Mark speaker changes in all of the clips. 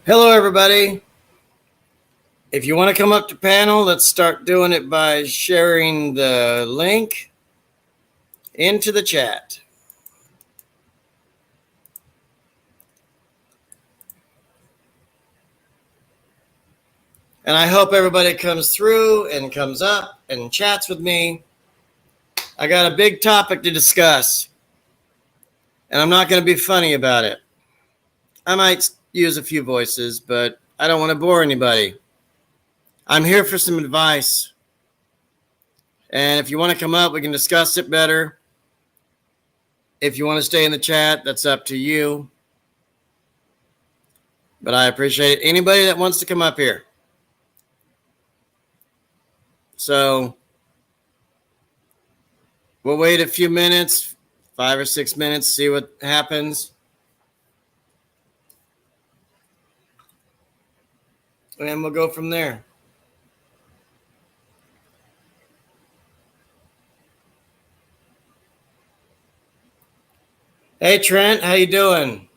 Speaker 1: Hello, everybody. If you want to come up to panel, let's start doing it by sharing the link into the chat. And I hope everybody comes through and comes up and chats with me. I got a big topic to discuss, and I'm not going to be funny about it. I might use a few voices, but I don't want to bore anybody. I'm here for some advice. And if you want to come up, we can discuss it better. If you want to stay in the chat, that's up to you. But I appreciate anybody that wants to come up here. So we'll wait a few minutes, 5 or 6 minutes, see what happens. And we'll go from there. Hey Trent, how you doing?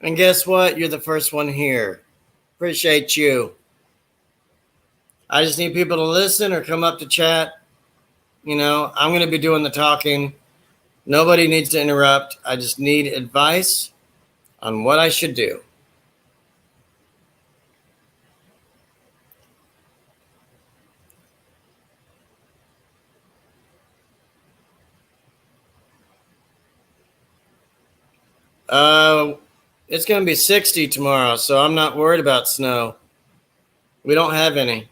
Speaker 1: And guess what? You're the first one here. Appreciate you. I just need people to listen or come up to chat. You know, I'm going to be doing the talking. Nobody needs to interrupt. I just need advice on what I should do. Uh, it's going to be 60 tomorrow, so I'm not worried about snow. We don't have any.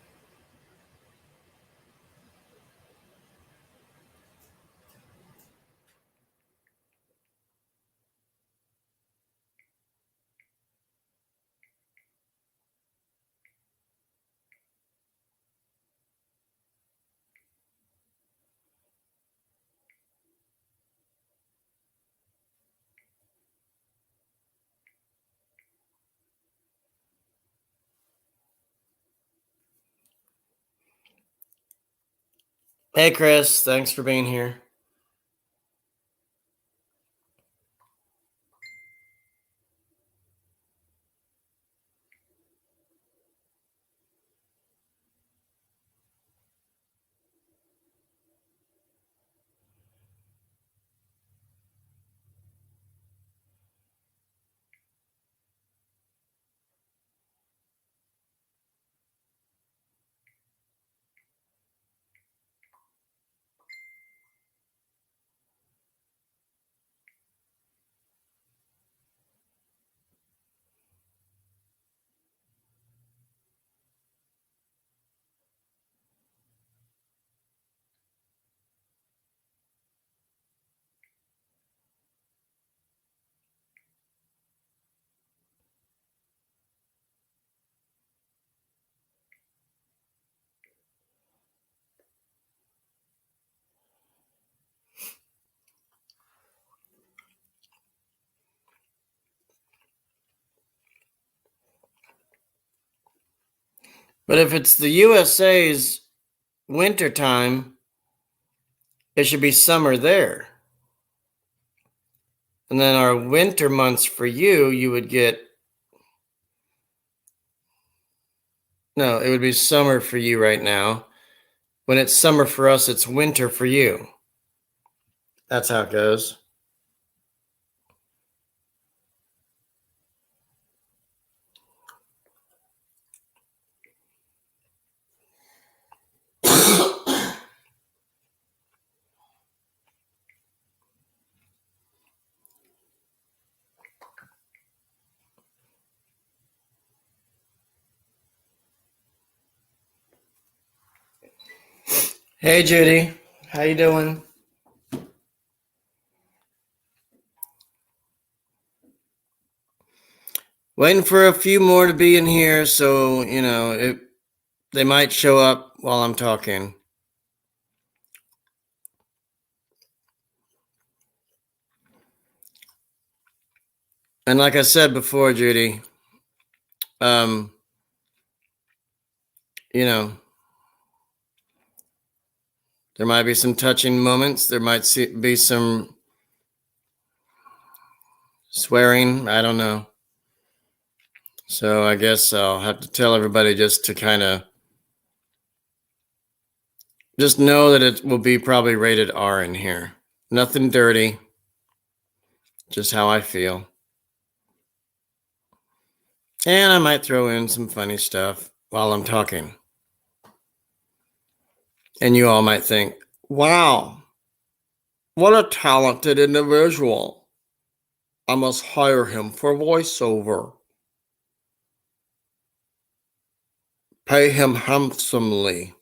Speaker 1: Hey Chris, thanks for being here. But if it's the USA's winter time, it should be summer there. And then our winter months for you would get. No, it would be summer for you right now. When it's summer for us, it's winter for you. That's how it goes. Hey Judy, how you doing? Waiting for a few more to be in here, so they might show up while I'm talking. And like I said before, Judy, you know, There might be some touching moments. There might be some swearing. I don't know. So I guess I'll have to tell everybody just to kind of just know that it will be probably rated R in here. Nothing dirty. Just how I feel. And I might throw in some funny stuff while I'm talking. And you all might think, wow, what a talented individual. I must hire him for voiceover. Pay him handsomely.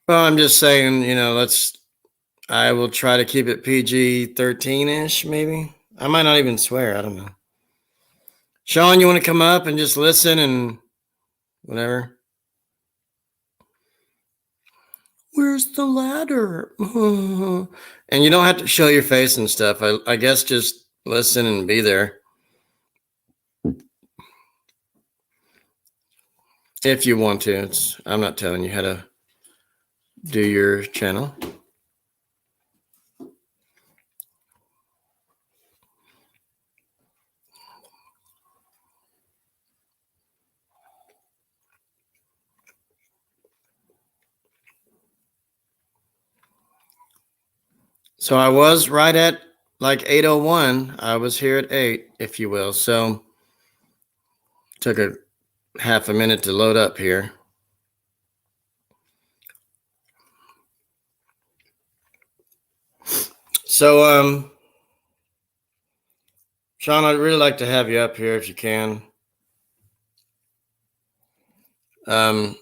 Speaker 1: Well, I'm just saying, I will try to keep it PG 13-ish, maybe. I might not even swear. I don't know. Sean, you want to come up and just listen and whatever? Where's the ladder? And you don't have to show your face and stuff. I guess just listen and be there. If you want to. I'm not telling you how to do your channel. So I was right at like 8:01. I was here at 8, if you will. So took a half a minute to load up here. So, Sean, I'd really like to have you up here if you can. And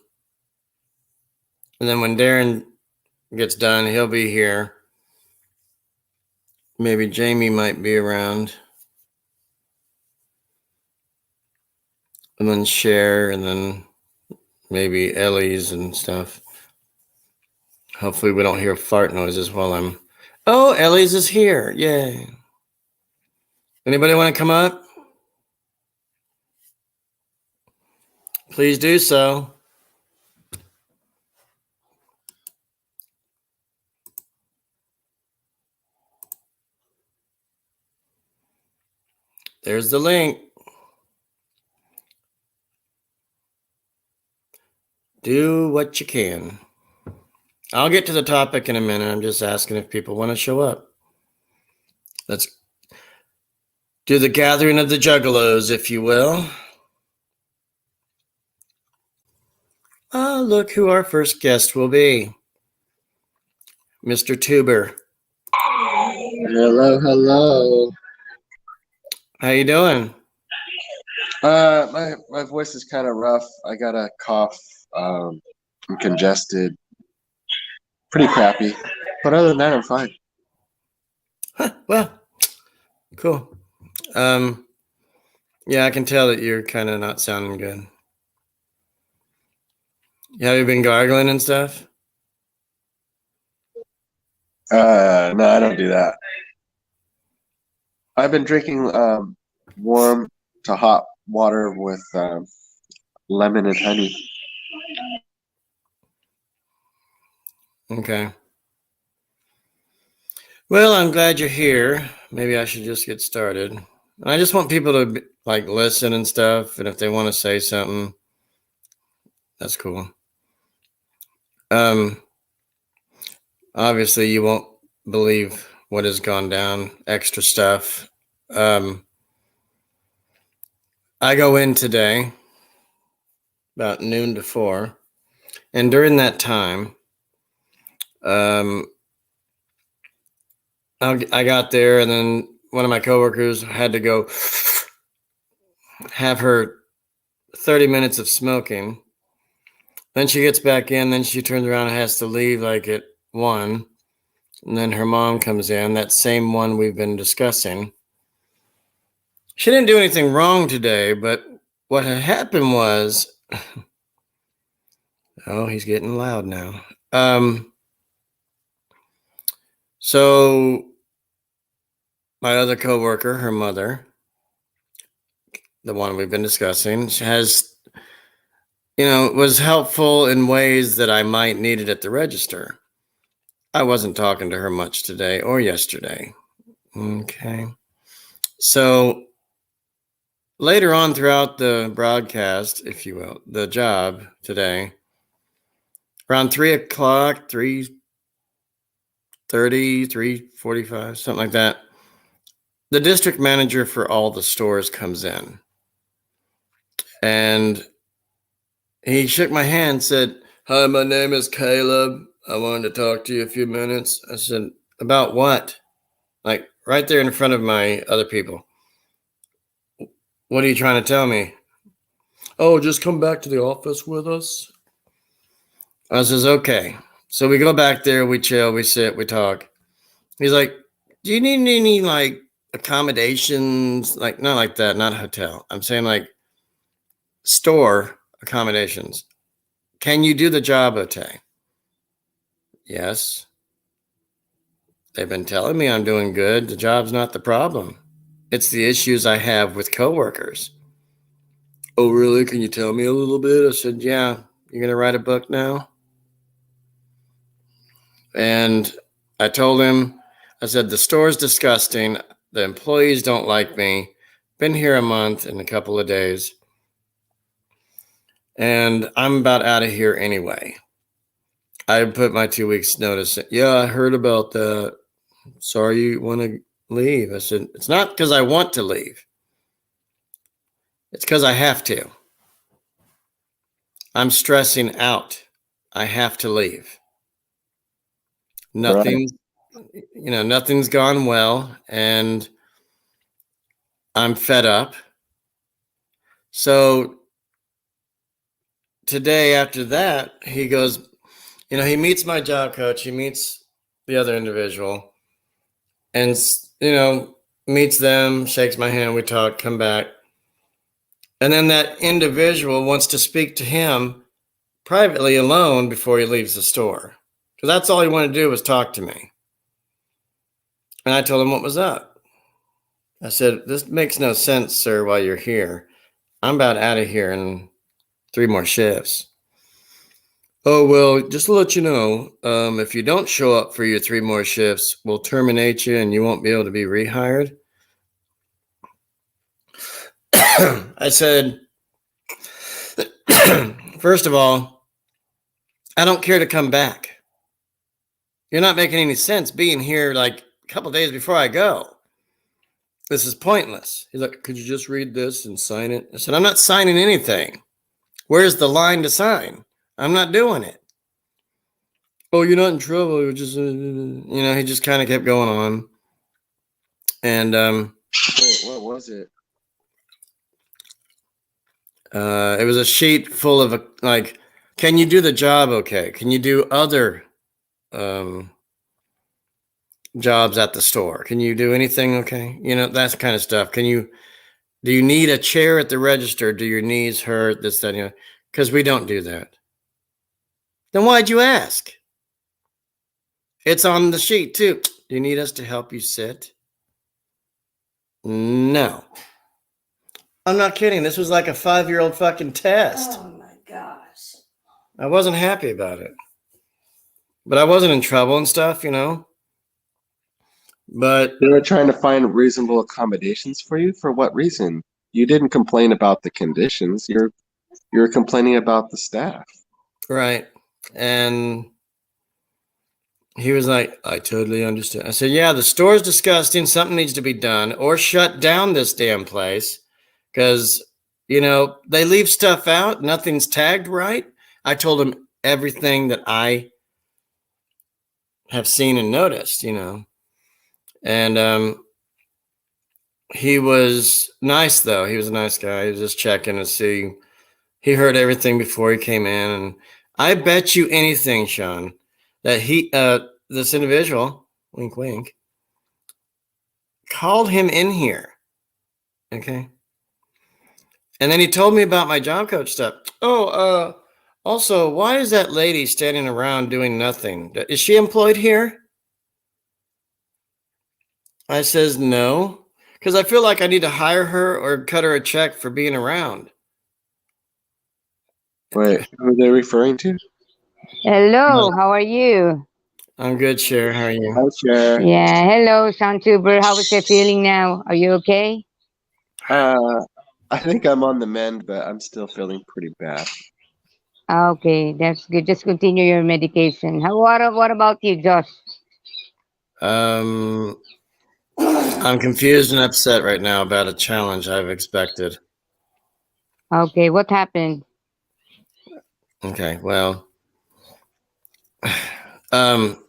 Speaker 1: then when Darren gets done, he'll be here. Maybe Jamie might be around. And then Cher, and then maybe Ellie's and stuff. Hopefully we don't hear fart noises while I'm... Oh, Ellie's is here. Yay. Anybody want to come up? Please do so. There's the link. Do what you can. I'll get to the topic in a minute. I'm just asking if people want to show up. Let's do the gathering of the juggalos, if you will. Look who our first guest will be. Mr. Tuber.
Speaker 2: Hello.
Speaker 1: How you doing?
Speaker 2: My voice is kind of rough. I got a cough. I'm congested. Pretty crappy. But other than that, I'm fine.
Speaker 1: Huh, well, cool. Yeah, I can tell that you're kind of not sounding good. Have you been gargling and stuff?
Speaker 2: No, I don't do that. I've been drinking warm to hot water with lemon and honey.
Speaker 1: Okay. Well, I'm glad you're here. Maybe I should just get started. I just want people to listen and stuff, and if they want to say something, that's cool. Obviously you won't believe what has gone down, extra stuff. I go in today about noon to 4, and during that time, I got there, and then one of my coworkers had to go have her 30 minutes of smoking. Then she gets back in, then she turns around and has to leave at 1. And then her mom comes in, that same one we've been discussing. She didn't do anything wrong today, but what had happened was... Oh, he's getting loud now. So my other coworker, her mother, the one we've been discussing, she has was helpful in ways that I might need it at the register. I wasn't talking to her much today or yesterday. Okay. So later on throughout the broadcast, if you will, the job today, around 3:00, 3:30, 3:45, something like that, the district manager for all the stores comes in. And he shook my hand, said, "Hi, my name is Caleb. I wanted to talk to you a few minutes." I said, "About what?" Like right there in front of my other people. "What are you trying to tell me?" "Oh, just come back to the office with us." I says, "Okay." So we go back there, we chill, we sit, we talk. He's like, "Do you need any like accommodations?" Like, not like that, not a hotel. I'm saying like store accommodations. "Can you do the job okay?" "Yes." "They've been telling me I'm doing good. The job's not the problem. It's the issues I have with coworkers." "Oh, really? Can you tell me a little bit?" I said, "Yeah. You're going to write a book now?" And I told him, I said, "The store's disgusting. The employees don't like me. Been here a month and a couple of days. And I'm about out of here anyway." I put my 2 weeks notice. "Yeah, I heard about that. Sorry you want to leave." I said, "It's not because I want to leave. It's because I have to. I'm stressing out. I have to leave.
Speaker 2: Right.
Speaker 1: Nothing's gone well, and I'm fed up." So today, after that, he goes, he meets my job coach, he meets the other individual, and, meets them, shakes my hand, we talk, come back. And then that individual wants to speak to him privately alone before he leaves the store. Because that's all he wanted to do was talk to me. And I told him what was up. I said, "This makes no sense, sir, while you're here. I'm about out of here in 3 more shifts." "Oh, well, just to let you know, if you don't show up for your 3 more shifts, we'll terminate you and you won't be able to be rehired." I said, "First of all, I don't care to come back. You're not making any sense being here like a couple days before I go. This is pointless." He's like, "Could you just read this and sign it?" I said, "I'm not signing anything. Where's the line to sign? I'm not doing it." "Oh, you're not in trouble. You're just, he just kind of kept going on. And
Speaker 2: Wait, what was it?
Speaker 1: it was a sheet full of like, "Can you do the job okay? Can you do other jobs at the store? Can you do anything okay?" That kind of stuff. Do you need a chair at the register? Do your knees hurt? This, that, because we don't do that. "Then why'd you ask? It's on the sheet too." "Do you need us to help you sit?" "No." I'm not kidding. This was like a 5-year-old fucking test.
Speaker 3: Oh my gosh.
Speaker 1: I wasn't happy about it. But I wasn't in trouble and stuff, But
Speaker 2: They were trying to find reasonable accommodations for you. For what reason? You didn't complain about the conditions. You're complaining about the staff.
Speaker 1: right. And he was like, "I totally understand." I said, "Yeah, the store's disgusting. Something needs to be done or shut down this damn place because, they leave stuff out. Nothing's tagged right." I told him everything that I have seen and noticed, And he was nice, though. He was a nice guy. He was just checking to see. He heard everything before he came in. And I bet you anything, Sean, that this individual, wink, wink, called him in here. Okay. And then he told me about my job coach stuff. "Oh, also, why is that lady standing around doing nothing? Is she employed here?" I says, "No, because I feel like I need to hire her or cut her a check for being around."
Speaker 2: Wait, who are they referring to?
Speaker 3: Hello, how are you?
Speaker 1: I'm good, Cher. How are you?
Speaker 2: Hi, Cher.
Speaker 3: Yeah, hello, Soundtuber. How is it feeling now? Are you okay?
Speaker 2: I think I'm on the mend, but I'm still feeling pretty bad.
Speaker 3: Okay, that's good. Just continue your medication. What about you, Josh?
Speaker 1: I'm confused and upset right now about a challenge I've expected.
Speaker 3: Okay, what happened?
Speaker 1: Okay, well, um,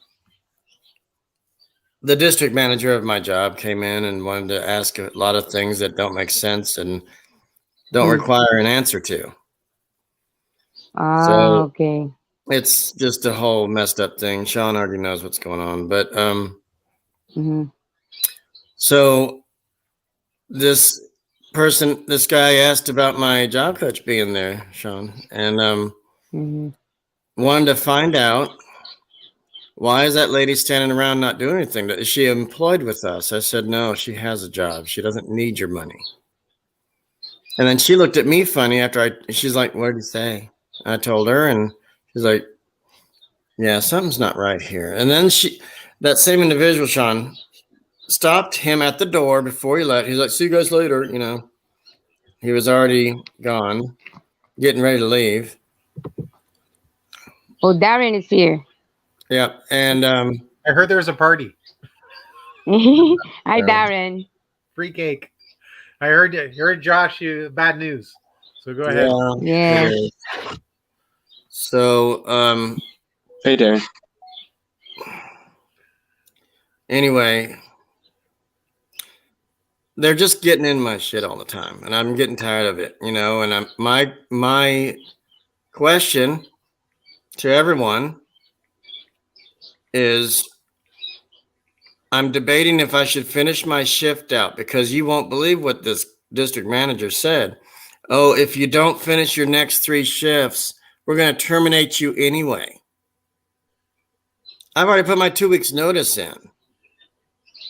Speaker 1: the district manager of my job came in and wanted to ask a lot of things that don't make sense and don't require an answer to. So
Speaker 3: Okay.
Speaker 1: it's just a whole messed up thing. Sean already knows what's going on, but
Speaker 3: hmm
Speaker 1: so this guy asked about my job coach being there, Sean, and
Speaker 3: hmm
Speaker 1: wanted to find out, why is that lady standing around not doing anything? Is she employed with us? I said, no, she has a job. She doesn't need your money. And then she looked at me funny she's like, what did he say? I told her, and she's like, yeah, something's not right here. And then that same individual, Sean, stopped him at the door before he left. He's like, see you guys later. He was already gone, getting ready to leave.
Speaker 3: Oh, Darren is here.
Speaker 1: Yeah. And
Speaker 4: I heard there was a party.
Speaker 3: Hi, Darren.
Speaker 4: Free cake. I heard Josh, bad news. So go ahead.
Speaker 3: Yeah.
Speaker 1: So
Speaker 2: Hey, Darren.
Speaker 1: anyway, they're just getting in my shit all the time, and I'm getting tired of it, and my question to everyone is, I'm debating if I should finish my shift out, because you won't believe what this district manager said. Oh, if you don't finish your next 3 shifts, we're going to terminate you anyway. I've already put my 2 weeks notice in.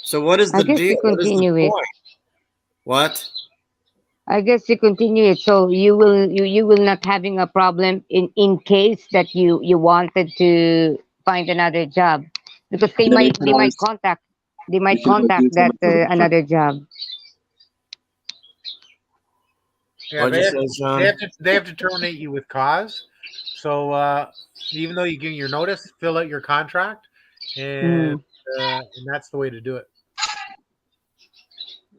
Speaker 1: So what is the
Speaker 3: I guess
Speaker 1: deal?
Speaker 3: you continue
Speaker 1: what is the
Speaker 3: it.
Speaker 1: point? What?
Speaker 3: I guess you continue it, so you will not having a problem in case that you wanted to find another job, because they
Speaker 2: Yeah, you
Speaker 3: might
Speaker 2: can always
Speaker 3: contact
Speaker 2: you can always use them
Speaker 3: that
Speaker 2: until the
Speaker 3: another job.
Speaker 4: Yeah,
Speaker 1: What'd you say, Sean?
Speaker 4: they have to terminate you with cause. So even though you give your notice, fill out your contract, and that's the way to do it.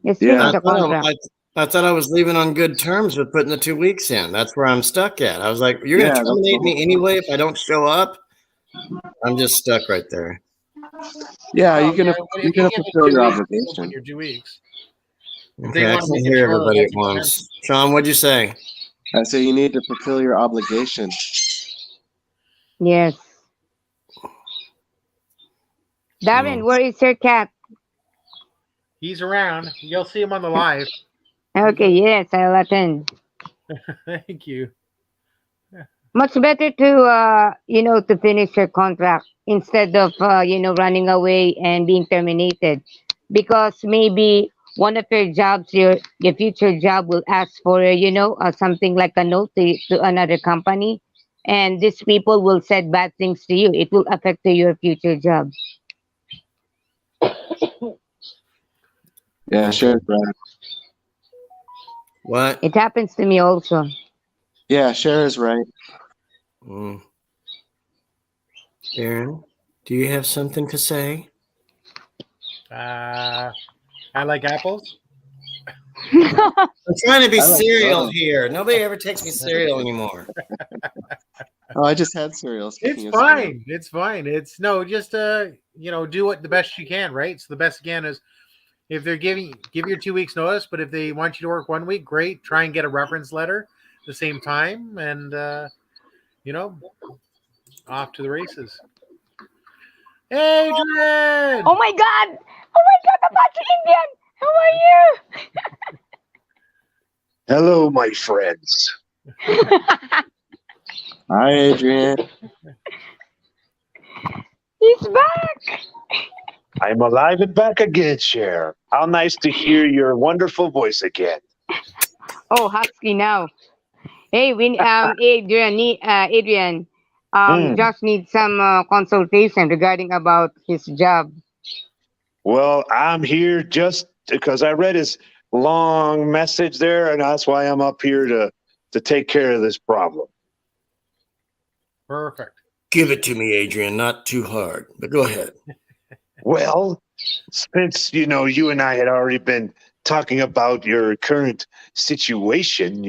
Speaker 3: Just
Speaker 2: Yeah.
Speaker 3: finish the contract.
Speaker 1: I thought I was leaving on good terms with putting the 2 weeks in. That's where I'm stuck at. I was like, you're going to terminate me anyway if I don't show up? I'm just stuck right there.
Speaker 2: Yeah, you're gonna
Speaker 4: If you give it
Speaker 2: fulfill
Speaker 4: 2
Speaker 2: your
Speaker 4: weeks,
Speaker 2: obligation.
Speaker 4: open your 2 weeks.
Speaker 1: Okay, I can't hear everybody at once. Sean, what'd you say?
Speaker 2: I say you need to fulfill your obligation.
Speaker 3: Yes. Darren, where is your cat?
Speaker 4: He's around. You'll see him on the live.
Speaker 3: Okay, yes, I'll attend.
Speaker 4: Thank you.
Speaker 3: Much better to to finish your contract instead of running away and being terminated, because maybe one of your jobs, your future job, will ask for something like a note to another company, and these people will say bad things to you. It will affect your future job.
Speaker 2: Yeah, Cher's right.
Speaker 1: What?
Speaker 3: It happens to me also.
Speaker 2: Yeah, Cher is right.
Speaker 1: Aaron, do you have something to say?
Speaker 4: I like apples.
Speaker 1: I'm trying to be
Speaker 2: I like
Speaker 1: cereal
Speaker 2: those.
Speaker 1: here. Nobody ever takes me cereal anymore.
Speaker 2: Oh, I just had cereal.
Speaker 4: It's fine. It's fine. It's no, just do what the best you can, right? So the best again is, if they're give your 2 weeks notice, but if they want you to work 1 week, great. Try and get a reference letter at the same time, and off to the races. Adrian!
Speaker 3: Oh my God! Apache Indian! How are you?
Speaker 5: Hello, my friends.
Speaker 2: Hi, Adrian.
Speaker 3: He's back!
Speaker 5: I'm alive and back again, Cher. How nice to hear your wonderful voice again.
Speaker 3: Oh, husky now. Hey, Adrian,
Speaker 5: Hmm.
Speaker 3: Josh needs some consultation regarding about his job.
Speaker 5: Well, I'm here just because I read his long message there, and that's why I'm up here to take care of this problem.
Speaker 4: Perfect.
Speaker 1: Give it to me, Adrian. Not too hard, but go ahead.
Speaker 5: Well, since you and I had already been talking about your current situation,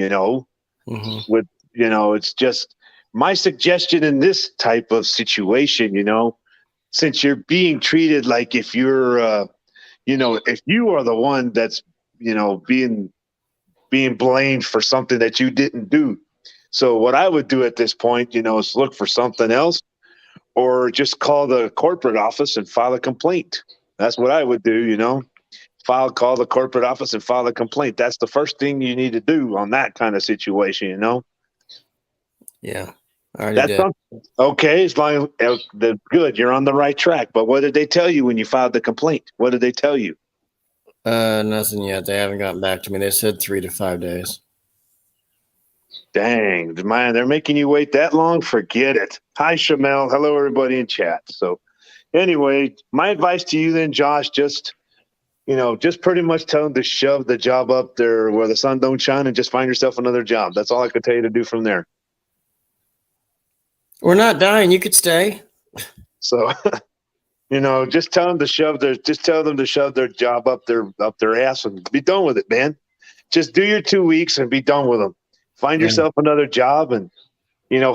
Speaker 1: Hmm.
Speaker 5: with it's just my suggestion in this type of situation, since you're being treated like if you're if you are the one that's being blamed for something that you didn't do. So what I would do at this point, is look for something else or just call the corporate office and file a complaint. That's what I would do, call the corporate office and file a complaint. That's the first thing you need to do on that kind of situation.
Speaker 1: Yeah, I already
Speaker 5: That's
Speaker 1: did.
Speaker 5: something. Okay, as long as good, you're on the right track. But what did they tell you when you filed the complaint? What did they tell you?
Speaker 1: Nothing yet. They haven't gotten back to me. They said 3 to 5 days.
Speaker 5: Dang, man, they're making you wait that long? Forget it. Hi, Shamel. Hello, everybody in chat. So, anyway, my advice to you then, Josh, just pretty much tell them to shove the job up there where the sun don't shine and just find yourself another job. That's all I could tell you to do from there.
Speaker 1: We're not dying. You could stay.
Speaker 5: So, just tell them to shove their job up their ass and be done with it, man. Just do your 2 weeks and be done with them. Find
Speaker 1: Yeah.
Speaker 5: yourself another job and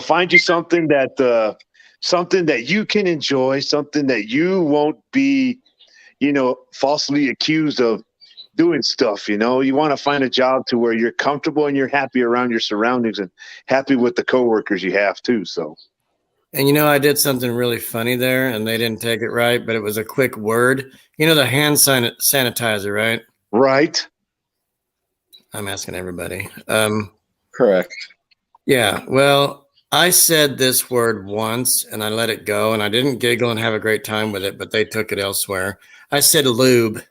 Speaker 5: find you something that you can enjoy, something that you won't be, falsely accused of doing stuff. You want to find a job to where you're comfortable and you're happy around your surroundings and happy with the coworkers you have too. So,
Speaker 1: And I did something really funny there, and they didn't take it right, but it was a quick word. The hand sanitizer, right?
Speaker 5: right.
Speaker 1: I'm asking everybody.
Speaker 2: Correct.
Speaker 1: Yeah, well, I said this word once, and I let it go, and I didn't giggle and have a great time with it, but they took it elsewhere. I said lube.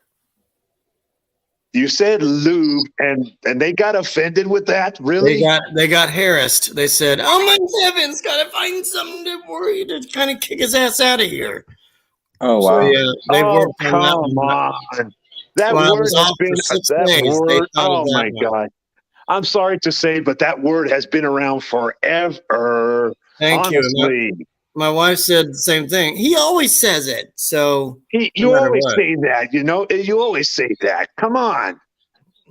Speaker 5: You said lube and they got offended with that. Really?
Speaker 1: They got harassed. They said, "Oh my heavens, gotta find something to worry to kind of kick his ass out of here."
Speaker 2: Oh
Speaker 1: So
Speaker 2: wow.
Speaker 1: yeah, they
Speaker 5: Oh,
Speaker 1: worked on that
Speaker 5: come
Speaker 1: one.
Speaker 5: on. That
Speaker 1: Well, I
Speaker 5: word
Speaker 1: was
Speaker 5: has
Speaker 1: off
Speaker 5: been
Speaker 1: for 6
Speaker 5: that
Speaker 1: days. They
Speaker 5: word.
Speaker 1: thought of
Speaker 5: Oh
Speaker 1: that
Speaker 5: my
Speaker 1: one.
Speaker 5: God. I'm sorry to say, but that word has been around forever.
Speaker 1: Thank you.
Speaker 5: Honestly.
Speaker 1: My wife said the same thing. He always says it. So no
Speaker 5: You
Speaker 1: matter
Speaker 5: always
Speaker 1: what.
Speaker 5: say that, you always say that. Come on.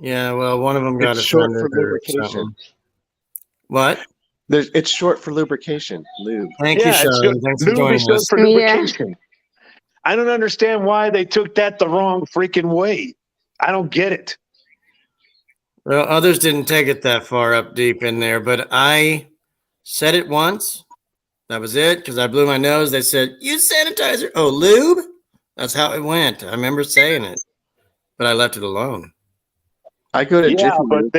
Speaker 1: Yeah, well, one of them got
Speaker 2: It's short
Speaker 1: offended
Speaker 2: for
Speaker 1: or
Speaker 2: lubrication.
Speaker 1: something. What?
Speaker 2: It's short for lubrication. Lube.
Speaker 1: Thank you,
Speaker 5: Yeah, it's
Speaker 1: Sean.
Speaker 5: good.
Speaker 1: Thanks for
Speaker 5: Lube
Speaker 1: joining
Speaker 5: is good
Speaker 1: us.
Speaker 5: for
Speaker 3: Yeah.
Speaker 5: lubrication. I don't understand why they took that the wrong freaking way. I don't get it.
Speaker 1: Well, others didn't take it that far up deep in there, but I said it once. That was it because I blew my nose. They said, "Use sanitizer." Oh, lube? That's how it went. I remember saying it, but I left it alone.
Speaker 2: I go to
Speaker 5: Yeah,
Speaker 2: Jiffy
Speaker 5: but
Speaker 2: Lube.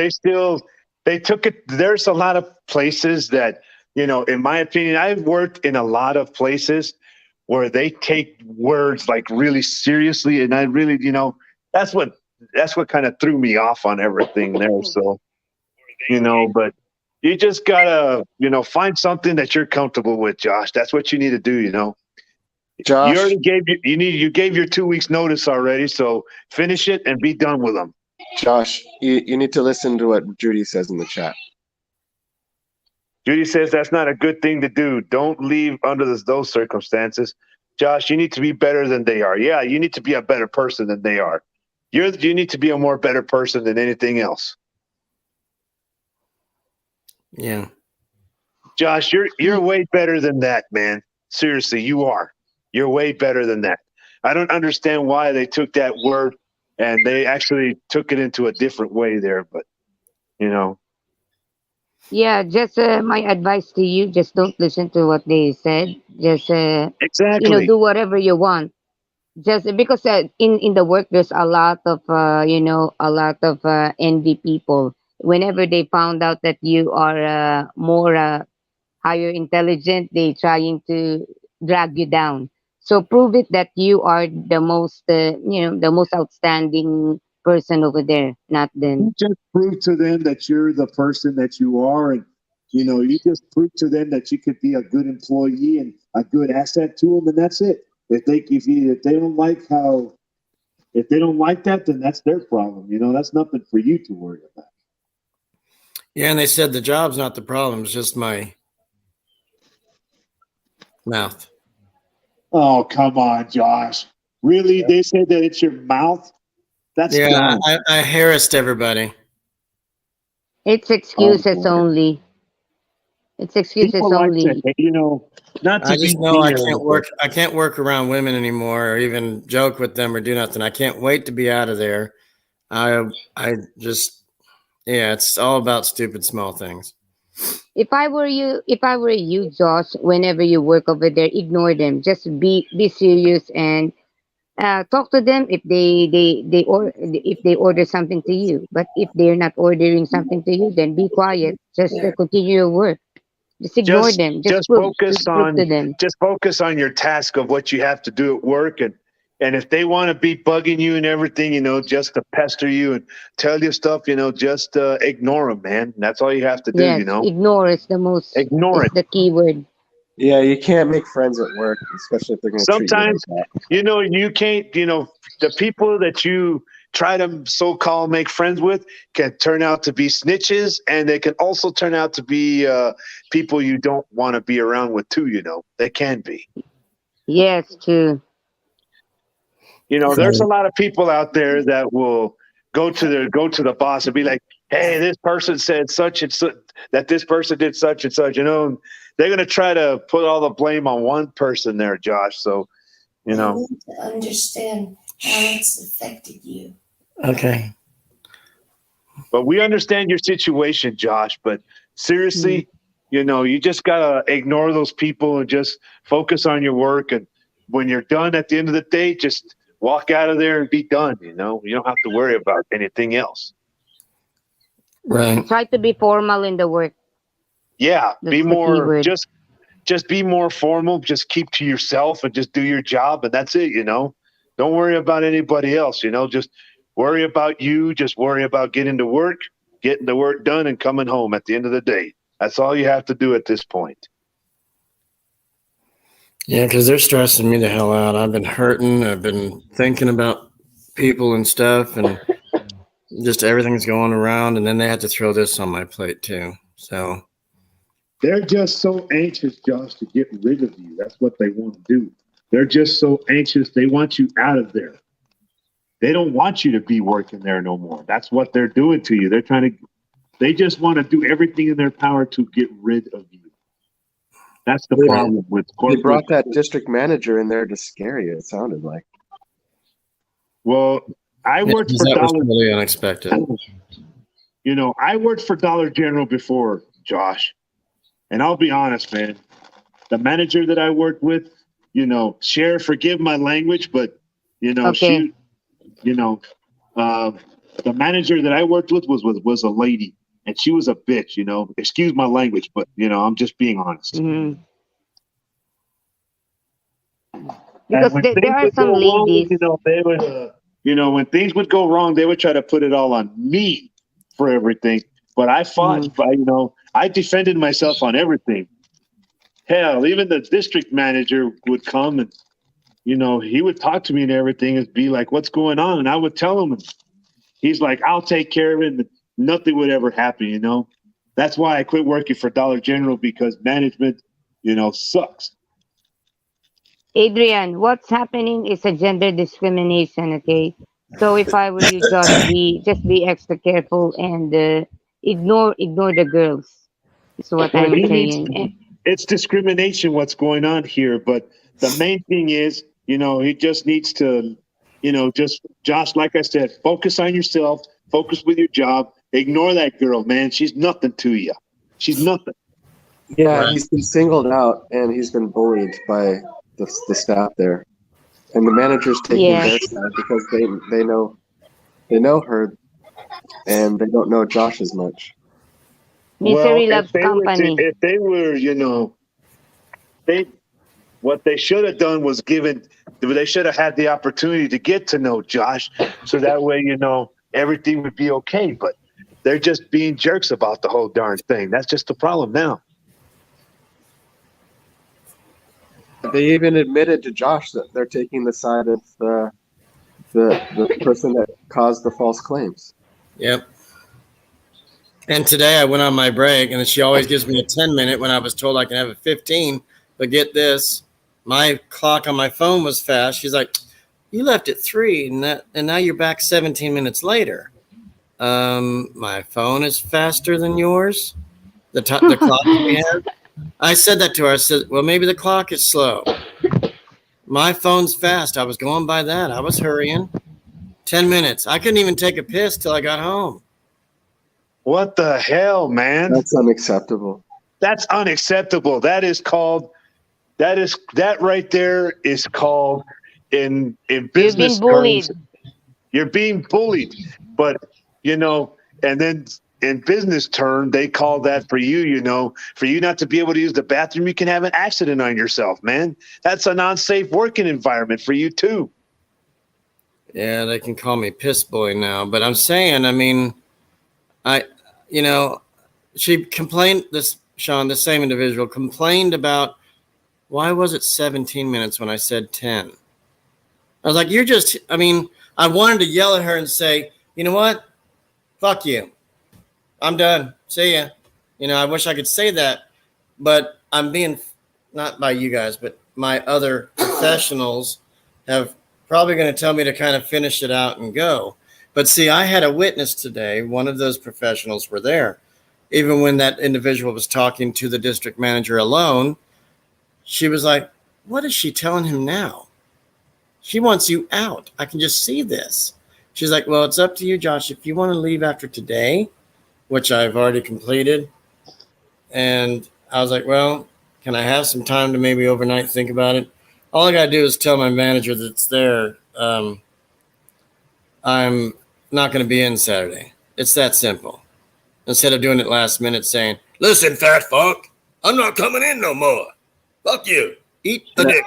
Speaker 5: they took it. There's a lot of places that, in my opinion, I've worked in a lot of places where they take words like really seriously. And I really, that's what kind of threw me off on everything there. So, but you just gotta, find something that you're comfortable with, Josh. That's what you need to do,
Speaker 2: Josh,
Speaker 5: You already you gave your 2 weeks notice already. So finish it and be done with them.
Speaker 2: Josh, you need to listen to what Judy says in the chat.
Speaker 5: Judy says that's not a good thing to do. Don't leave under those circumstances. Josh, you need to be better than they are. Yeah, you need to be a better person than they are. You need to be a more better person than anything else.
Speaker 1: Yeah.
Speaker 5: Josh, you're way better than that, man. Seriously, you are. You're way better than that. I don't understand why they took that word and they actually took it into a different way there, but
Speaker 3: Yeah, just my advice to you, just don't listen to what they said. Just
Speaker 5: exactly.
Speaker 3: do whatever you want. Just because in the work there's a lot of envy people. Whenever they found out that you are more higher intelligent, they trying to drag you down. So prove it that you are the most the most outstanding person over there, not them.
Speaker 5: You just prove to them that you're the person that you are and You know, you just prove to them that you could be a good employee and a good asset to them, and that's it. If they don't like that, then that's their problem. You know, that's nothing for you to worry about.
Speaker 1: Yeah, and they said the job's not the problem; it's just my mouth.
Speaker 5: Oh, come on, Josh. Really? They said that it's your mouth? That's
Speaker 1: Yeah,
Speaker 5: dumb.
Speaker 1: I harassed everybody.
Speaker 3: It's excuses
Speaker 5: boy.
Speaker 3: only. It's excuses
Speaker 5: People like
Speaker 3: only.
Speaker 5: to, you know, not to
Speaker 1: I
Speaker 5: be
Speaker 1: just know I
Speaker 5: mean or
Speaker 1: can't
Speaker 5: anything.
Speaker 1: work. I can't work around women anymore, or even joke with them, or do nothing. I can't wait to be out of there. I just, yeah, it's all about stupid small things.
Speaker 3: If I were you, Josh, whenever you work over there, ignore them. Just be serious and talk to them if if they order something to you. But if they're not ordering something to you, then be quiet. Just continue your work. Just ignore
Speaker 5: just
Speaker 3: them.
Speaker 5: just focus on your task of what you have to do at work, and if they want to be bugging you and everything, you know, just to pester you and tell you stuff, you know, just ignore them, man. That's all you have to do.
Speaker 3: Yes,
Speaker 5: You know,
Speaker 3: ignore is the most.
Speaker 5: ignore
Speaker 3: Is
Speaker 5: it.
Speaker 3: the key word.
Speaker 2: Yeah, you can't make friends at work, especially if they're going to treat you like
Speaker 5: Sometimes,
Speaker 2: that.
Speaker 5: you know, you can't, you know, the people that you try to so-called make friends with can turn out to be snitches, and they can also turn out to be people you don't want to be around with too, you know. They can be.
Speaker 3: Yes, true.
Speaker 5: You know, there's a lot of people out there that will go to the boss and be like, "Hey, this person said such and such, that this person did such and such." You know, and they're going to try to put all the blame on one person there, Josh. So, you know,
Speaker 6: You need to understand how it's affected you.
Speaker 1: Okay.
Speaker 5: but we understand your situation, Josh. But seriously, you know, you just gotta ignore those people and just focus on your work. And when you're done at the end of the day, just walk out of there and be done. You know, you don't have to worry about anything else.
Speaker 1: Right.
Speaker 3: Try to be formal in the work.
Speaker 5: Yeah,
Speaker 3: That's
Speaker 5: be
Speaker 3: the key
Speaker 5: more
Speaker 3: word.
Speaker 5: just be more formal. Just keep to yourself and just do your job, and that's it. You know, don't worry about anybody else. You know, just worry about you. Just worry about getting to work, getting the work done, and coming home at the end of the day. That's all you have to do at this point.
Speaker 1: Yeah, because they're stressing me the hell out. I've been hurting. I've been thinking about people and stuff, and just everything's going around. And then they had to throw this on my plate too. So
Speaker 5: They're just so anxious, Josh, to get rid of you. That's what they want to do. They're just so anxious. They want you out of there. They don't want you to be working there no more. That's what they're doing to you. They just want to do everything in their power to get rid of you. That's the problem with
Speaker 2: You
Speaker 5: corporate.
Speaker 2: brought that district manager in there to scare you, it sounded like.
Speaker 5: Well, I worked for
Speaker 1: that was
Speaker 5: Dollar.
Speaker 1: totally unexpected.
Speaker 5: You know, I worked for Dollar General before, Josh. And I'll be honest, man. The manager that I worked with, you know, Cher, forgive my language, but you know,
Speaker 3: Okay.
Speaker 5: the manager that I worked with was a lady, and she was a bitch. You know, excuse my language, but you know, I'm just being honest.
Speaker 3: Mhm.
Speaker 5: And
Speaker 3: Because
Speaker 5: when
Speaker 3: there
Speaker 5: things
Speaker 3: are
Speaker 5: would
Speaker 3: some
Speaker 5: go wrong,
Speaker 3: ladies.
Speaker 5: you know, they would, you know, when things would go wrong, they would try to put it all on me for everything. But I fought, you know, I defended myself on everything. Hell, even the district manager would come and, you know, he would talk to me and everything and be like, "What's going on?" And I would tell him, and he's like, "I'll take care of it." And nothing would ever happen, you know. That's why I quit working for Dollar General, because management, you know, sucks.
Speaker 3: Adrian, what's happening is a gender discrimination, okay? So if I were you, just be extra careful and ignore the girls. Is what
Speaker 5: Well,
Speaker 3: I'm
Speaker 5: he needs
Speaker 3: saying.
Speaker 5: it's discrimination what's going on here, but the main thing is, you know, he just needs to, you know, just Josh, like I said, focus on yourself, focus with your job, ignore that girl, man. She's nothing to you. She's nothing.
Speaker 2: Yeah,
Speaker 1: Right.
Speaker 2: he's been singled out and he's been bullied by the staff there. And the manager's taking
Speaker 3: Yeah.
Speaker 2: their side because they know her and they don't know Josh as much.
Speaker 3: Misery
Speaker 5: Well,
Speaker 3: loves company.
Speaker 5: if they were, you know, what they should have done was they should have had the opportunity to get to know Josh, so that way, you know, everything would be okay. But They're just being jerks about the whole darn thing. That's just the problem now.
Speaker 2: They even admitted to Josh that they're taking the side of the person that caused the false claims.
Speaker 1: Yep. And today I went on my break, and she always gives me a 10-minute when I was told I can have a 15. But get this, my clock on my phone was fast. She's like, "You left at 3, and now you're back 17 minutes later." My phone is faster than yours. The clock we have. I said that to her. I said, "Well, maybe the clock is slow. My phone's fast. I was going by that. I was hurrying. 10 minutes. I couldn't even take a piss till I got home."
Speaker 5: What the hell, man?
Speaker 2: That's unacceptable.
Speaker 5: That's unacceptable. That right there is called in business terms, you're being bullied. But and then in business term, they call that for you, for you not to be able to use the bathroom, you can have an accident on yourself, man. That's a non-safe working environment for you too.
Speaker 1: Yeah, they can call me piss boy now, but I'm saying, I mean, she complained, Sean, the same individual complained about, why was it 17 minutes when I said 10? I was like, I wanted to yell at her and say, you know what? Fuck you. I'm done. See ya. I wish I could say that, but I'm being, not by you guys, but my other professionals have probably going to tell me to kind of finish it out and go. But see, I had a witness today. One of those professionals were there. Even when that individual was talking to the district manager alone, she was like, what is she telling him now? She wants you out. I can just see this. She's like, well, it's up to you, Josh. If you want to leave after today, which I've already completed. And I was like, well, can I have some time to maybe overnight think about it? All I got to do is tell my manager that's there, I'm not going to be in Saturday. It's that simple. Instead of doing it last minute saying, listen, fat fuck, I'm not coming in no more. Fuck you. Eat the dick.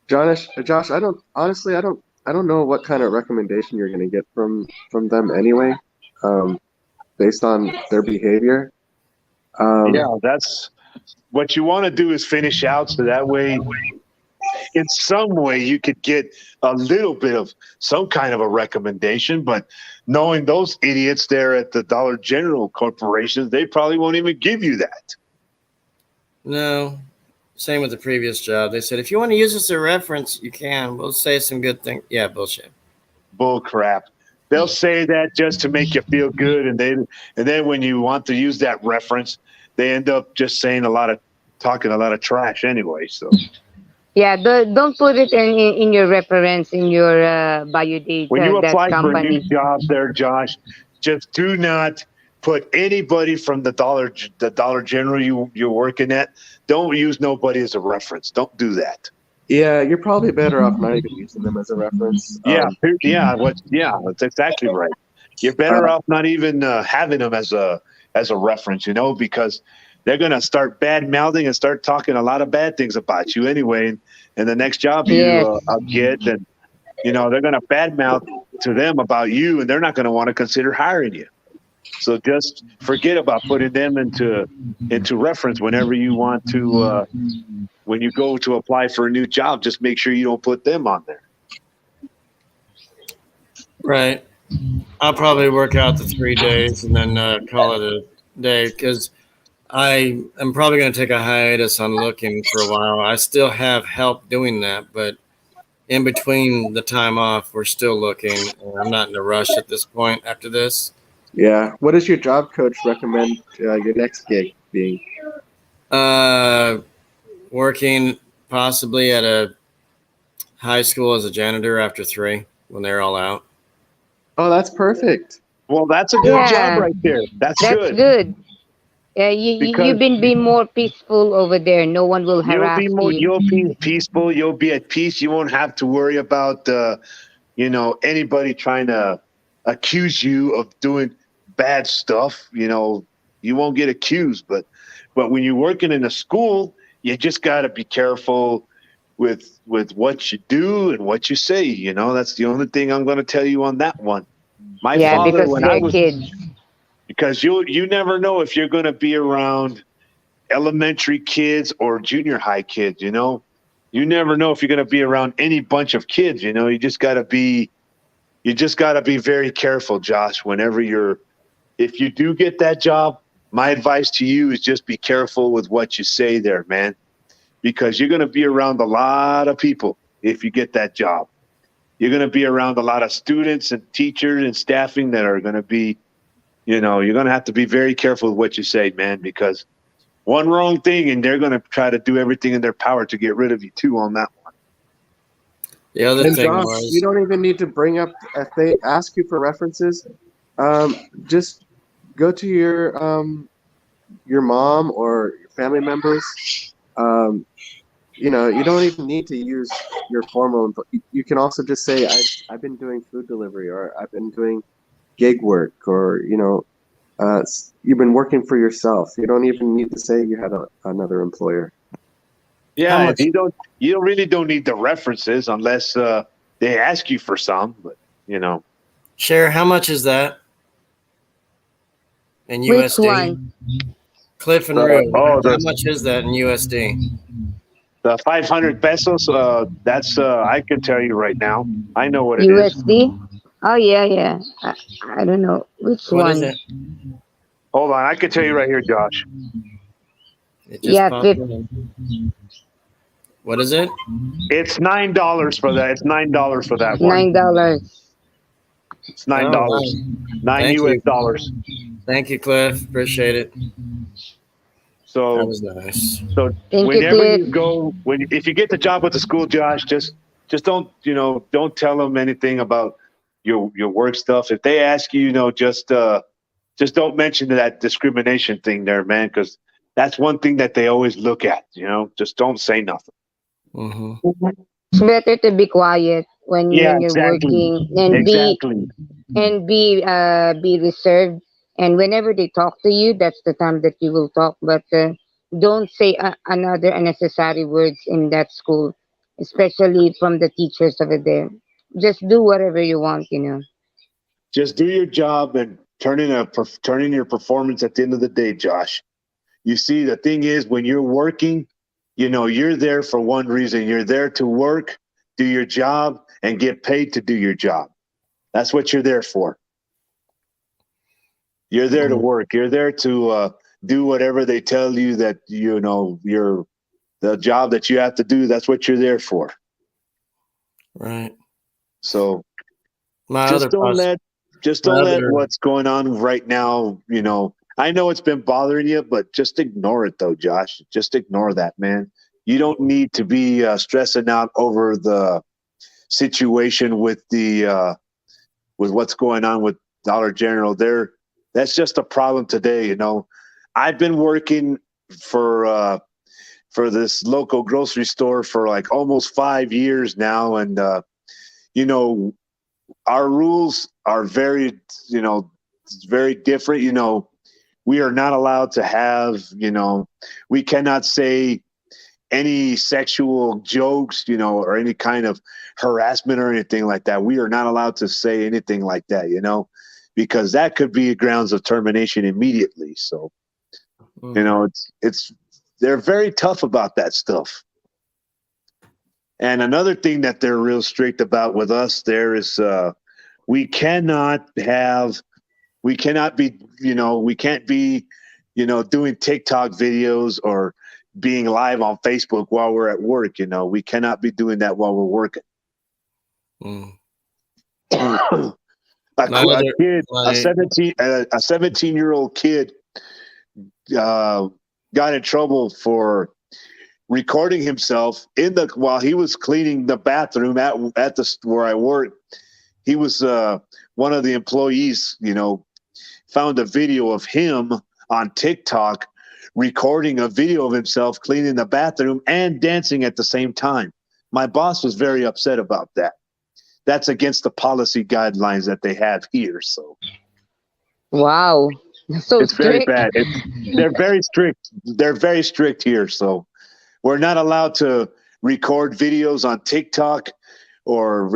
Speaker 2: Josh, I don't know what kind of recommendation you're going to get from them anyway, based on their behavior.
Speaker 5: Yeah, that's what you want to do, is finish out, so that way, in some way, you could get a little bit of some kind of a recommendation. But knowing those idiots there at the Dollar General corporations, they probably won't even give you that.
Speaker 1: No. Same with the previous job. They said, if you want to use this as a reference, you can. We'll say some good things. Yeah, bullshit.
Speaker 5: Bull crap. They'll say that just to make you feel good, and then when you want to use that reference, they end up just talking a lot of trash anyway. So
Speaker 3: Yeah, don't put it in your reference, in your bio data.
Speaker 5: when you apply
Speaker 3: that
Speaker 5: for a new
Speaker 3: company.
Speaker 5: job there, Josh, just do not put anybody from the Dollar General you're working at. Don't use nobody as a reference. Don't do that.
Speaker 2: Yeah, you're probably better off not even using them as a reference.
Speaker 5: That's exactly right. You're better off not even having them as a reference, because they're gonna start bad mouthing and start talking a lot of bad things about you anyway. And the next job you get, and they're gonna bad mouth to them about you, and they're not gonna want to consider hiring you. So just forget about putting them into reference whenever you want to. When you go to apply for a new job, just make sure you don't put them on there.
Speaker 1: Right. I'll probably work out the 3 days and then call it a day, because I am probably going to take a hiatus on looking for a while. I still have help doing that, but in between the time off, we're still looking. I'm not in a rush at this point after this.
Speaker 2: Yeah. What does your job coach recommend your next gig being?
Speaker 1: Working possibly at a high school as a janitor after 3 when they're all out.
Speaker 2: Oh, that's perfect.
Speaker 5: Well, that's a good job right there. That's
Speaker 3: good. You've been more peaceful over there. No one will harass you.
Speaker 5: You'll be peaceful. You'll be at peace. You won't have to worry about anybody trying to accuse you of doing bad stuff. You won't get accused. But when you're working in a school, you just got to be careful with what you do and what you say. That's the only thing I'm going to tell you on that one. My father,
Speaker 3: because
Speaker 5: when
Speaker 3: they're
Speaker 5: I was
Speaker 3: kids.
Speaker 5: because you never know if you're going to be around elementary kids or junior high kids. You never know if you're going to be around any bunch of kids. You just got to be very careful, Josh. If you do get that job, my advice to you is just be careful with what you say there, man, because you're going to be around a lot of people if you get that job. You're going to be around a lot of students and teachers and staffing that are going to be, you're going to have to be very careful with what you say, man, because one wrong thing and they're going to try to do everything in their power to get rid of you too on that one.
Speaker 1: The other
Speaker 2: And
Speaker 1: thing
Speaker 2: Josh,
Speaker 1: was,
Speaker 2: you don't even need to bring up if they ask you for references. Just go to your mom or your family members. You don't even need to use your formal. You can also just say, I've been doing food delivery, or I've been doing gig work, or you've been working for yourself. You don't even need to say you had another employer.
Speaker 5: Yeah,
Speaker 1: much-
Speaker 5: you really don't need the references unless they ask you for some. But
Speaker 1: Cher, how much is that in
Speaker 3: Which
Speaker 1: USD?
Speaker 3: one?
Speaker 1: Cliff and Rue,
Speaker 5: oh,
Speaker 1: how much is that in USD?
Speaker 5: the 500 pesos. That's I can tell you right now. I know what it is.
Speaker 3: USD? Oh yeah. I don't know which
Speaker 1: What
Speaker 3: one.
Speaker 1: is it?
Speaker 5: Hold on, I can tell you right here, Josh.
Speaker 1: It just
Speaker 3: Yeah,
Speaker 1: popped in. What is it?
Speaker 5: It's $9 for that. It's $9 for that one.
Speaker 3: $9.
Speaker 5: It's $9.
Speaker 1: Oh, wow.
Speaker 5: Nine
Speaker 1: Thank
Speaker 5: US
Speaker 1: you.
Speaker 5: dollars.
Speaker 1: Thank you, Cliff. Appreciate it. That
Speaker 5: So
Speaker 1: was nice.
Speaker 3: Thank you,
Speaker 5: whenever
Speaker 3: Cliff.
Speaker 5: you go, if you get the job with the school, Josh, just don't tell them anything about your work stuff. If they ask you, just don't mention that discrimination thing there, man, because that's one thing that they always look at. Just don't say nothing.
Speaker 1: Hmm.
Speaker 3: It's better to be quiet when
Speaker 5: Yeah,
Speaker 3: you're
Speaker 5: exactly.
Speaker 3: working and
Speaker 5: Exactly.
Speaker 3: be reserved. And whenever they talk to you, that's the time that you will talk. But don't say another unnecessary words in that school, especially from the teachers over there. Just do whatever you want.
Speaker 5: Just do your job and turn in your performance at the end of the day, Josh. You see, the thing is, when you're working, you're there for one reason. You're there to work, do your job, and get paid to do your job. That's what you're there for. You're there to work. You're there to do whatever they tell you that, the job that you have to do. That's what you're there for.
Speaker 1: Right.
Speaker 5: So
Speaker 1: My
Speaker 5: just
Speaker 1: other
Speaker 5: don't let
Speaker 1: other-
Speaker 5: what's going on right now, I know it's been bothering you, but just ignore it though, Josh. Just ignore that, man. You don't need to be stressing out over the situation with with what's going on with Dollar General. That's just a problem today. I've been working for this local grocery store for like almost 5 years now, and our rules are very different. We are not allowed to have, we cannot say any sexual jokes, or any kind of harassment or anything like that. We are not allowed to say anything like that, because that could be grounds of termination immediately. So, they're very tough about that stuff. And another thing that they're real strict about with us there is we can't be doing TikTok videos or being live on Facebook while we're at work. We cannot be doing that while we're working.
Speaker 1: Mm.
Speaker 5: A 17-year-old kid got in trouble for recording himself while he was cleaning the bathroom at where I work. He was one of the employees, found a video of him on TikTok recording a video of himself cleaning the bathroom and dancing at the same time. My boss was very upset about that. That's against the policy guidelines that they have here. So
Speaker 3: Wow. So
Speaker 5: it's very
Speaker 3: strict.
Speaker 5: bad. They're very strict. They're very strict here. So we're not allowed to record videos on TikTok or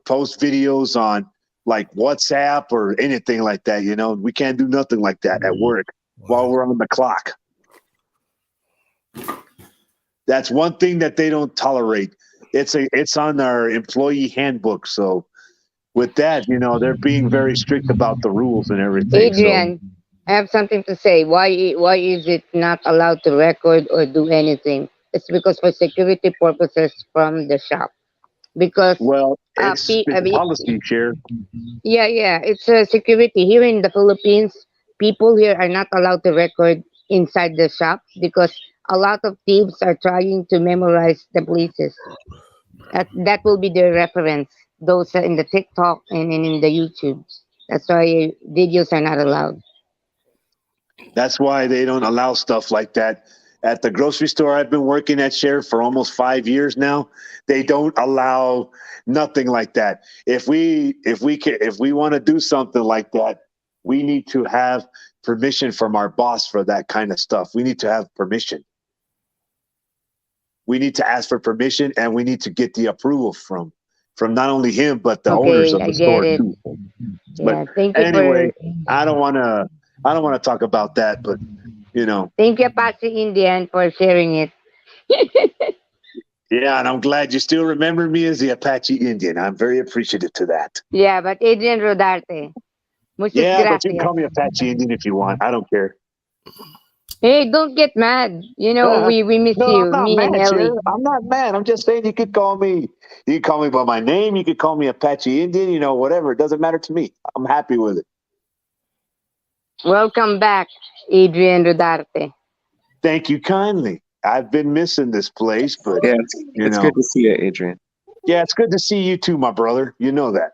Speaker 5: post videos on like WhatsApp or anything like that. You know, we can't do nothing like that at work while we're on the clock. That's one thing that they don't tolerate. It's on our employee handbook. So with that, you know, they're being very strict about the rules and everything.
Speaker 3: Adrian, I have something to say. Why is it not allowed to record or do anything? It's because for security purposes from the shop. Because
Speaker 5: So, well,
Speaker 3: I
Speaker 5: it's
Speaker 3: mean,
Speaker 5: policy, Share.
Speaker 3: yeah, it's security here in the Philippines. People here are not allowed to record inside the shop because a lot of thieves are trying to memorize the places. That will be their reference. Those are in the TikTok and in the YouTube. That's why videos are not allowed.
Speaker 5: That's why they don't allow stuff like that. At the grocery store I've been working at, Share, for almost 5 years now, they don't allow nothing like that. If we want to do something like that, we need to have permission from our boss for that kind of stuff. We need to have permission. We need to ask for permission, and we need to get the approval from not only him but the owners
Speaker 3: Okay,
Speaker 5: of
Speaker 3: I
Speaker 5: the
Speaker 3: get
Speaker 5: store
Speaker 3: it.
Speaker 5: too.
Speaker 3: Yeah,
Speaker 5: But
Speaker 3: thank you
Speaker 5: anyway,
Speaker 3: for
Speaker 5: I don't want to talk about that, but you know,
Speaker 3: thank you, Apache Indian, for sharing it.
Speaker 5: yeah, and I'm glad you still remember me as the Apache Indian. I'm very appreciative to that.
Speaker 3: Yeah, but Adrian Rodarte, muchas
Speaker 5: Yeah, but you can
Speaker 3: gracias.
Speaker 5: call me Apache Indian if you want. I don't care.
Speaker 3: Hey, don't get mad. You know, we miss
Speaker 5: No, I'm
Speaker 3: you,
Speaker 5: not
Speaker 3: me and
Speaker 5: mad,
Speaker 3: Ellie.
Speaker 5: Sheriff. I'm not mad. I'm just saying you could call me. You can call me by my name. You could call me Apache Indian. You know, whatever. It doesn't matter to me. I'm happy with it.
Speaker 3: Welcome back, Adrian Rodarte.
Speaker 5: Thank you kindly. I've been missing this place, but
Speaker 2: Yeah,
Speaker 5: you
Speaker 2: it's
Speaker 5: know,
Speaker 2: good to see you, Adrian.
Speaker 5: yeah, it's good to see you too, my brother. You know that.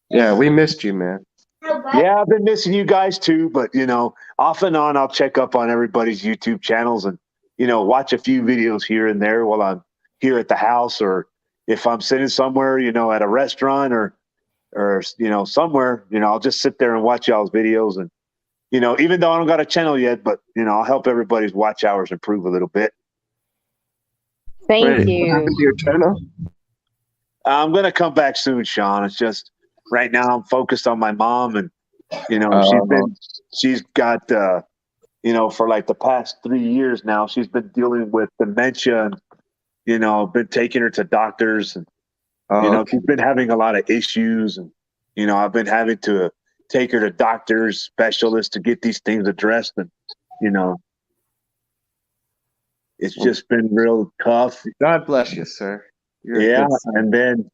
Speaker 2: Yeah, we missed you, man.
Speaker 5: Yeah, I've been missing you guys too, but you know, off and on, I'll check up on everybody's YouTube channels and you know, watch a few videos here and there while I'm here at the house, or if I'm sitting somewhere, you know, at a restaurant or you know, somewhere, you know, I'll just sit there and watch y'all's videos, and you know, even though I don't got a channel yet, but you know, I'll help everybody's watch hours improve a little bit.
Speaker 3: Thank
Speaker 2: Wait, what
Speaker 3: you.
Speaker 2: happened to your channel?
Speaker 5: I'm gonna come back soon, Sean. It's just right now I'm focused on my mom, and you know, she's got you know, for like the past 3 years now, she's been dealing with dementia, and you know, been taking her to doctors, and you know,
Speaker 2: Okay.
Speaker 5: she's been having a lot of issues, and you know, I've been having to take her to doctors, specialists to get these things addressed, and you know, it's just been real tough.
Speaker 2: God bless you, sir. You're a
Speaker 5: Yeah,
Speaker 2: good son.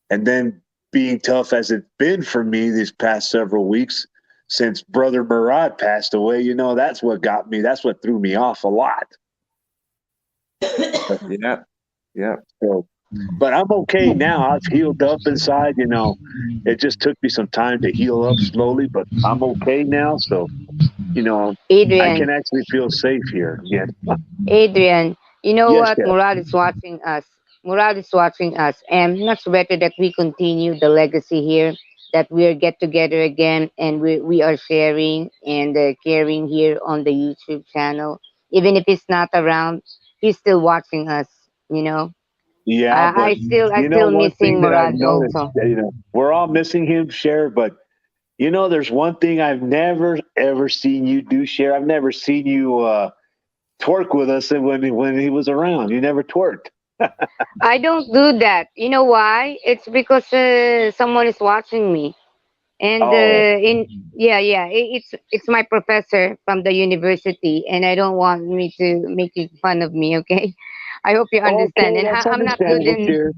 Speaker 5: and then being tough as it's been for me these past several weeks since Brother Murad passed away, you know, that's what got me. That's what threw me off a lot.
Speaker 2: Yeah, yeah.
Speaker 5: So, but I'm okay now. I've healed up inside. You know, it just took me some time to heal up slowly, but I'm okay now. So, you know, I can
Speaker 3: Adrian,
Speaker 5: actually feel safe here. Yeah.
Speaker 3: Adrian, you know
Speaker 5: Yes,
Speaker 3: what?
Speaker 5: Chef.
Speaker 3: Murad is watching us. Murad is watching us, and much better that we continue the legacy here. That we get together again, and we are sharing and caring here on the YouTube channel. Even if he's not around, he's still watching us. You know,
Speaker 5: Yeah,
Speaker 3: I,
Speaker 5: but
Speaker 3: I
Speaker 5: you know,
Speaker 3: still
Speaker 5: one thing
Speaker 3: missing
Speaker 5: that I've
Speaker 3: Murad
Speaker 5: noticed,
Speaker 3: also.
Speaker 5: you know, we're all missing him, Cher, but you know, there's one thing I've never ever seen you do, Cher. I've never seen you twerk with us when he was around. You never twerked.
Speaker 3: I don't do that. You know why? It's because someone is watching me. And
Speaker 5: Oh,
Speaker 3: in yeah, it's my professor from the university, and I don't want me to making fun of me. Okay, I hope you understand.
Speaker 5: okay,
Speaker 3: And
Speaker 5: that's
Speaker 3: I'm not good
Speaker 5: understandable,
Speaker 3: in
Speaker 5: Cher.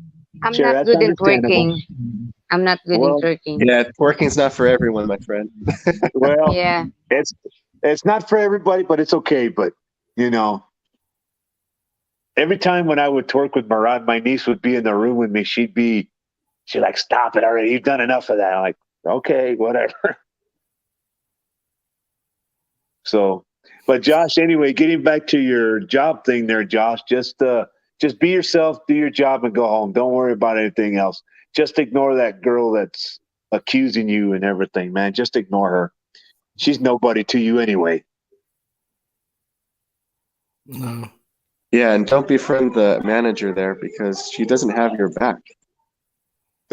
Speaker 3: I'm
Speaker 5: Cher,
Speaker 3: not
Speaker 5: that's
Speaker 3: good in
Speaker 5: understandable.
Speaker 3: twerking. I'm not good in
Speaker 5: Well,
Speaker 3: twerking.
Speaker 2: Yeah, twerking's not for everyone, my friend.
Speaker 5: well,
Speaker 3: Yeah,
Speaker 5: it's not for everybody, but it's okay. But you know, every time when I would twerk with Marat, my niece would be in the room with me. She'd like, stop it already. You've done enough of that. I'm like, okay, whatever. So, but Josh, anyway, getting back to your job thing there, Josh, just be yourself, do your job, and go home. Don't worry about anything else. Just ignore that girl that's accusing you and everything, man. Just ignore her. She's nobody to you anyway.
Speaker 1: No.
Speaker 2: Yeah, and don't befriend the manager there because she doesn't have your back.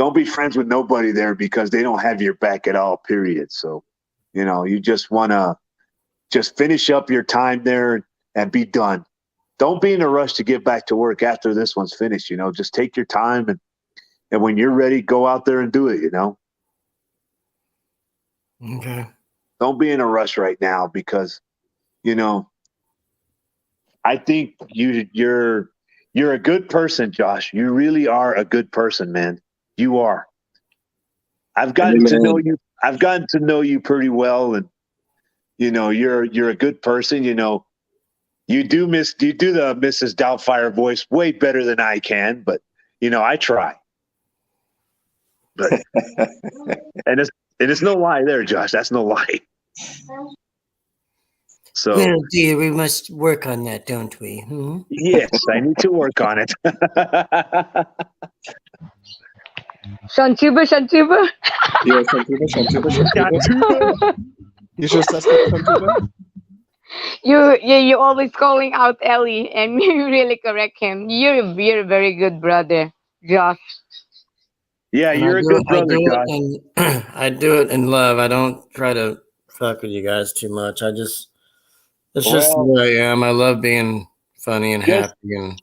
Speaker 5: don't be friends with nobody there because they don't have your back at all, period. So, you just want to just finish up your time there and be done. Don't be in a rush to get back to work after this one's finished. Just take your time and when you're ready, go out there and do it.
Speaker 1: Okay.
Speaker 5: Don't be in a rush right now because, I think you're a good person, Josh. You really are a good person, man. You are. I've gotten to know you. I've gotten to know you pretty well, and you're a good person. You do the Mrs. Doubtfire voice way better than I can, but I try. But and it's no lie there, Josh. That's no lie. So
Speaker 1: Well, dear, we must work on that, don't we? Hmm?
Speaker 5: yes, I need to work on it.
Speaker 3: Sean Tuber.
Speaker 2: Yeah, Shantuba. You sure that's Shantuba?
Speaker 3: You always calling out Ellie, and you really correct him. You're a very good brother, Josh.
Speaker 5: Yeah,
Speaker 1: And
Speaker 5: you're a good brother, Josh.
Speaker 1: I do it in love. I don't try to fuck with you guys too much. It's just
Speaker 5: Well,
Speaker 1: who I am. I love being funny and
Speaker 5: Yes.
Speaker 1: happy. And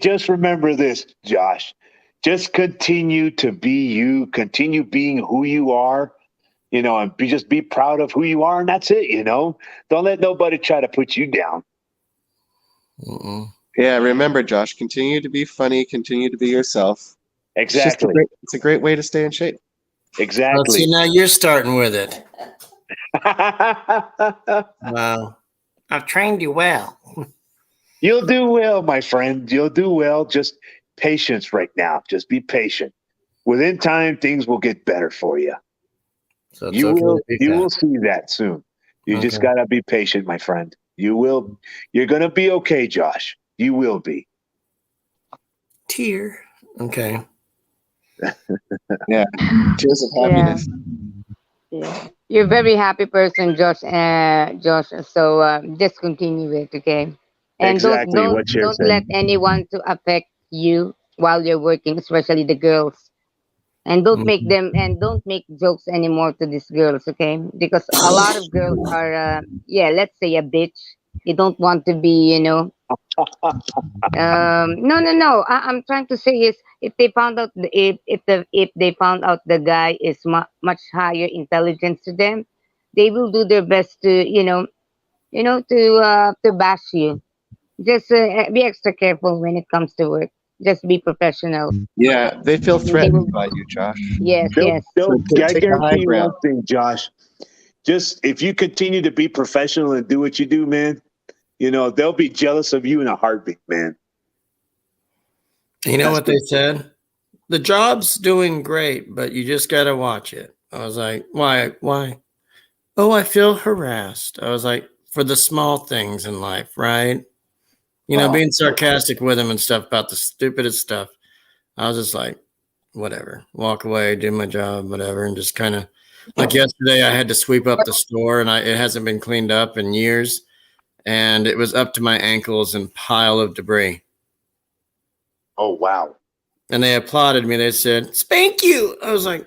Speaker 5: Just remember this, Josh. Just continue to be you. Continue being who you are. And just be proud of who you are, and that's it. Don't let nobody try to put you down.
Speaker 1: mm-mm.
Speaker 2: Yeah, remember, Josh, continue to be funny, continue to be yourself.
Speaker 5: Exactly.
Speaker 2: It's a great way to stay in shape.
Speaker 1: Well,
Speaker 5: Exactly.
Speaker 1: see, now you're starting with it. Wow. I've trained you well.
Speaker 5: You'll do well, my friend. You'll do well. Just patience right now. Just be patient. Within time, things will get better for you.
Speaker 1: So it's
Speaker 5: You
Speaker 1: okay
Speaker 5: will.
Speaker 1: to be
Speaker 5: You
Speaker 1: fat.
Speaker 5: will see that soon. You just
Speaker 1: Okay.
Speaker 5: gotta be patient, my friend. You will. You're gonna be okay, Josh. You will be.
Speaker 1: Tear. Okay.
Speaker 2: Tears of happiness.
Speaker 3: Yeah. You're a very happy person, Josh. Josh. So just continue it, okay? And
Speaker 5: Exactly what you're
Speaker 3: don't let
Speaker 5: saying.
Speaker 3: anyone to affect you while you're working, especially the girls. And don't make jokes anymore to these girls, okay? Because a lot of girls are, let's say a bitch. You don't want to be, no. I'm trying to say is if they found out if they found out the guy is much higher intelligence to them, they will do their best to to bash you. Just be extra careful when it comes to work. Just be professional.
Speaker 2: Yeah, they feel
Speaker 3: They
Speaker 2: threatened
Speaker 3: will,
Speaker 2: by you, Josh.
Speaker 3: yes,
Speaker 5: They'll,
Speaker 3: yes.
Speaker 5: they'll,
Speaker 2: So
Speaker 5: I
Speaker 2: take the high
Speaker 5: guarantee you
Speaker 2: ground.
Speaker 5: one thing, Josh. Just if you continue to be professional and do what you do, man, they'll be jealous of you in a heartbeat, man.
Speaker 1: You know
Speaker 2: That's
Speaker 1: what they said? The job's doing great, but you just got to watch it. I was like, why? Why? Oh, I feel harassed. I was like, for the small things in life, right?
Speaker 2: Wow.
Speaker 1: Being sarcastic with him and stuff about the stupidest stuff. I was just like, whatever, walk away, do my job, whatever. And just kind of like yesterday, I had to sweep up the store and it hasn't been cleaned up in years. And it was up to my ankles in pile of debris.
Speaker 5: Oh, wow.
Speaker 1: And they applauded me. They said, "Spank you." I was like,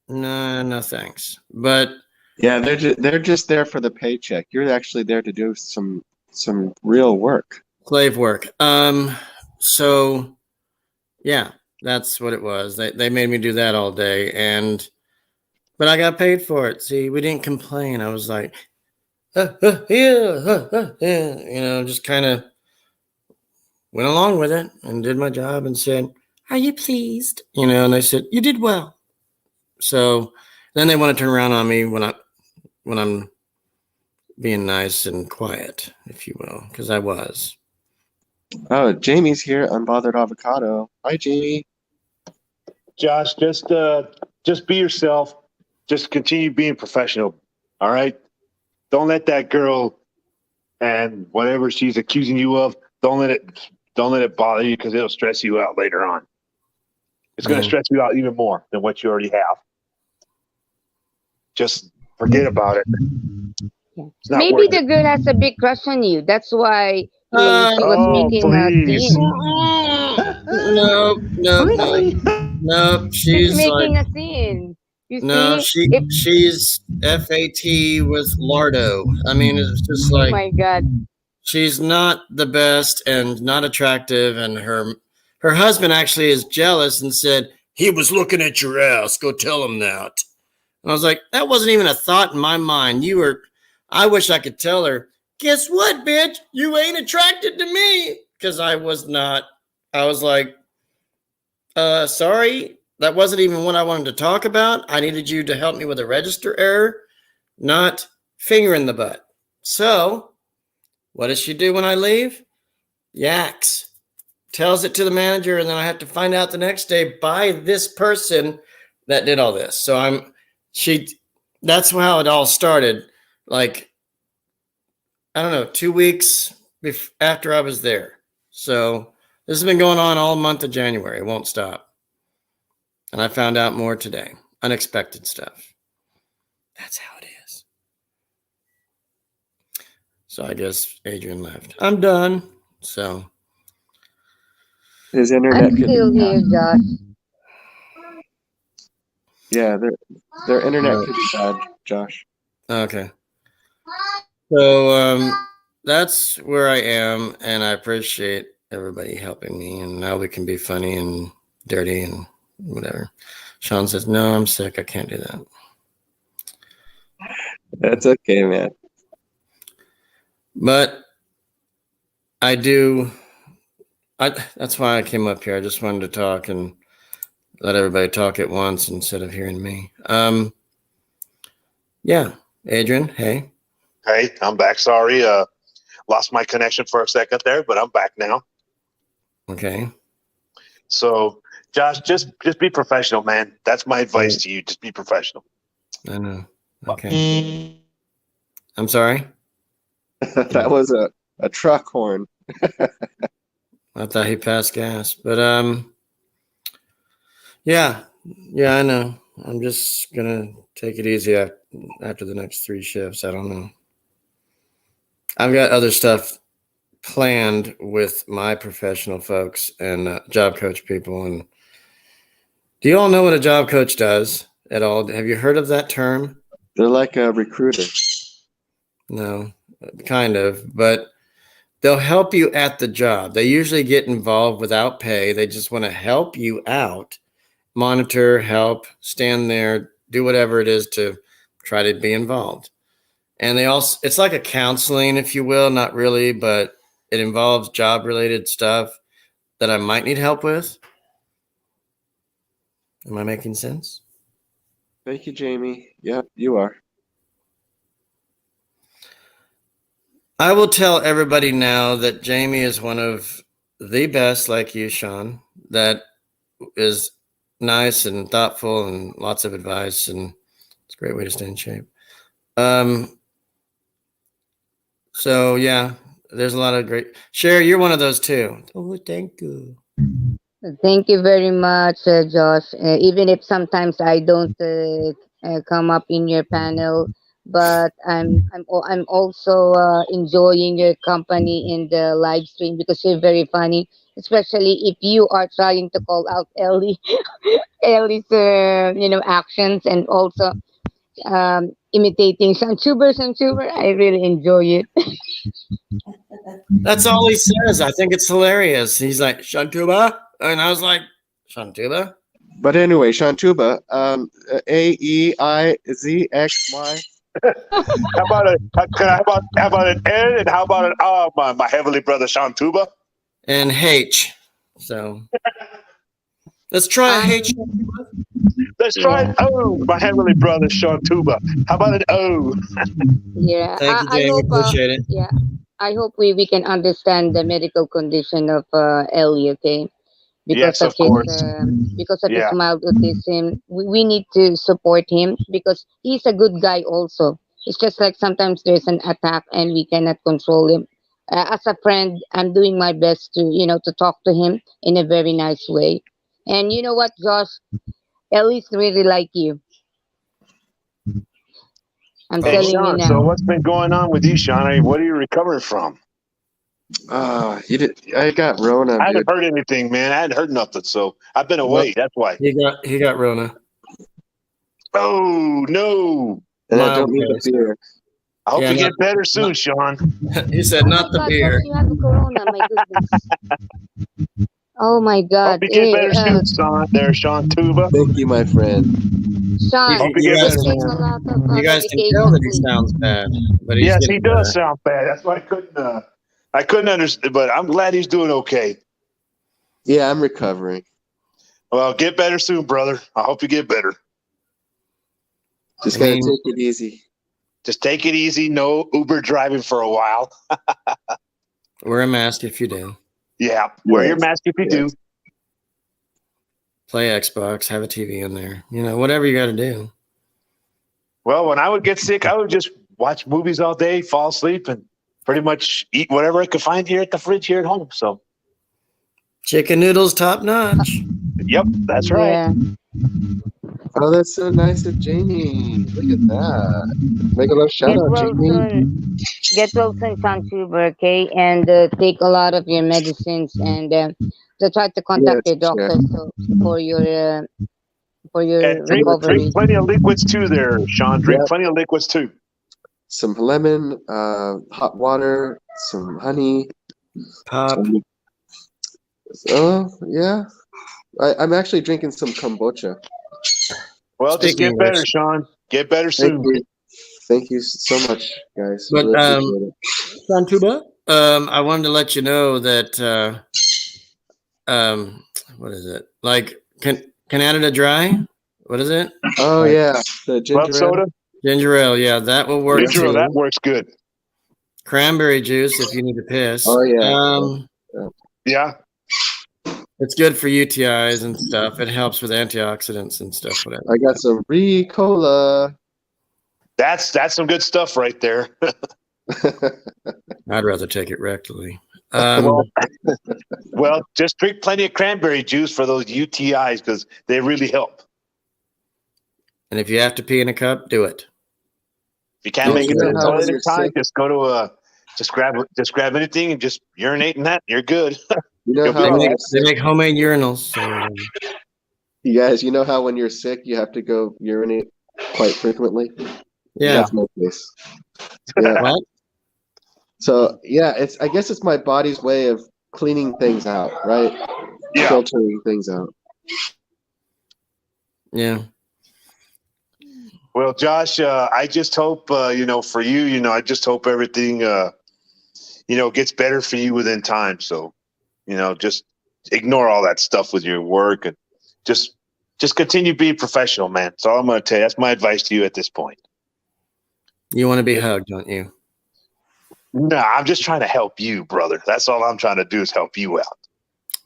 Speaker 1: no, thanks. But
Speaker 2: Yeah, they're just there for the paycheck. You're actually there to do some real work.
Speaker 1: slave work. So yeah, that's what it was. They made me do that all day, but I got paid for it. See, we didn't complain. I was like, yeah, just kind of went along with it and did my job and said, "Are you pleased?" And they said, "You did well." So then they want to turn around on me when I'm being nice and quiet, if you will, because I was.
Speaker 2: Oh, Jamie's here, Unbothered Avocado. Hi, Jamie.
Speaker 5: Josh, just be yourself. Just continue being professional. All right. Don't let that girl and whatever she's accusing you of. Don't let it bother you because it'll stress you out later on. It's going to stress you out even more than what you already have. Just forget about it. It's not
Speaker 3: Maybe
Speaker 5: worth
Speaker 3: the
Speaker 5: it.
Speaker 3: girl has a big crush on you. That's why she was
Speaker 5: Oh,
Speaker 3: making a
Speaker 5: please.
Speaker 3: scene.
Speaker 1: No.
Speaker 3: Really?
Speaker 1: No,
Speaker 3: She's
Speaker 1: she's like
Speaker 3: making a scene. You
Speaker 1: no,
Speaker 3: see? If
Speaker 1: she's FAT with Lardo. I mean, it's just
Speaker 3: oh
Speaker 1: like
Speaker 3: my god.
Speaker 1: she's not the best and not attractive, and her husband actually is jealous and said he was looking at your ass. Go tell him that. And I was like, that wasn't even a thought in my mind. You were. I wish I could tell her. Guess what, bitch? You ain't attracted to me because I was not. I was like, sorry. That wasn't even what I wanted to talk about. I needed you to help me with a register error, not finger in the butt. So, what does she do when I leave? Yaks. Tells it to the manager, and then I have to find out the next day by this person that did all this. So that's how it all started. Like, I don't know, 2 weeks after I was there. So this has been going on all month of January. It won't stop. And I found out more today. Unexpected stuff. That's how it is. So I guess Adrian left. I'm done. So
Speaker 2: His internet
Speaker 3: I'm
Speaker 2: could
Speaker 3: still
Speaker 2: be
Speaker 3: here, Josh.
Speaker 2: yeah, their internet could be bad, Josh.
Speaker 1: okay. So that's where I am, and I appreciate everybody helping me. And now we can be funny and dirty and whatever. Sean says, "No, I'm sick. I can't do that."
Speaker 2: That's okay, man.
Speaker 1: But I do. That's why I came up here. I just wanted to talk and let everybody talk at once instead of hearing me. Yeah, Adrian. Hey.
Speaker 5: Hey, I'm back. Sorry, lost my connection for a second there, but I'm back now.
Speaker 1: Okay.
Speaker 5: So, Josh, just be professional, man. That's my advice to you. Just be professional.
Speaker 1: I know. Okay. I'm sorry.
Speaker 2: That was a truck horn.
Speaker 1: I thought he passed gas, but yeah, I know. I'm just gonna take it easy after the next 3 shifts. I don't know. I've got other stuff planned with my professional folks and job coach people. And do you all know what a job coach does at all? Have you heard of that term?
Speaker 2: They're like a recruiter.
Speaker 1: No, kind of, but they'll help you at the job. They usually get involved without pay. They just want to help you out, monitor, help, stand there, do whatever it is to try to be involved. And they also, it's like a counseling, if you will, not really, but it involves job related stuff that I might need help with. Am I making sense?
Speaker 2: Thank you, Jamie. Yep, you are.
Speaker 1: I will tell everybody now that Jamie is one of the best, like you, Sean, that is nice and thoughtful and lots of advice, and it's a great way to stay in shape. So yeah, there's a lot of great. Sherry, you're one of those too. Oh, thank you.
Speaker 3: Thank you very much, Josh. Even if sometimes I don't come up in your panel, but I'm also enjoying your company in the live stream because you're very funny, especially if you are trying to call out Ellie's actions, and also imitating Shantuber. I really enjoy it.
Speaker 1: That's all he says. I think it's hilarious. He's like Shantuba, and I was like Shantuba.
Speaker 2: But anyway, Shantuba, AEIZXY.
Speaker 5: How about an N, and how about an R, my heavenly brother Sean Tuba?
Speaker 1: And H. So let's try H.
Speaker 5: Let's try an O, my heavenly brother Sean Tuba. How about an O?
Speaker 3: Yeah,
Speaker 1: Thank you,
Speaker 3: I
Speaker 1: Jamie.
Speaker 3: hope.
Speaker 1: Appreciate it.
Speaker 3: Yeah, I hope we can understand the medical condition of Ellie. Okay, because
Speaker 5: Yes, of course.
Speaker 3: because of
Speaker 5: Yeah.
Speaker 3: his mild autism, we need to support him because he's a good guy. Also, it's just like sometimes there's an attack and we cannot control him. As a friend, I'm doing my best to to talk to him in a very nice way. And you know what, Josh? Ellie's really like you. I'm
Speaker 5: Hey,
Speaker 3: telling you
Speaker 5: Sean,
Speaker 3: now.
Speaker 5: so what's been going on with you, Sean? What are you recovering from?
Speaker 2: You did. I got Rona,
Speaker 5: I
Speaker 2: dude.
Speaker 5: hadn't heard anything, man. I hadn't heard nothing, so I've been away. That's why.
Speaker 1: He got Rona.
Speaker 5: Oh no!
Speaker 2: And I
Speaker 1: Mild
Speaker 2: don't need the
Speaker 1: case.
Speaker 2: beer.
Speaker 5: I hope
Speaker 1: Yeah,
Speaker 5: you get
Speaker 1: not-
Speaker 5: better soon, Sean.
Speaker 1: He said,
Speaker 3: Oh
Speaker 1: not
Speaker 3: my
Speaker 1: the
Speaker 3: God,
Speaker 1: beer.
Speaker 3: Josh, you have a corona. My goodness. Oh my God.
Speaker 5: Hope you get better soon, Sean Tuba.
Speaker 2: Thank you, my friend.
Speaker 3: Sean,
Speaker 5: Hope you
Speaker 1: You
Speaker 5: get
Speaker 1: guys
Speaker 5: better,
Speaker 3: take
Speaker 5: man.
Speaker 3: a lot of
Speaker 1: You guys can
Speaker 3: medication,
Speaker 1: tell that he
Speaker 3: please.
Speaker 1: sounds bad, but he's
Speaker 5: Yes,
Speaker 1: getting
Speaker 5: he does
Speaker 1: better.
Speaker 5: sound bad. That's why I couldn't understand, but I'm glad he's doing okay.
Speaker 2: Yeah, I'm recovering.
Speaker 5: Well, get better soon, brother. I hope you get better.
Speaker 2: Just
Speaker 1: I
Speaker 2: gotta
Speaker 1: mean-
Speaker 2: take it easy.
Speaker 5: Just take it easy. No Uber driving for a while.
Speaker 1: Wear a mask if you do.
Speaker 5: Yeah, wear your
Speaker 2: Yes,
Speaker 5: mask if you do.
Speaker 2: yes.
Speaker 1: Play Xbox, have a TV in there. You know, whatever you got to do.
Speaker 5: Well, when I would get sick, I would just watch movies all day, fall asleep, and pretty much eat whatever I could find here at the fridge here at home. So,
Speaker 1: Chicken noodles, top notch.
Speaker 5: yep, that's right.
Speaker 3: Yeah.
Speaker 2: Oh, that's so nice of Jamie. Look at that. Make a little shout
Speaker 3: Get
Speaker 2: out,
Speaker 3: well
Speaker 2: Jamie.
Speaker 3: soon. Get well soon, Sean Tuber, okay? And take a lot of your medicines and to try to contact
Speaker 2: Yes,
Speaker 3: your doctor for your
Speaker 5: And drink
Speaker 3: recovery.
Speaker 5: plenty of liquids too, there, Sean. Drink
Speaker 2: Yep.
Speaker 5: plenty of liquids too.
Speaker 2: Some lemon, hot water, some honey.
Speaker 1: Pop.
Speaker 2: Oh, yeah. I'm actually drinking some kombucha.
Speaker 5: Well, just
Speaker 1: Speaking
Speaker 5: get
Speaker 1: of
Speaker 5: better,
Speaker 1: which-
Speaker 5: Sean. Get better
Speaker 2: Thank
Speaker 5: soon.
Speaker 2: you. Thank you so much, guys.
Speaker 1: But,
Speaker 2: Really appreciate it.
Speaker 1: Santuba? I wanted to let you know that what is it? Like Canada Dry? What is it?
Speaker 2: Oh, yeah. The
Speaker 5: Club
Speaker 2: ginger ale.
Speaker 5: soda,
Speaker 1: Ginger ale. Yeah, that will work
Speaker 5: ginger ale,
Speaker 1: too.
Speaker 5: that works good.
Speaker 1: Cranberry juice if you need to piss.
Speaker 2: Oh, yeah.
Speaker 5: Yeah,
Speaker 1: It's good for UTIs and stuff. It helps with antioxidants and stuff. Whatever.
Speaker 2: I got some Ricola.
Speaker 5: that's some good stuff right there.
Speaker 1: I'd rather take it rectally.
Speaker 5: Well, just drink plenty of cranberry juice for those UTIs because they really help.
Speaker 1: And if you have to pee in a cup, do it.
Speaker 5: If you can't
Speaker 2: Yeah,
Speaker 5: make it
Speaker 2: you
Speaker 5: to
Speaker 2: know
Speaker 5: the
Speaker 2: how when
Speaker 5: toilet in
Speaker 2: you're
Speaker 5: time,
Speaker 2: sick-
Speaker 5: just go to just grab anything and just urinate in that. You're good.
Speaker 2: You know
Speaker 5: You'll
Speaker 2: how
Speaker 5: be
Speaker 2: when
Speaker 5: all
Speaker 2: you're
Speaker 1: They
Speaker 2: sick,
Speaker 1: make homemade urinals. So,
Speaker 2: you guys, you know how when you're sick, you have to go urinate quite frequently?
Speaker 1: yeah.
Speaker 2: That's my case. Yeah.
Speaker 1: What?
Speaker 2: So, yeah, I guess it's my body's way of cleaning things out, right?
Speaker 5: Yeah.
Speaker 2: Filtering things out.
Speaker 1: Yeah.
Speaker 5: Well, Josh, I just hope for you. I just hope everything gets better for you within time. So, just ignore all that stuff with your work and just continue being professional, man. That's all I'm going to tell you. That's my advice to you at this point.
Speaker 1: You want to be hugged, don't you?
Speaker 5: No, I'm just trying to help you, brother. That's all I'm trying to do is help you out.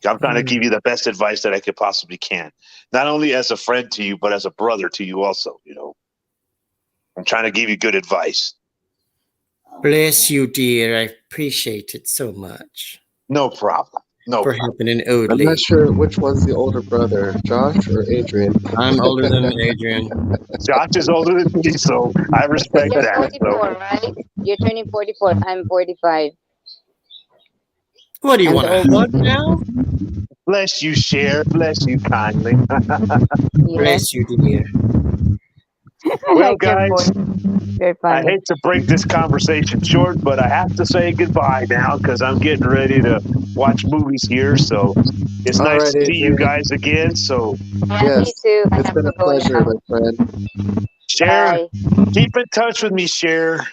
Speaker 5: I'm trying to give you the best advice that I could possibly can. Not only as a friend to you, but as a brother to you also, I'm trying to give you good advice.
Speaker 1: Bless you, dear. I appreciate it so much
Speaker 5: No problem. No
Speaker 1: for
Speaker 5: problem.
Speaker 1: helping an
Speaker 2: I'm
Speaker 1: oldie.
Speaker 2: not sure which one's the older brother, Josh or Adrian.
Speaker 1: I'm older than Adrian.
Speaker 5: Josh is older than me, so I respect
Speaker 3: You're
Speaker 5: that.
Speaker 3: 44,
Speaker 5: So.
Speaker 3: right? You're turning 44. I'm 45.
Speaker 1: What do you
Speaker 3: I'm
Speaker 1: want
Speaker 3: the
Speaker 1: to
Speaker 3: old
Speaker 1: hug now?
Speaker 5: Bless you, Cher. Bless you kindly.
Speaker 3: Yeah.
Speaker 1: Bless you, dear.
Speaker 5: Well,
Speaker 3: Like your
Speaker 5: guys,
Speaker 3: voice. Very
Speaker 5: I
Speaker 3: funny.
Speaker 5: hate to break this conversation short, but I have to say goodbye now because I'm getting ready to watch movies here. So it's
Speaker 2: All
Speaker 5: nice
Speaker 2: right,
Speaker 5: to see you
Speaker 2: Adrian.
Speaker 5: guys again. So,
Speaker 3: Yeah,
Speaker 2: Yes,
Speaker 3: me too. I
Speaker 2: It's
Speaker 3: have
Speaker 2: been
Speaker 3: to
Speaker 2: a
Speaker 3: go
Speaker 2: pleasure,
Speaker 3: now.
Speaker 2: my friend.
Speaker 5: Cher,
Speaker 3: Bye.
Speaker 5: keep in touch with me, Cher.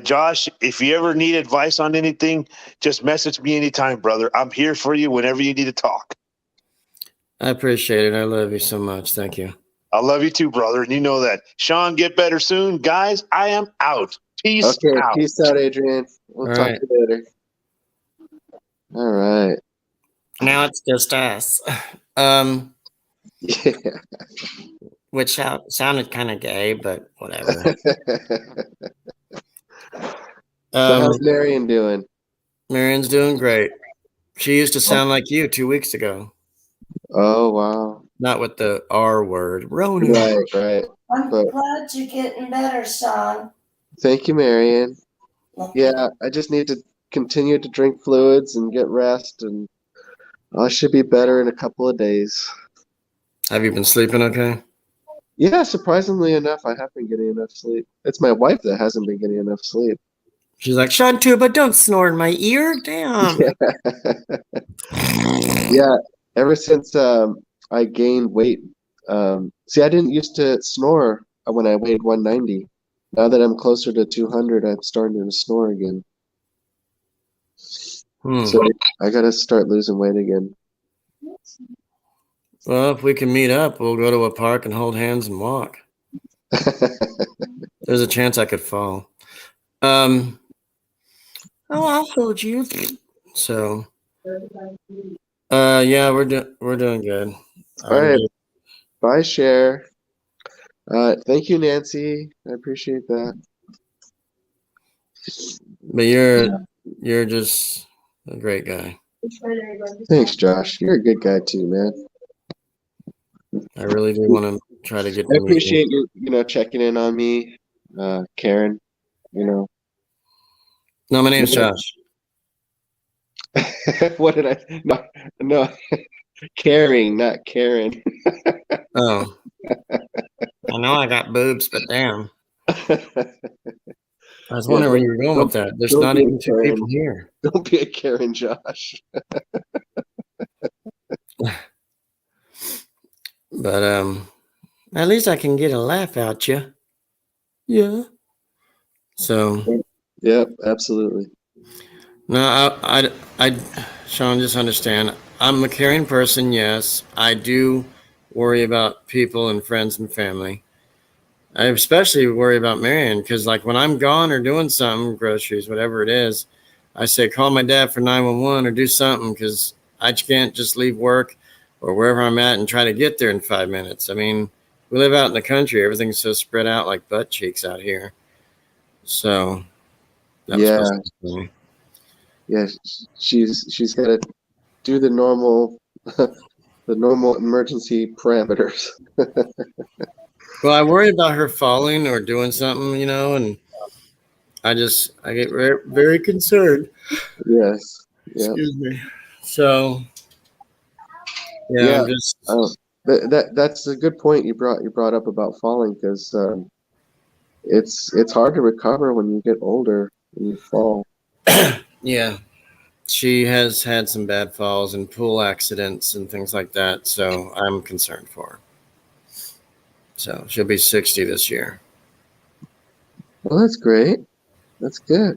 Speaker 5: Josh, if you ever need advice on anything, just message me anytime, brother. I'm here for you whenever you need to talk.
Speaker 1: I appreciate it. I love you so much. Thank you.
Speaker 5: I love you too, brother, and you know that. Sean, get better soon. Guys, I am out. Peace
Speaker 2: Okay,
Speaker 5: out.
Speaker 2: peace out, Adrian. We'll
Speaker 1: All
Speaker 2: talk
Speaker 1: right.
Speaker 2: to you later. All right.
Speaker 1: Now it's just us.
Speaker 2: Yeah.
Speaker 1: Which sounded kind of gay, but whatever.
Speaker 2: So how's Marion doing?
Speaker 1: Marion's doing great. She used to sound like you 2 weeks ago.
Speaker 2: Oh, wow.
Speaker 1: Not with the R word. Rona.
Speaker 2: Right, right.
Speaker 6: I'm
Speaker 2: But-
Speaker 6: glad you're getting better, Sean.
Speaker 2: Thank you, Marion. Yeah, I just need to continue to drink fluids and get rest, and I should be better in a couple of days.
Speaker 1: Have you been sleeping okay?
Speaker 2: Yeah, surprisingly enough, I have been getting enough sleep. It's my wife that hasn't been getting enough sleep.
Speaker 1: She's like, Sean Tuba, don't snore in my ear. Damn.
Speaker 2: Yeah, ever since I gained weight. See, I didn't used to snore when I weighed 190. Now that I'm closer to 200, I'm starting to snore again. So I gotta start losing weight again.
Speaker 1: Well, if we can meet up, we'll go to a park and hold hands and walk. There's a chance I could fall. Oh, I'll hold you. So, yeah, we're doing good.
Speaker 2: All right. Bye, Cher. Thank you, Nancy. I appreciate that.
Speaker 1: But you're just a great guy.
Speaker 2: Thanks, Josh. You're a good guy too, man.
Speaker 1: I really do want to try to get to
Speaker 2: I
Speaker 1: meet
Speaker 2: appreciate you, checking in on me, Karen.
Speaker 1: No, my name's Josh.
Speaker 2: What did I? No, caring, not Karen.
Speaker 1: Oh, I know I got boobs, but damn. I was wondering where you were going with that. There's not even two people here.
Speaker 2: Don't be a Karen, Josh.
Speaker 1: But at least I can get a laugh out you. Yeah. So.
Speaker 2: Yep, absolutely.
Speaker 1: No, I, Sean, just understand. I'm a caring person. Yes, I do worry about people and friends and family. I especially worry about Marion because, like, when I'm gone or doing something, groceries, whatever it is, I say call my dad for 911 or do something because I can't just leave work or wherever I'm at and try to get there in 5 minutes. I mean, we live out in the country. Everything's so spread out like butt cheeks out here. So,
Speaker 2: Yeah. Yeah, she's got to do the normal emergency parameters.
Speaker 1: Well, I worry about her falling or doing something, and I get very, very concerned.
Speaker 2: Yes. Yeah.
Speaker 1: Excuse me. So, yeah.
Speaker 2: That's a good point you brought up about falling because it's hard to recover when you get older and you fall.
Speaker 1: Yeah. She has had some bad falls and pool accidents and things like that, so I'm concerned for her. So she'll be 60 this year.
Speaker 2: Well, that's great. That's good.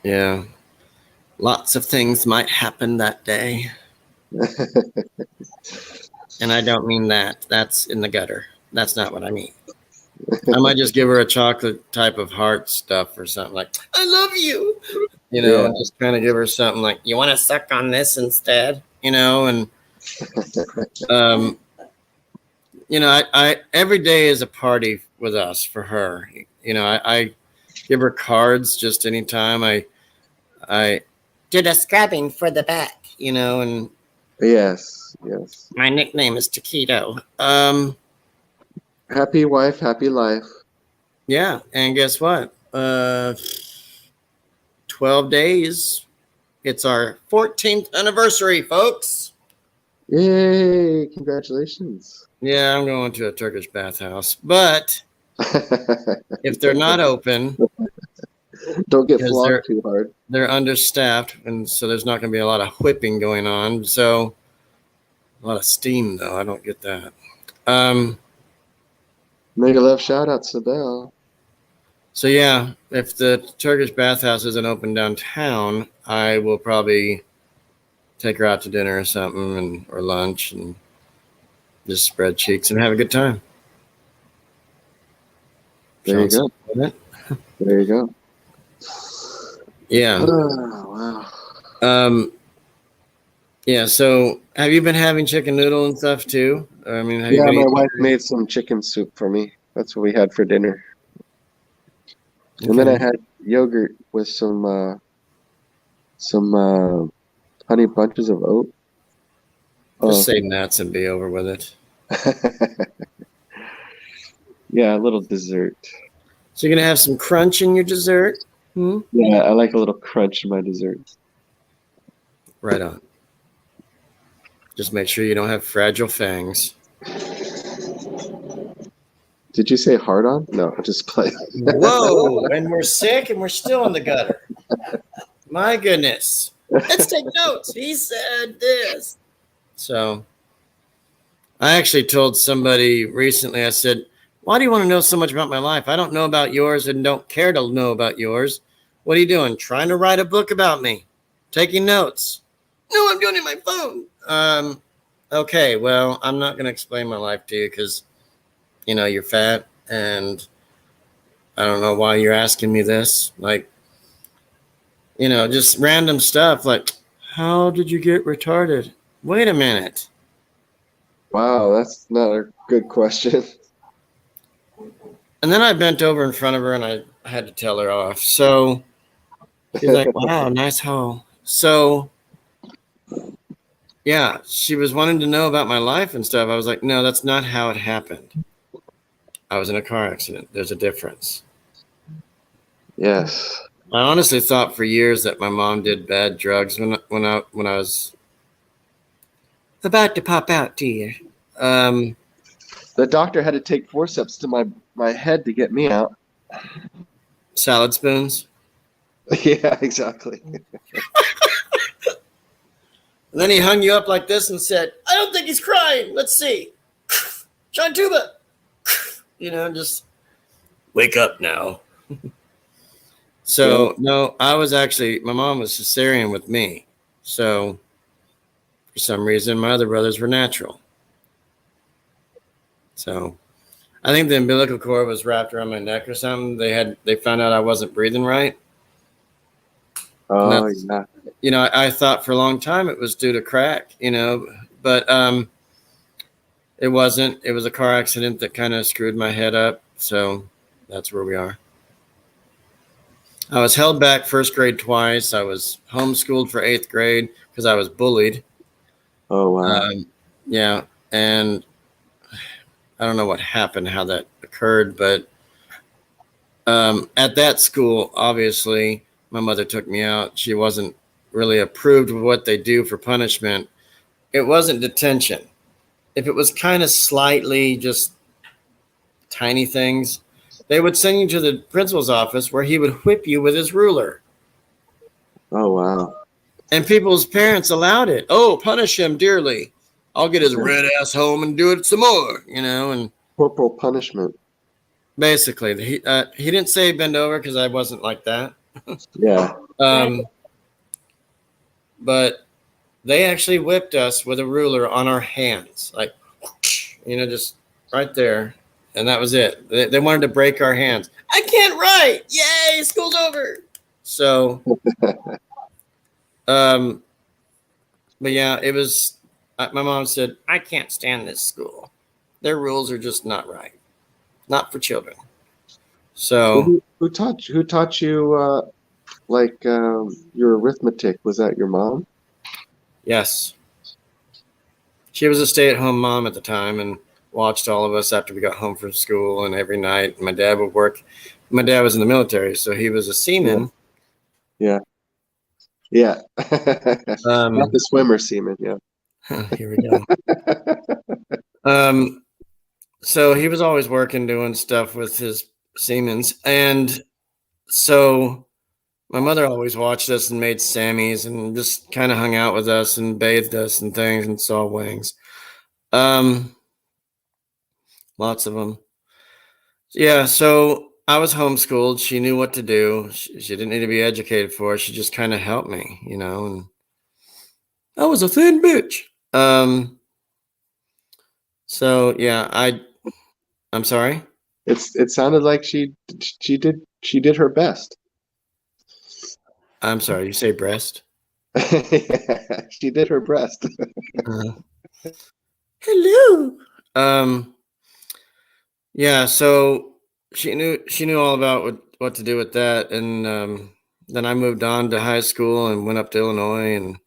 Speaker 1: Yeah. Lots of things might happen that day. And I don't mean that. That's in the gutter. That's not what I mean. I might just give her a chocolate type of heart stuff or something like, I love you. And just kind of give her something like, you want to suck on this instead? And I every day is a party with us for her. I give her cards just anytime I did a scrubbing for the back, and
Speaker 2: yes.
Speaker 1: My nickname is Taquito.
Speaker 2: Happy wife, happy life.
Speaker 1: Yeah, and guess what? 12 days. It's our 14th anniversary, folks.
Speaker 2: Yay, congratulations.
Speaker 1: Yeah, I'm going to a Turkish bathhouse, but if they're not open,
Speaker 2: don't get flogged too hard.
Speaker 1: They're understaffed, and so there's not going to be a lot of whipping going on. So a lot of steam, though. I don't get that.
Speaker 2: Make a love shout out, Sabelle.
Speaker 1: So yeah, if the Turkish bathhouse isn't open downtown, I will probably take her out to dinner or something, or lunch, and just spread cheeks and have a good time.
Speaker 2: There you go. There you go.
Speaker 1: Yeah.
Speaker 2: Oh, wow.
Speaker 1: Yeah. So, have you been having chicken noodle and stuff too? I mean, have
Speaker 2: my wife made some chicken soup for me. That's what we had for dinner. Okay. And then I had yogurt with some honey bunches of oat.
Speaker 1: Just say nuts and be over with it.
Speaker 2: Yeah, a little dessert.
Speaker 1: So you're gonna have some crunch in your dessert? Hmm?
Speaker 2: Yeah, I like a little crunch in my desserts.
Speaker 1: Right on. Just make sure you don't have fragile fangs.
Speaker 2: Did you say hard on? No, just play.
Speaker 1: Whoa! And we're sick and we're still in the gutter. My goodness. Let's take notes. He said this. So I actually told somebody recently, I said, why do you want to know so much about my life? I don't know about yours and don't care to know about yours. What are you doing? Trying to write a book about me? Taking notes? No, I'm doing it on my phone. Okay, well, I'm not going to explain my life to you because, you know, you're fat and I don't know why you're asking me this. Like, you know, just random stuff like, how did you get retarded? Wait a minute.
Speaker 2: Wow, that's not a good question.
Speaker 1: And then I bent over in front of her and I had to tell her off. So she's like, wow, nice hole. So yeah, she was wanting to know about my life and stuff. I was like, no, that's not how it happened. I was in a car accident. There's a difference.
Speaker 2: Yes.
Speaker 1: I honestly thought for years that my mom did bad drugs when I was about to pop out to you.
Speaker 2: The doctor had to take forceps to my head to get me out.
Speaker 1: Salad spoons.
Speaker 2: Yeah, exactly.
Speaker 1: And then he hung you up like this and said, I don't think he's crying. Let's see. John Tuba. You know, just wake up now. So, no, I was actually, my mom was cesarean with me. So, for some reason, my other brothers were natural. So, I think the umbilical cord was wrapped around my neck or something. They found out I wasn't breathing right.
Speaker 2: Oh, yeah.
Speaker 1: You know, I thought for a long time it was due to crack, you know, but it wasn't. It was a car accident that kind of screwed my head up. So that's where we are. I was held back first grade twice. I was homeschooled for 8th grade because I was bullied.
Speaker 2: Oh, wow.
Speaker 1: Yeah. And I don't know what happened, how that occurred, but at that school, obviously, my mother took me out. She wasn't really approved of what they do for punishment. It wasn't detention. If it was kind of slightly just tiny things, they would send you to the principal's office where he would whip you with his ruler.
Speaker 2: Oh, wow.
Speaker 1: And people's parents allowed it. Oh, punish him dearly. I'll get his red ass home and do it some more, you know. And
Speaker 2: Corporal punishment.
Speaker 1: basically, he didn't say bend over because I wasn't like that.
Speaker 2: Yeah.
Speaker 1: But they actually whipped us with a ruler on our hands, like, you know, just right there. And that was it. They wanted to break our hands. I can't write. Yay, school's over. So, but yeah, it was, my mom said, I can't stand this school. Their rules are just not right. Not for children. So,
Speaker 2: Who taught you your arithmetic? Was that your mom?
Speaker 1: yes. She was a stay-at-home mom at the time and watched all of us after we got home from school and every night. My dad would work. My dad was in the military, so he was a seaman.
Speaker 2: Yeah. Not the swimmer seaman. Yeah.
Speaker 1: Here we go. So he was always working, doing stuff with his Siemens. And so my mother always watched us and made Sammys and just kind of hung out with us and bathed us and things and saw wings. Lots of them. Yeah, so I was homeschooled. She knew what to do. She didn't need to be educated for it. She just kind of helped me, you know, and I was a thin bitch. So yeah, I'm sorry.
Speaker 2: It sounded like she did her best.
Speaker 1: I'm sorry. You say breast?
Speaker 2: She did her best.
Speaker 1: Hello. Yeah. So she knew all about what to do with that, and then I moved on to high school and went up to Illinois, and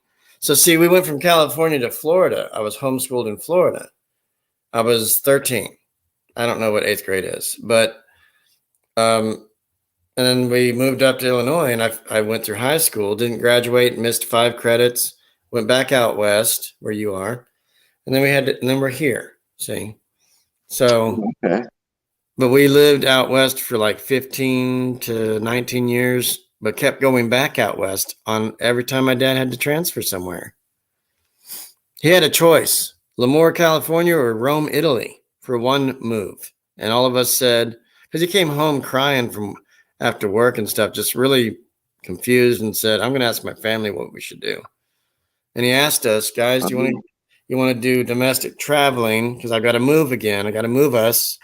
Speaker 1: so see, we went from California to Florida. I was homeschooled in Florida. I was 13. I don't know what 8th grade is, but And then we moved up to Illinois, and I went through high school, didn't graduate, missed 5 credits, went back out west where you are, and then and then we're here. See, so
Speaker 2: Okay.
Speaker 1: but we lived out west for like 15 to 19 years, but kept going back out west on every time my dad had to transfer somewhere. He had a choice: Lemoore, California, or Rome, Italy, for one move, and all of us said, because he came home crying from after work and stuff, just really confused, and said, I'm going to ask my family what we should do. And he asked us, guys, do you want to do domestic traveling? Because I've got to move again. I got to move us.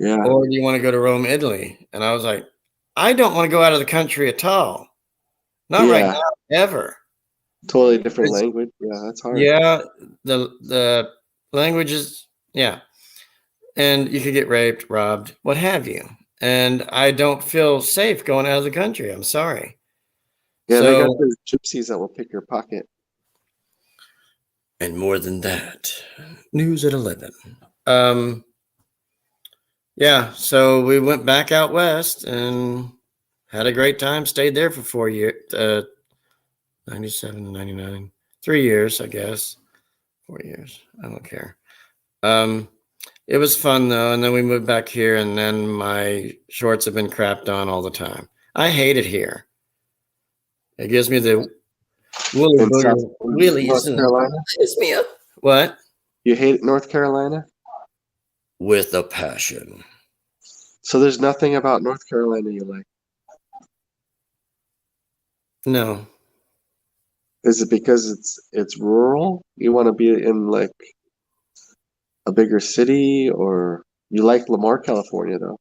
Speaker 2: Yeah.
Speaker 1: Or do you want to go to Rome, Italy? And I was like, I don't want to go out of the country at all. Not right
Speaker 2: Yeah.
Speaker 1: now, ever.
Speaker 2: Totally different
Speaker 1: It's-
Speaker 2: language. Yeah, that's hard.
Speaker 1: Yeah, the language is, yeah. And you could get raped, robbed, what have you. And I don't feel safe going out of the country. I'm sorry.
Speaker 2: Yeah, they got
Speaker 1: So-
Speaker 2: those gypsies that will pick your pocket.
Speaker 1: And more than that, news at 11. Yeah, so we went back out west and had a great time. Stayed there for 4 years, 97, 99, 3 years, I guess. 4 years, I don't care. It was fun though, and then we moved back here, and then my shorts have been crapped on all the time. I hate it here. It gives me the woolly
Speaker 2: In
Speaker 1: booger
Speaker 2: South-
Speaker 1: willies.
Speaker 2: North
Speaker 1: and
Speaker 2: Carolina?
Speaker 1: piss me up. What?
Speaker 2: You hate North Carolina?
Speaker 1: With a passion.
Speaker 2: So there's nothing about North Carolina you like.
Speaker 1: No.
Speaker 2: Is it because it's rural? You want to be in like a bigger city, or you like Lamar, California though?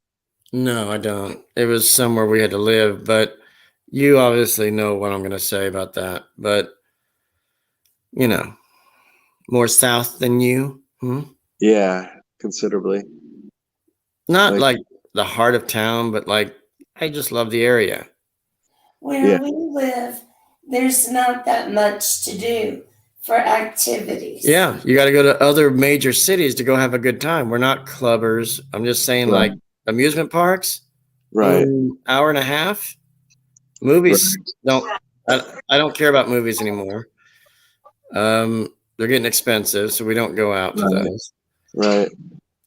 Speaker 1: No, I don't. It was somewhere we had to live, but you obviously know what I'm going to say about that. But, you know, more south than you.
Speaker 2: Yeah, considerably.
Speaker 1: Not
Speaker 2: Like-
Speaker 1: like the heart of town, but like, I just love the area.
Speaker 6: Where
Speaker 2: Yeah.
Speaker 6: we live, there's not that much to do for activities.
Speaker 1: Yeah, you got to go to other major cities to go have a good time. We're not clubbers. I'm just saying,
Speaker 2: Right.
Speaker 1: like amusement parks,
Speaker 2: Right.
Speaker 1: hour and a half. Movies don't. I don't care about movies anymore. They're getting expensive, so we don't go out to
Speaker 2: Right.
Speaker 1: those.
Speaker 2: Right.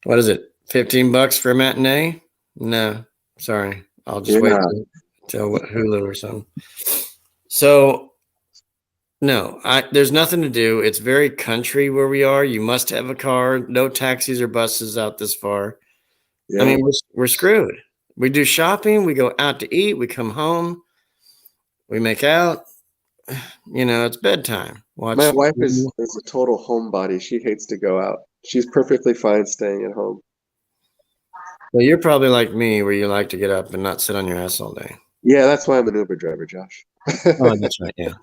Speaker 1: What is it? $15 for a matinee? No, sorry. I'll just wait
Speaker 2: Yeah.
Speaker 1: till Hulu or something. So, no, there's nothing to do. It's very country where we are. You must have a car. No taxis or buses out this far.
Speaker 2: Yeah.
Speaker 1: I mean, we're screwed. We do shopping. We go out to eat. We come home. We make out. You know, it's bedtime. Watch.
Speaker 2: My wife is a total homebody. She hates to go out. She's perfectly fine staying at home.
Speaker 1: Well, you're probably like me, where you like to get up and not sit on your ass all day.
Speaker 2: Yeah, that's why I'm an Uber driver, Josh.
Speaker 1: Oh, that's right. Yeah.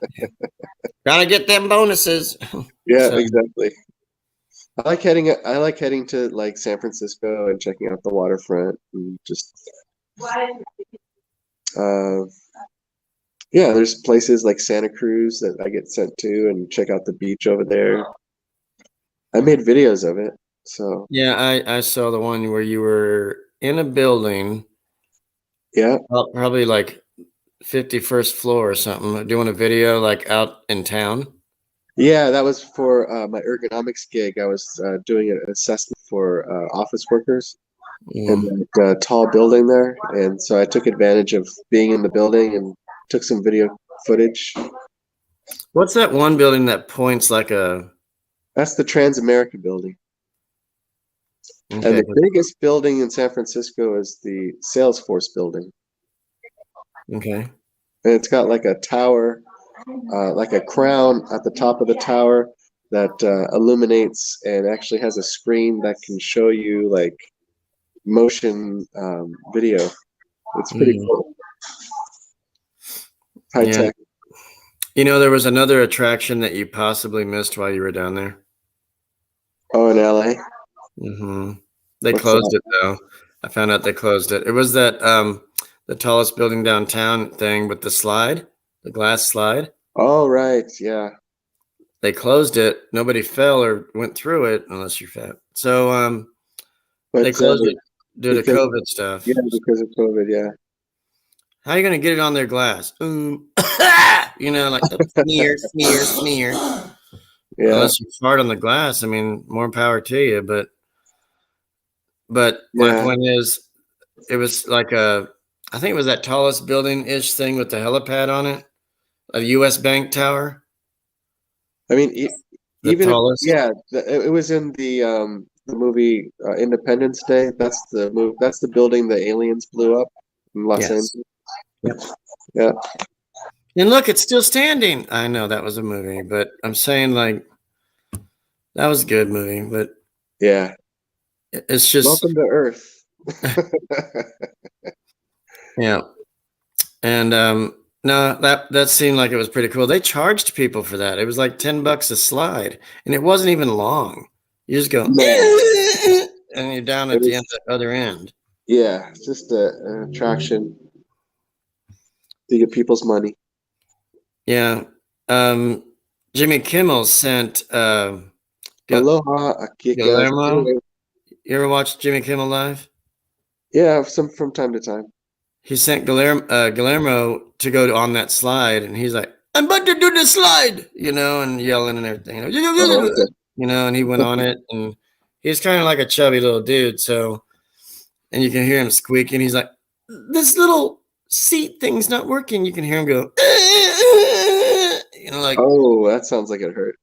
Speaker 1: Gotta get them bonuses.
Speaker 2: Yeah,
Speaker 1: So-
Speaker 2: exactly. I like heading to like San Francisco and checking out the waterfront and just yeah, there's places like Santa Cruz that I get sent to and check out the beach over there. I made videos of it. So
Speaker 1: Yeah, I saw the one where you were in a building,
Speaker 2: yeah.
Speaker 1: probably like 51st floor or something, doing a video like out in town.
Speaker 2: Yeah, that was for my ergonomics gig. I was doing an assessment for office workers in that tall building there. And so I took advantage of being in the building and took some video footage.
Speaker 1: What's that one building that points like a?
Speaker 2: That's the Transamerica building.
Speaker 1: Okay.
Speaker 2: And the biggest building in San Francisco is the Salesforce building.
Speaker 1: Okay.
Speaker 2: And it's got like a tower, like a crown at the top of the tower that illuminates and actually has a screen that can show you like motion video. It's pretty cool. High
Speaker 1: Yeah.
Speaker 2: tech.
Speaker 1: You know, there was another attraction that you possibly missed while you were down there.
Speaker 2: Oh, in LA?
Speaker 1: They
Speaker 2: What's
Speaker 1: closed
Speaker 2: that?
Speaker 1: it though. I found out they closed it. It was that the tallest building downtown thing with the slide, the glass slide.
Speaker 2: Oh, right. Yeah.
Speaker 1: They closed it. Nobody fell or went through it unless you're fat. So
Speaker 2: But
Speaker 1: they closed it due to
Speaker 2: because-
Speaker 1: COVID stuff.
Speaker 2: Yeah, because of COVID. Yeah.
Speaker 1: How are you going to get it on their glass? You know, like smear, smear, smear.
Speaker 2: Yeah.
Speaker 1: Unless you fart on the glass, I mean, more power to you. But my
Speaker 2: Yeah.
Speaker 1: point is, it was like I think it was that tallest building ish thing with the helipad on it, a U.S. Bank Tower.
Speaker 2: I mean,
Speaker 1: The
Speaker 2: even if,
Speaker 1: tallest.
Speaker 2: yeah, it was in the movie Independence Day. That's the move. That's the building the aliens blew up in Los
Speaker 1: Yes.
Speaker 2: Angeles.
Speaker 1: Yep.
Speaker 2: Yeah.
Speaker 1: And look, it's still standing. I know that was a movie, but I'm saying like that was a good movie, but
Speaker 2: Yeah.
Speaker 1: it's just
Speaker 2: Welcome to Earth.
Speaker 1: yeah. And no, that seemed like it was pretty cool. They charged people for that. It was like $10 a slide, and it wasn't even long. You just go and you're down at the other end.
Speaker 2: Yeah, it's just an attraction to get people's money.
Speaker 1: Yeah. Jimmy Kimmel sent
Speaker 2: Aloha, Akika.
Speaker 1: Guillermo. You ever watch Jimmy Kimmel Live?
Speaker 2: Yeah, from time to time.
Speaker 1: He sent Guillermo to go on that slide, and he's like, "I'm about to do the slide," you know, and yelling and everything.
Speaker 2: Oh, okay.
Speaker 1: You know, and he went on it, and he's kind of like a chubby little dude. So, and you can hear him squeaking. He's like, "This little seat thing's not working." You can hear him go, you know, like,
Speaker 2: Oh, that sounds like it hurt.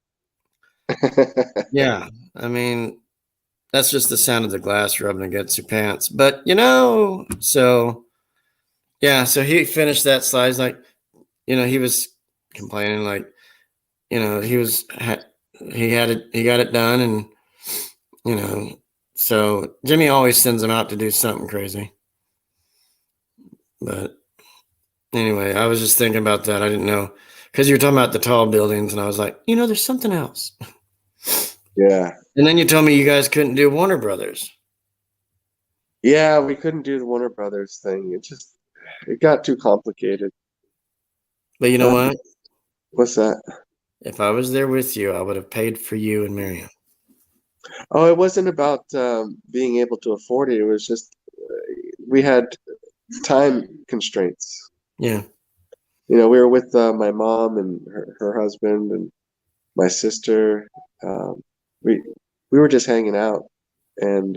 Speaker 1: yeah. I mean, that's just the sound of the glass rubbing against your pants. But you know, so yeah, so he finished that slide. He's like, you know, he was complaining, like, you know, he got it done, and you know, so Jimmy always sends him out to do something crazy. But anyway, I was just thinking about that. I didn't know, because you were talking about the tall buildings, and I was like, you know, there's something else.
Speaker 2: Yeah.
Speaker 1: And then you told me you guys couldn't do Warner Brothers.
Speaker 2: Yeah, we couldn't do the Warner Brothers thing. It got too complicated.
Speaker 1: But you know what?
Speaker 2: What's that?
Speaker 1: If I was there with you, I would have paid for you and Miriam.
Speaker 2: Oh, it wasn't about being able to afford it. It was just we had time constraints.
Speaker 1: Yeah.
Speaker 2: You know, we were with my mom and her husband and my sister. We were just hanging out, and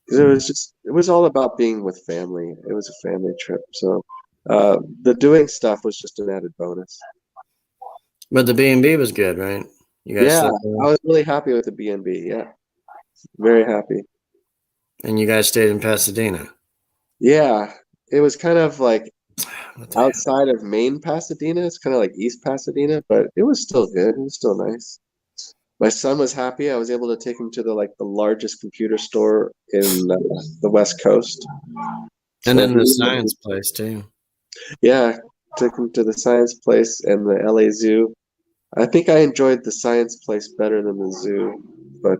Speaker 2: it was all about being with family. It was a family trip, so the doing stuff was just an added bonus.
Speaker 1: But the B&B was good, right? You guys
Speaker 2: Yeah,
Speaker 1: slept there?
Speaker 2: I was really happy with the B&B. Yeah, very happy.
Speaker 1: And you guys stayed in Pasadena.
Speaker 2: Yeah, it was kind of like
Speaker 1: What the hell?
Speaker 2: outside of main Pasadena. It's kind of like East Pasadena, but it was still good. It was still nice. My son was happy. I was able to take him to the largest computer store in the West Coast.
Speaker 1: And then the science place too.
Speaker 2: Yeah, took him to the science place and the LA Zoo. I think I enjoyed the science place better than the zoo, but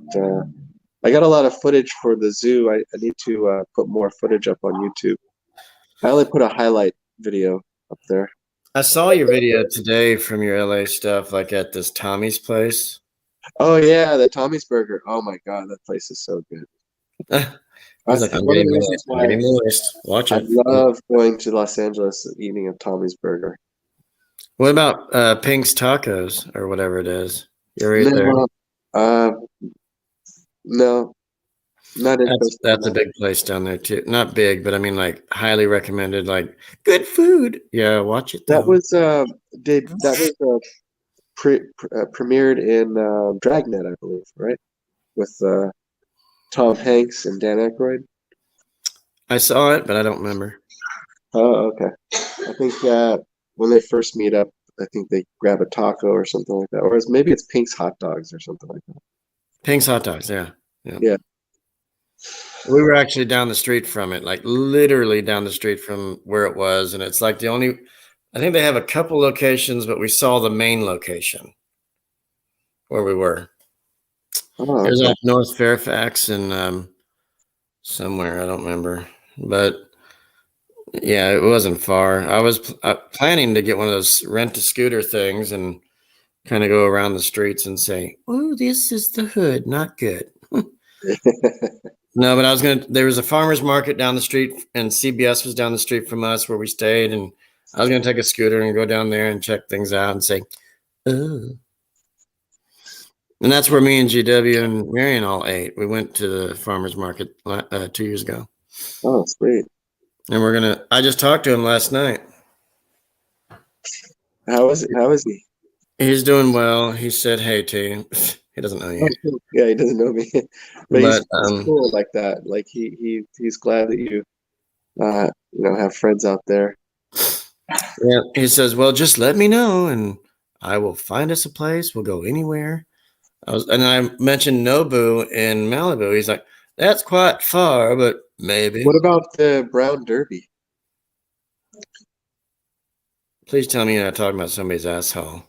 Speaker 2: I got a lot of footage for the zoo. I need to put more footage up on YouTube. I only put a highlight video up there.
Speaker 1: I saw your video today from your LA stuff, like at this Tommy's place.
Speaker 2: Oh yeah, the Tommy's Burger. Oh my God, that place is so good.
Speaker 1: I was like, I'm
Speaker 2: one of
Speaker 1: getting
Speaker 2: the
Speaker 1: moist.
Speaker 2: reasons
Speaker 1: I'm
Speaker 2: why
Speaker 1: getting moist. Watch
Speaker 2: I
Speaker 1: it.
Speaker 2: love going to Los Angeles and eating a Tommy's Burger.
Speaker 1: What about Pink's Tacos or whatever it is? You're right there.
Speaker 2: No, not interested.
Speaker 1: That's a big place down there too. Not big, but I mean like highly recommended. Like good food. Yeah, watch it.
Speaker 2: That
Speaker 1: Though.
Speaker 2: was premiered in Dragnet, I believe, right? With Tom Hanks and Dan Aykroyd.
Speaker 1: I saw it, but I don't remember.
Speaker 2: Oh, okay. I think when they first meet up, I think they grab a taco or something like that, or maybe it's Pink's Hot Dogs or something like that.
Speaker 1: Pink's Hot Dogs. Yeah.
Speaker 2: Yeah.
Speaker 1: We were actually down the street from it, like literally down the street from where it was, and it's like the only. I think they have a couple locations, but we saw the main location where we were.
Speaker 2: Oh,
Speaker 1: It was
Speaker 2: okay.
Speaker 1: up North Fairfax and somewhere I don't remember, but yeah, it wasn't far. I was planning to get one of those rent a scooter things and kind of go around the streets and say, "Oh, this is the hood, not good." No, but I was gonna. There was a farmer's market down the street, and CBS was down the street from us where we stayed, and I was gonna take a scooter and go down there and check things out and say, "Oh." And that's where me and GW and Marion all ate. We went to the farmer's market 2 years ago,
Speaker 2: Oh, sweet.
Speaker 1: and we're gonna. I just talked to him last night.
Speaker 2: How is it? How is he?
Speaker 1: He's doing well. He said, "Hey to you." He doesn't know you,
Speaker 2: Yeah, he doesn't know me, but,
Speaker 1: but
Speaker 2: he's cool like that. Like he's glad that you have friends out there.
Speaker 1: yeah. He says, "Well, just let me know, and I will find us a place. We'll go anywhere." And I mentioned Nobu in Malibu. He's like, "That's quite far, but maybe."
Speaker 2: What about the Brown Derby?
Speaker 1: Please tell me you're not talking about somebody's asshole.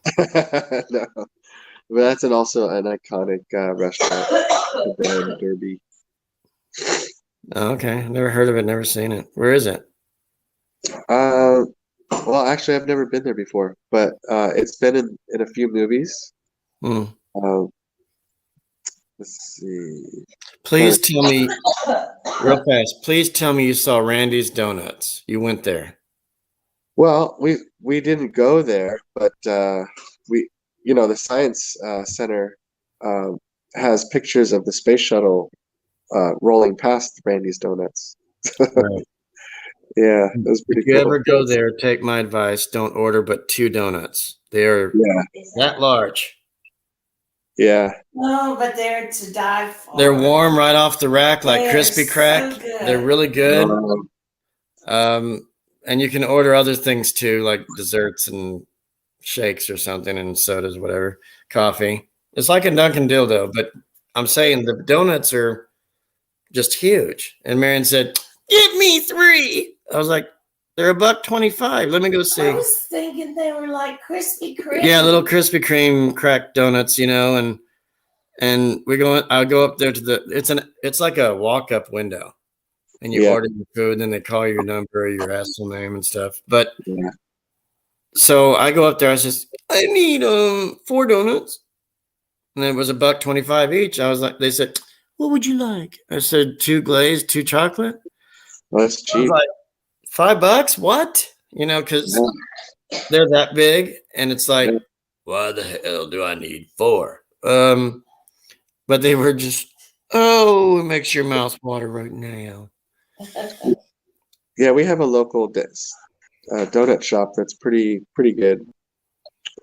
Speaker 2: No, but that's also an iconic restaurant, the Brown Derby.
Speaker 1: Oh, okay, never heard of it, never seen it. Where is it?
Speaker 2: Well, actually, I've never been there before, but it's been in a few movies.
Speaker 1: Hmm.
Speaker 2: Let's see.
Speaker 1: Please tell me, real fast. Please tell me you saw Randy's Donuts. You went there.
Speaker 2: Well, we didn't go there, but the Science Center has pictures of the space shuttle rolling past Randy's Donuts.
Speaker 1: Right.
Speaker 2: Yeah, it was pretty
Speaker 1: If you
Speaker 2: cool.
Speaker 1: ever go there, take my advice. Don't order but 2 donuts. They are
Speaker 2: Yeah,
Speaker 1: that large.
Speaker 2: yeah,
Speaker 6: Oh, but they're to die for.
Speaker 1: They're warm right off the rack, like
Speaker 6: They're
Speaker 1: crispy crack.
Speaker 6: so good.
Speaker 1: They're really good.
Speaker 2: Um,
Speaker 1: And you can order other things too, like desserts and shakes or something, and sodas, whatever, coffee. It's like a Dunkin' Dildo, but I'm saying the donuts are just huge. And Marion said, "Give me 3." I was like, "They're $1.25. Let me go
Speaker 6: I
Speaker 1: see."
Speaker 6: was thinking they were like Krispy Kreme.
Speaker 1: Yeah, little Krispy Kreme cracked donuts, and I'll go up there to it's like a walk-up window. And you
Speaker 2: Yeah.
Speaker 1: order your food, and then they call your number, your asshole name and stuff. But
Speaker 2: Yeah.
Speaker 1: so I go up there, I says, "I need 4 donuts." And it was $1.25 each. I was like, they said, "What would you like?" I said, 2 glazed, 2 chocolate.
Speaker 2: Well, that's
Speaker 1: I was
Speaker 2: cheap.
Speaker 1: like, $5? What? Because they're that big, and it's like,
Speaker 2: Yeah.
Speaker 1: why the hell do I need 4? But they were just, oh, it makes your mouth water right now.
Speaker 2: Yeah, we have a local donut shop that's pretty good.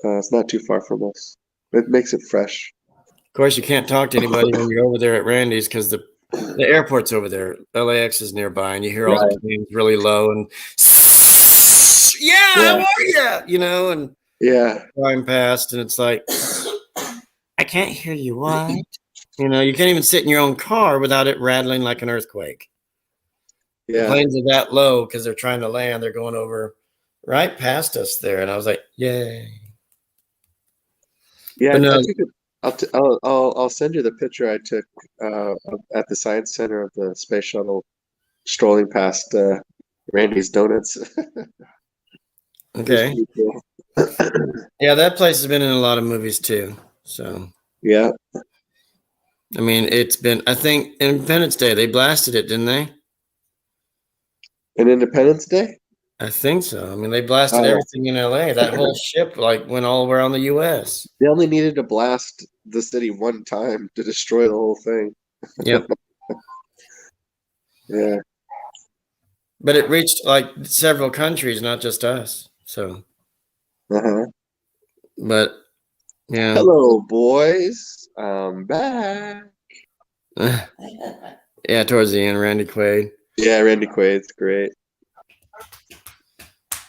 Speaker 2: It's not too far from us. It makes it fresh.
Speaker 1: Of course, you can't talk to anybody when you're over there at Randy's because the airport's over there. LAX is nearby, and you hear all the planes really low and how are you? And
Speaker 2: Yeah,
Speaker 1: flying past, and it's like, I can't hear you. What? You can't even sit in your own car without it rattling like an earthquake.
Speaker 2: yeah.
Speaker 1: Planes are that low because they're trying to land. They're going over right past us there, and I was like, "Yay!"
Speaker 2: Yeah,
Speaker 1: But no.
Speaker 2: I took I'll send you the picture I took at the Science Center of the space shuttle strolling past Randy's Donuts.
Speaker 1: Okay.
Speaker 2: It was pretty cool.
Speaker 1: Yeah, that place has been in a lot of movies too. So,
Speaker 2: Yeah,
Speaker 1: I mean, I think Independence Day, they blasted it, didn't they?
Speaker 2: and Independence Day.
Speaker 1: I think so. I mean, they blasted
Speaker 2: Oh.
Speaker 1: everything in LA. That whole ship went all around the US.
Speaker 2: They only needed to blast the city one time to destroy the whole thing.
Speaker 1: Yep.
Speaker 2: Yeah,
Speaker 1: But it reached several countries, not just us. So,
Speaker 2: uh-huh.
Speaker 1: but yeah.
Speaker 2: Hello, boys. I'm back.
Speaker 1: Yeah, towards the end, Randy Quaid.
Speaker 2: Yeah, Randy Quaid's great.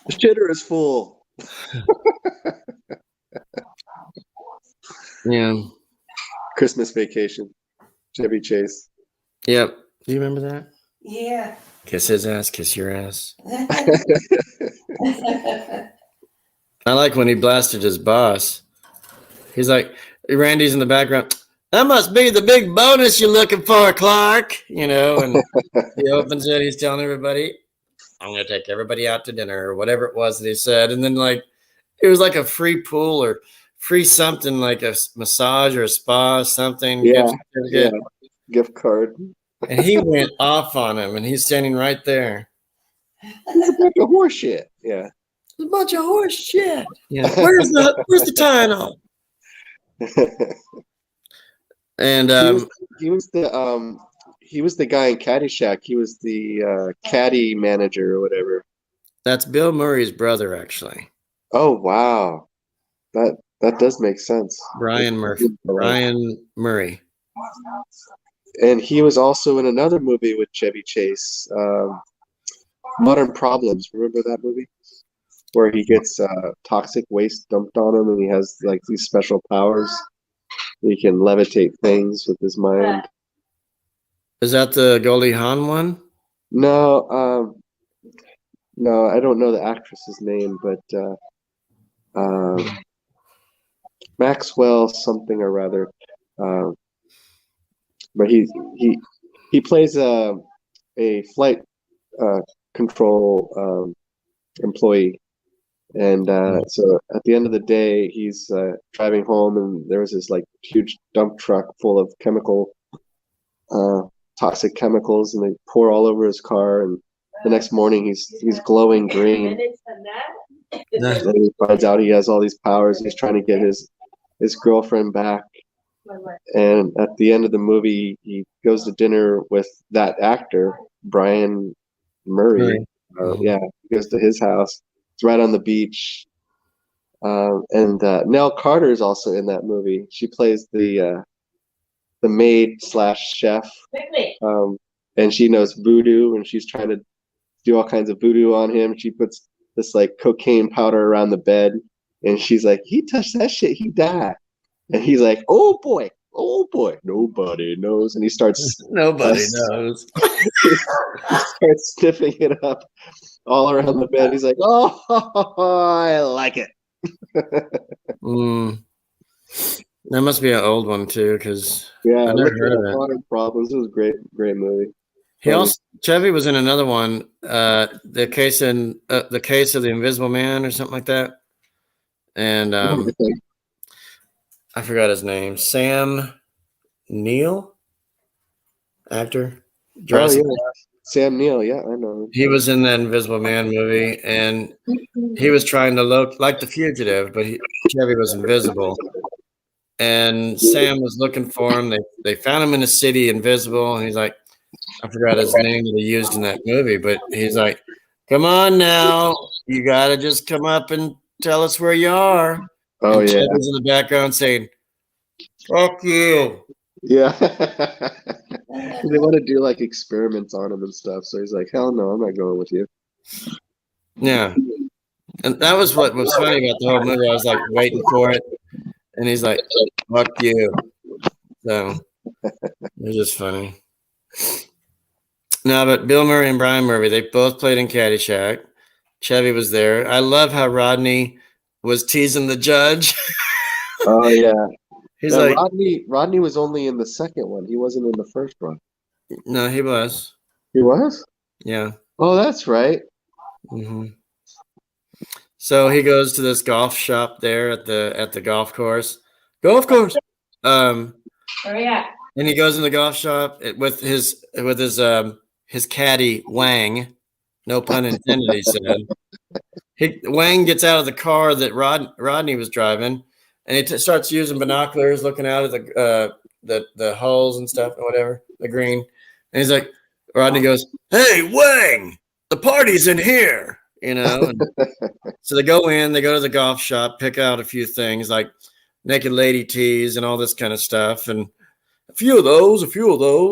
Speaker 2: The shitter is full.
Speaker 1: Yeah.
Speaker 2: Christmas Vacation. Chevy Chase.
Speaker 1: Yep. Do you remember that?
Speaker 6: Yeah.
Speaker 1: Kiss his ass, kiss your ass. I like when he blasted his boss. He's like, Randy's in the background. That must be the big bonus you're looking for, Clark. And he opens it. He's telling everybody, I'm going to take everybody out to dinner or whatever it was that he said. And then it was like a free pool or free something like a massage or a spa, something.
Speaker 2: Yeah,
Speaker 1: gift certificate.
Speaker 2: Gift card.
Speaker 1: And he went off on him, and he's standing right there.
Speaker 2: It's a bunch of horse shit. Yeah.
Speaker 1: It's a bunch of horse shit. Yeah. Where's the Tylenol? And
Speaker 2: he was the guy in Caddyshack. He was the caddy manager or whatever.
Speaker 1: that's Bill Murray's brother, actually.
Speaker 2: Oh wow, that does make sense.
Speaker 1: Brian Murray.
Speaker 2: And he was also in another movie with Chevy Chase, Modern Problems. Remember that movie? Where he gets toxic waste dumped on him, and he has like these special powers. He can levitate things with his mind.
Speaker 1: Is that the Goldie Hawn one?
Speaker 2: No, no, I don't know the actress's name, but Maxwell something or rather. But he plays a flight control employee, and so at the end of the day, he's driving home, and there was this like huge dump truck full of toxic chemicals, and they pour all over his car. And the next morning, he's glowing green. And he finds out he has all these powers. He's trying to get his girlfriend back. And at the end of the movie, he goes to dinner with that actor, Brian Murray. Yeah, he goes to his house. It's right on the beach. And Nell Carter is also in that movie. She plays the maid / chef. And she knows voodoo, and she's trying to do all kinds of voodoo on him. She puts this like cocaine powder around the bed, and she's like, "He touched that shit, he died." And he's like, oh boy, nobody knows. And he starts
Speaker 1: Nobody knows.
Speaker 2: he starts sniffing it up all around the bed. He's like, oh, I like it.
Speaker 1: That must be an old one too, because
Speaker 2: Yeah,
Speaker 1: I never heard of it.
Speaker 2: Modern Problems. It was a great movie.
Speaker 1: He also Chevy was in another one, the case of the Invisible Man or something like that, and I forgot his name. Sam Neill, actor.
Speaker 2: Oh yeah, Sam Neill. Yeah, I know.
Speaker 1: He was in that Invisible Man movie, and he was trying to look like the fugitive, but Chevy was invisible. And Sam was looking for him. They found him in a city, invisible, and he's like, I forgot his name that he used in that movie, but he's like, "Come on now, you gotta just come up and tell us where you are."
Speaker 2: Oh
Speaker 1: and
Speaker 2: yeah,
Speaker 1: Chevy's in the background saying, "Fuck you."
Speaker 2: yeah. They want to do like experiments on him and stuff. So he's like, "Hell no, I'm not going with you."
Speaker 1: Yeah, and that was what was funny about the whole movie. I was like waiting for it, and he's like, "Fuck you." So it was just funny. No, but Bill Murray and Brian Murray, they both played in Caddyshack. Chevy was there. I love how Rodney was teasing the judge.
Speaker 2: Oh yeah.
Speaker 1: He's
Speaker 2: Now,
Speaker 1: like,
Speaker 2: Rodney was only in the second one. He wasn't in the first one.
Speaker 1: no, he was.
Speaker 2: He was?
Speaker 1: Yeah.
Speaker 2: Oh, that's right.
Speaker 1: Mm-hmm. So he goes to this golf shop there at the golf course. Golf course. And he goes in the golf shop with his caddy Wang. No pun intended, he said. Wang gets out of the car that Rodney was driving, and he starts using binoculars, looking out at the holes and stuff, or whatever, the green. And he's like, Rodney goes, "Hey, Wang, the party's in here," you know. And so they go to the golf shop, pick out a few things like naked lady tees and all this kind of stuff, and a few of those.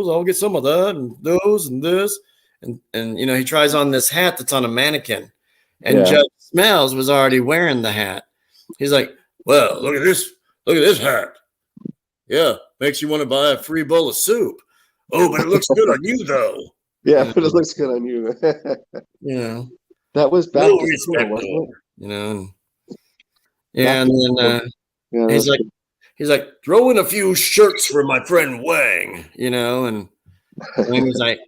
Speaker 1: I'll get some of that and those and this, and you know, he tries on this hat that's on a mannequin, and Judge Smells was already wearing the hat. He's like, "Well, look at this hat. Yeah, makes you want to buy a free bowl of soup. Oh, but it looks good on you, though."
Speaker 2: Yeah, but it looks good on you.
Speaker 1: You know,
Speaker 2: that was back to school, wasn't it?
Speaker 1: You know, and then he's like, "Throw in a few shirts for my friend Wang," you know, and Wang was like,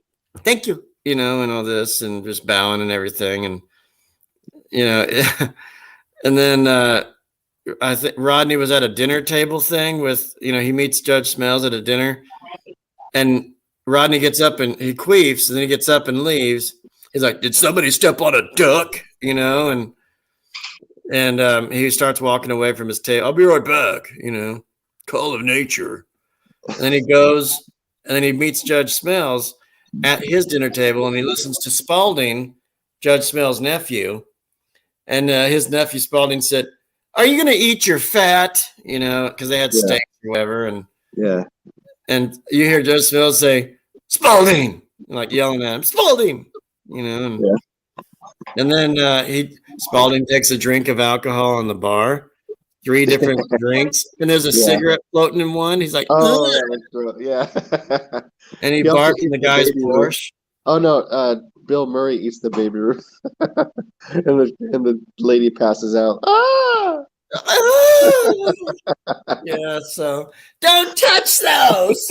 Speaker 1: "Thank you," you know, and all this, and just bowing and everything, and you know, and then I think Rodney was at a dinner table thing with, you know, he meets Judge Smells at a dinner, and Rodney gets up and he queefs, and then he gets up and leaves. He's like, "Did somebody step on a duck?" You know, and he starts walking away from his table. "I'll be right back." You know, call of nature. And then he goes, and then he meets Judge Smells at his dinner table, and he listens to Spalding, Judge Smells' nephew, and his nephew Spalding said, "Are you going to eat your fat?" You know, because they had steak or whatever, and you hear Judge Smells say, "Spalding," and like yelling at him, "Spalding," you know, and then Spalding takes a drink of alcohol in the bar. 3 different drinks, and there's a cigarette floating in one. He's like,
Speaker 2: Oh,
Speaker 1: "Ugh."
Speaker 2: yeah.
Speaker 1: And he
Speaker 2: He also
Speaker 1: barks in
Speaker 2: eats
Speaker 1: the
Speaker 2: the
Speaker 1: guy's
Speaker 2: Baby Ruth.
Speaker 1: Porsche.
Speaker 2: Oh no, Bill Murray eats the Baby Ruth, and the lady passes out. Ah!
Speaker 1: Yeah, so don't touch those.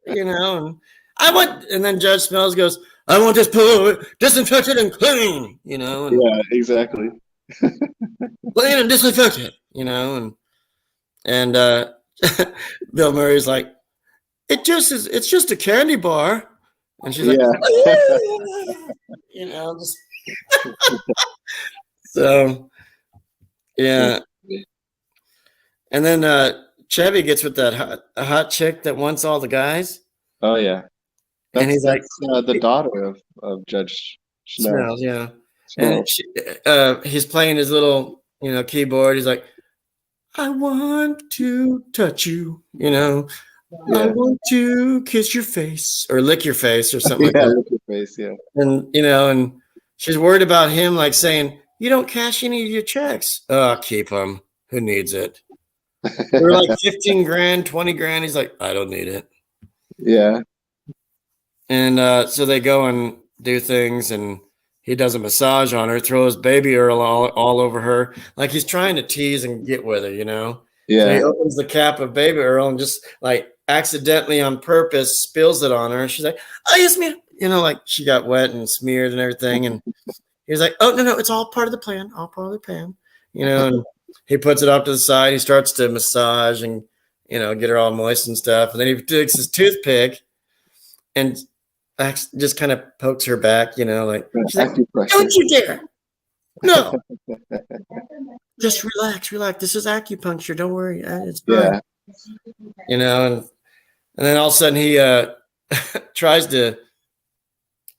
Speaker 1: You know, and then Judge Smells goes, "I want this pool disinfected and clean," you know, and
Speaker 2: Yeah, exactly.
Speaker 1: clean and disinfected, you know, and Bill Murray's like, it's just a candy bar. And she's like, you know, just so yeah. And then Chevy gets with that hot chick that wants all the guys.
Speaker 2: Oh yeah.
Speaker 1: And he's like,
Speaker 2: that's the daughter of Judge Smells.
Speaker 1: Smells, yeah. And he's playing his little, you know, keyboard. He's like, "I want to touch you, you know. I want to kiss your face or lick your face or something like that."
Speaker 2: Lick your face, yeah.
Speaker 1: And, you know, and she's worried about him, like saying, "You don't cash any of your checks." "Oh, keep them. Who needs it?" They're like 15 grand, 20 grand. He's like, "I don't need it."
Speaker 2: Yeah.
Speaker 1: And so they go and do things, and he does a massage on her, throws Baby Earl all over her, like he's trying to tease and get with her, you know?
Speaker 2: Yeah.
Speaker 1: So he opens the cap of Baby Earl and just like accidentally on purpose spills it on her. She's like, "Oh, yes, ma'am." You know, like she got wet and smeared and everything. And he's like, "Oh, no, it's all part of the plan. All part of the plan." You know, and he puts it off to the side. He starts to massage and, you know, get her all moist and stuff. And then he takes his toothpick and just kind of pokes her back, you know, like, she's like, "Don't you dare. No. Just relax. This is acupuncture. Don't worry. It's good."
Speaker 2: Yeah.
Speaker 1: You know, and then all of a sudden he tries to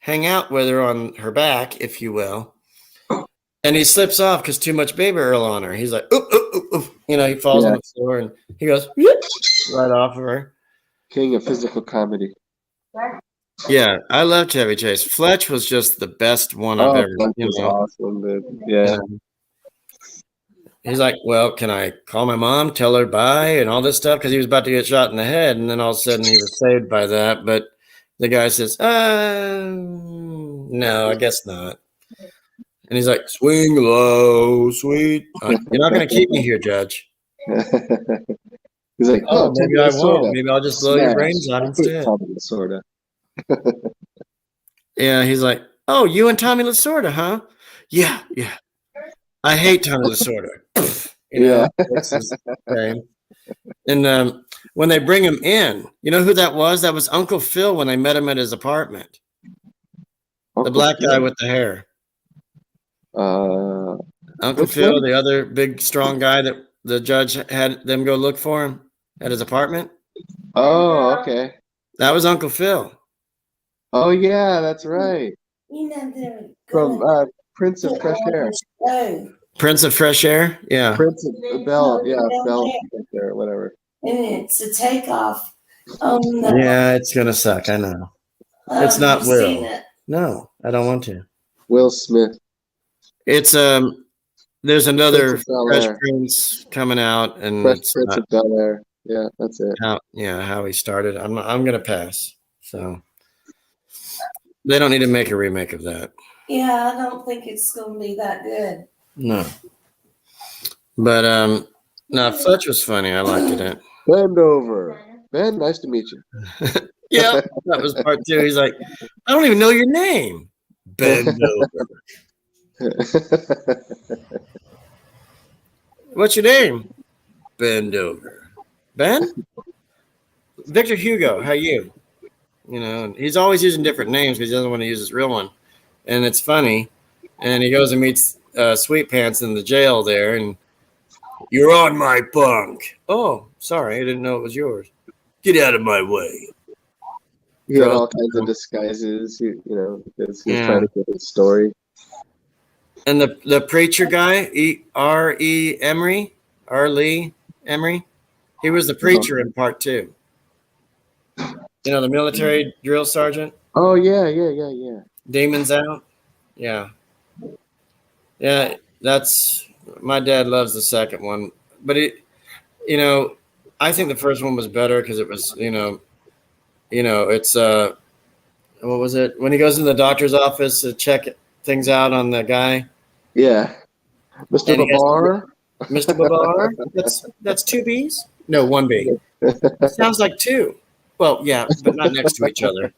Speaker 1: hang out with her on her back, if you will. And he slips off because too much Baby Earl on her. He's like, "Ooh, ooh, ooh, ooh." You know, he falls on the floor and he goes right off of her.
Speaker 2: King of physical comedy.
Speaker 1: Yeah, I love Chevy Chase. Fletch was just the best one I've ever.
Speaker 2: Fletch
Speaker 1: You
Speaker 2: was
Speaker 1: know,
Speaker 2: awesome, dude. Yeah.
Speaker 1: he's like, "Well, can I call my mom, tell her bye, and all this stuff?" Because he was about to get shot in the head, and then all of a sudden he was saved by that. But the guy says, "No, I guess not." And he's like, "Swing low, sweet. You're not going to keep me here, Judge."
Speaker 2: He's like,
Speaker 1: "Oh, maybe I
Speaker 2: Minnesota.
Speaker 1: won't. Maybe I'll just blow your brains out instead."
Speaker 2: Minnesota.
Speaker 1: Yeah, he's like, "Oh, you and Tommy Lasorda, huh?" Yeah. I hate Tommy Lasorda. You know, that's his name. And when they bring him in, you know who that was? That was Uncle Phil when they met him at his apartment. The black guy with the hair. Uncle Phil, the other big, strong guy that the judge had them go look for him at his apartment.
Speaker 2: Oh, okay.
Speaker 1: That was Uncle Phil.
Speaker 2: Oh, yeah, that's right.
Speaker 6: You know, they're
Speaker 2: From Prince of Fresh Air.
Speaker 1: Prince of Fresh Air? Yeah.
Speaker 2: Prince of Bel, yeah, Bel or whatever.
Speaker 6: And it's a takeoff on the.
Speaker 1: Yeah, it's going to suck. I know. It's not
Speaker 6: you've
Speaker 1: Will.
Speaker 6: seen it.
Speaker 1: No, I don't want to.
Speaker 2: Will Smith.
Speaker 1: It's there's another
Speaker 2: Prince of Bel
Speaker 1: Fresh
Speaker 2: Air.
Speaker 1: Prince coming out, and
Speaker 2: Fresh
Speaker 1: it's
Speaker 2: Prince
Speaker 1: not
Speaker 2: of Bel Air. Yeah, that's it.
Speaker 1: how he started. I'm gonna pass. So they don't need to make a remake of that.
Speaker 6: Yeah, I don't think it's going to be that good.
Speaker 1: No. But no, Fletch was funny. I liked it.
Speaker 2: Bend over. Ben, nice to meet you.
Speaker 1: Yeah, that was part 2. He's like, "I don't even know your name." Bend over. "What's your name?" "Bend over." "Ben?" "Victor Hugo. How are you?" you know, and he's always using different names because he doesn't want to use his real one. And it's funny. And he goes and meets Sweet Pants in the jail there, and you're on my bunk. Oh, sorry, I didn't know it was yours. Get out of my way.
Speaker 2: He had all kinds of disguises, you know, because he was
Speaker 1: Yeah.
Speaker 2: trying to get his story.
Speaker 1: And the preacher guy, R.E. Emery, R. Lee Emery, he was the preacher in part 2. You know, the military drill sergeant,
Speaker 2: Oh yeah.
Speaker 1: Demons Out. Yeah. Yeah, that's my dad loves the second one. But you know, I think the first one was better because it was, you know, it's what was it? When he goes in the doctor's office to check things out on the guy.
Speaker 2: Yeah. Mr.
Speaker 1: And he has to-
Speaker 2: Babar.
Speaker 1: Mr. Babar? That's 2 B's? No, 1 B. Sounds like 2. Well, yeah, but not next to each other.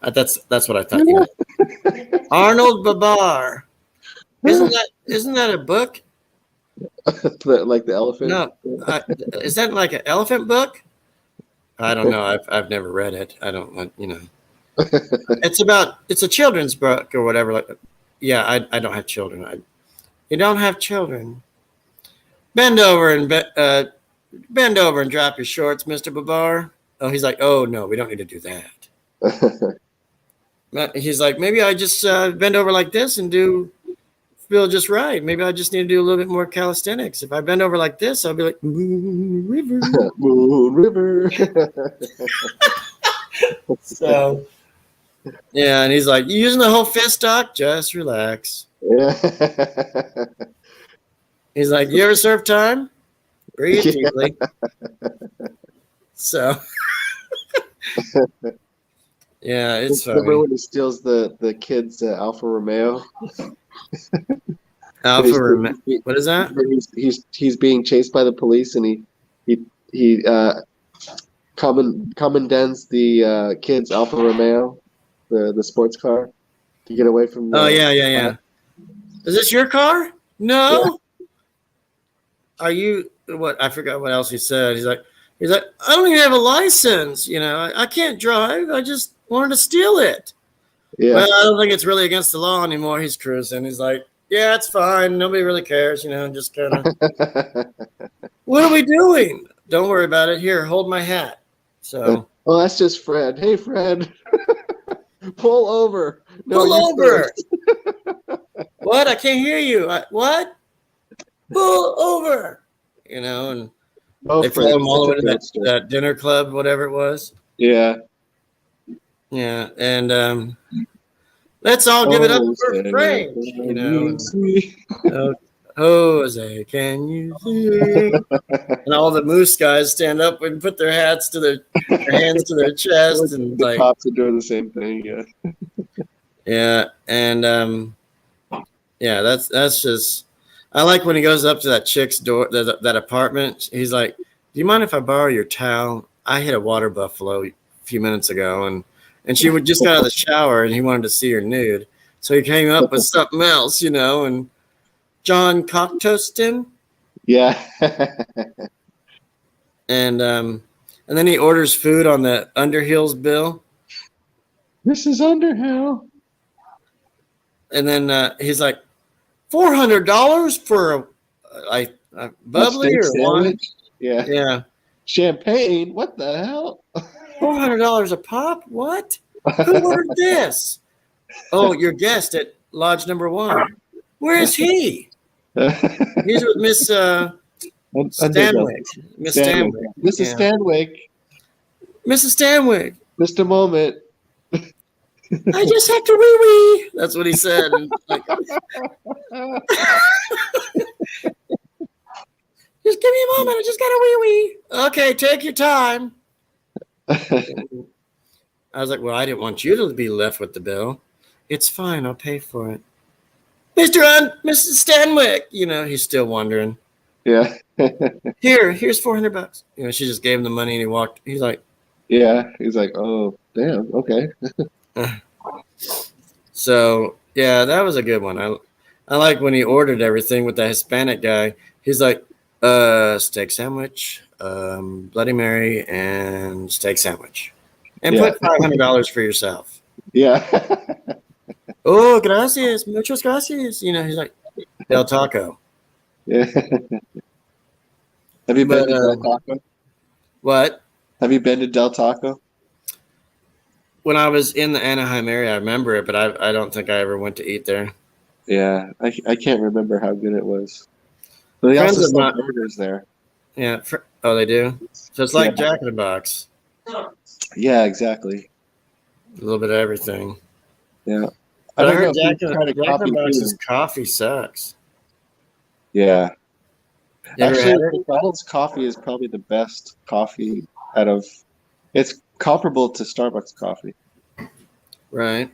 Speaker 1: That's what I thought. You know. Arnold Babar. Isn't that a book?
Speaker 2: Like the elephant.
Speaker 1: No, is that like an elephant book? I don't know. I've never read it. I don't want, you know. It's a children's book or whatever. Like, yeah, I don't have children. You don't have children. Bend over and drop your shorts, Mr. Babar. Oh, he's like, oh no, we don't need to do that. He's like, maybe I just bend over like this and feel just right. Maybe I just need to do a little bit more calisthenics. If I bend over like this, I'll be like, Moon River.
Speaker 2: Moon River.
Speaker 1: So, yeah, and he's like, you using the whole fist, Doc? Just relax.
Speaker 2: Yeah.
Speaker 1: He's like, you ever serve time? Breathe
Speaker 2: Yeah.
Speaker 1: deeply. So, yeah, it's
Speaker 2: Remember
Speaker 1: funny.
Speaker 2: when he steals the kid's Alfa Romeo?
Speaker 1: What is that?
Speaker 2: He's being chased by the police, and he commandants the kid's Alfa Romeo, the sports car, to get away from.
Speaker 1: Oh, yeah. Is this your car? No. Are you what? I forgot what else he said. He's like, I don't even have a license. You know, I can't drive. I just wanted to steal it.
Speaker 2: Yeah.
Speaker 1: Well, I don't think it's really against the law anymore. He's cruising. He's like, yeah, it's fine. Nobody really cares. You know, just kind of. What are we doing? Don't worry about it. Here, hold my hat. So.
Speaker 2: Oh, that's just Fred. Hey, Fred. Pull over. No,
Speaker 1: Pull
Speaker 2: you
Speaker 1: over.
Speaker 2: first.
Speaker 1: What? I can't hear you. What? Pull over. You know, and
Speaker 2: Oh,
Speaker 1: they
Speaker 2: Fred,
Speaker 1: follow him all the way to
Speaker 2: such a gangster.
Speaker 1: that dinner club, whatever it was.
Speaker 2: Yeah.
Speaker 1: Yeah, and let's all give it up for Frank. You know, and, Jose, can you see? And all the Moose guys stand up and put their hands to their chest and
Speaker 2: the
Speaker 1: like,
Speaker 2: cops are doing the same thing. Yeah.
Speaker 1: yeah, and yeah, that's just. I like when he goes up to that chick's door, that apartment. He's like, "Do you mind if I borrow your towel? I hit a water buffalo a few minutes ago, and she would just got out of the shower, and he wanted to see her nude, so he came up with something else, you know." And John Cocktoaston,
Speaker 2: Yeah.
Speaker 1: and then he orders food on the Underhills bill,
Speaker 2: Mrs. Underhill.
Speaker 1: and then he's like, $400 for a bubbly
Speaker 2: Steak
Speaker 1: or wine?
Speaker 2: sandwich? Yeah.
Speaker 1: Yeah.
Speaker 2: Champagne? What the hell?
Speaker 1: $400 a pop? What? Who ordered this? Oh, your guest at Lodge Number 1. Where is he? He's with Miss Stanwyck. Miss Stanwyck.
Speaker 2: Mrs.
Speaker 1: Yeah.
Speaker 2: Stanwyck.
Speaker 1: Mrs. Stanwyck.
Speaker 2: Mr. Moment.
Speaker 1: I just have to wee-wee. That's what he said. And like, just give me a moment. I just got to wee-wee. Okay, take your time. I was like, well, I didn't want you to be left with the bill. It's fine. I'll pay for it. Mrs. Stanwyck. You know, he's still wondering.
Speaker 2: Yeah.
Speaker 1: Here's $400. You know, she just gave him the money and he walked. He's like,
Speaker 2: Yeah. He's like, oh, damn. Okay.
Speaker 1: so yeah, that was a good one. I like when he ordered everything with the Hispanic guy. He's like, Steak sandwich, Bloody Mary, and steak sandwich. And
Speaker 2: Yeah.
Speaker 1: put $500 for yourself.
Speaker 2: Yeah.
Speaker 1: Oh, gracias, muchas gracias. You know, he's like, Del Taco.
Speaker 2: Yeah. Have you been
Speaker 1: But,
Speaker 2: to Del Taco?
Speaker 1: What?
Speaker 2: Have you been to Del Taco?
Speaker 1: When I was in the Anaheim area, I remember it, but I don't think I ever went to eat there.
Speaker 2: Yeah, I can't remember how good it was. But they
Speaker 1: Friends
Speaker 2: also
Speaker 1: of
Speaker 2: sell
Speaker 1: mine-
Speaker 2: burgers there.
Speaker 1: Yeah. Oh, they do? So it's like
Speaker 2: Yeah.
Speaker 1: Jack in the Box.
Speaker 2: Yeah, exactly.
Speaker 1: A little bit of everything.
Speaker 2: Yeah.
Speaker 1: But I
Speaker 2: don't know
Speaker 1: heard
Speaker 2: if
Speaker 1: Jack
Speaker 2: you've
Speaker 1: in
Speaker 2: tried a
Speaker 1: the
Speaker 2: coffee
Speaker 1: Box's
Speaker 2: bean.
Speaker 1: coffee sucks.
Speaker 2: Yeah.
Speaker 1: You ever
Speaker 2: Actually,
Speaker 1: had it?
Speaker 2: McDonald's coffee is probably the best coffee out of. It's comparable to Starbucks coffee.
Speaker 1: Right.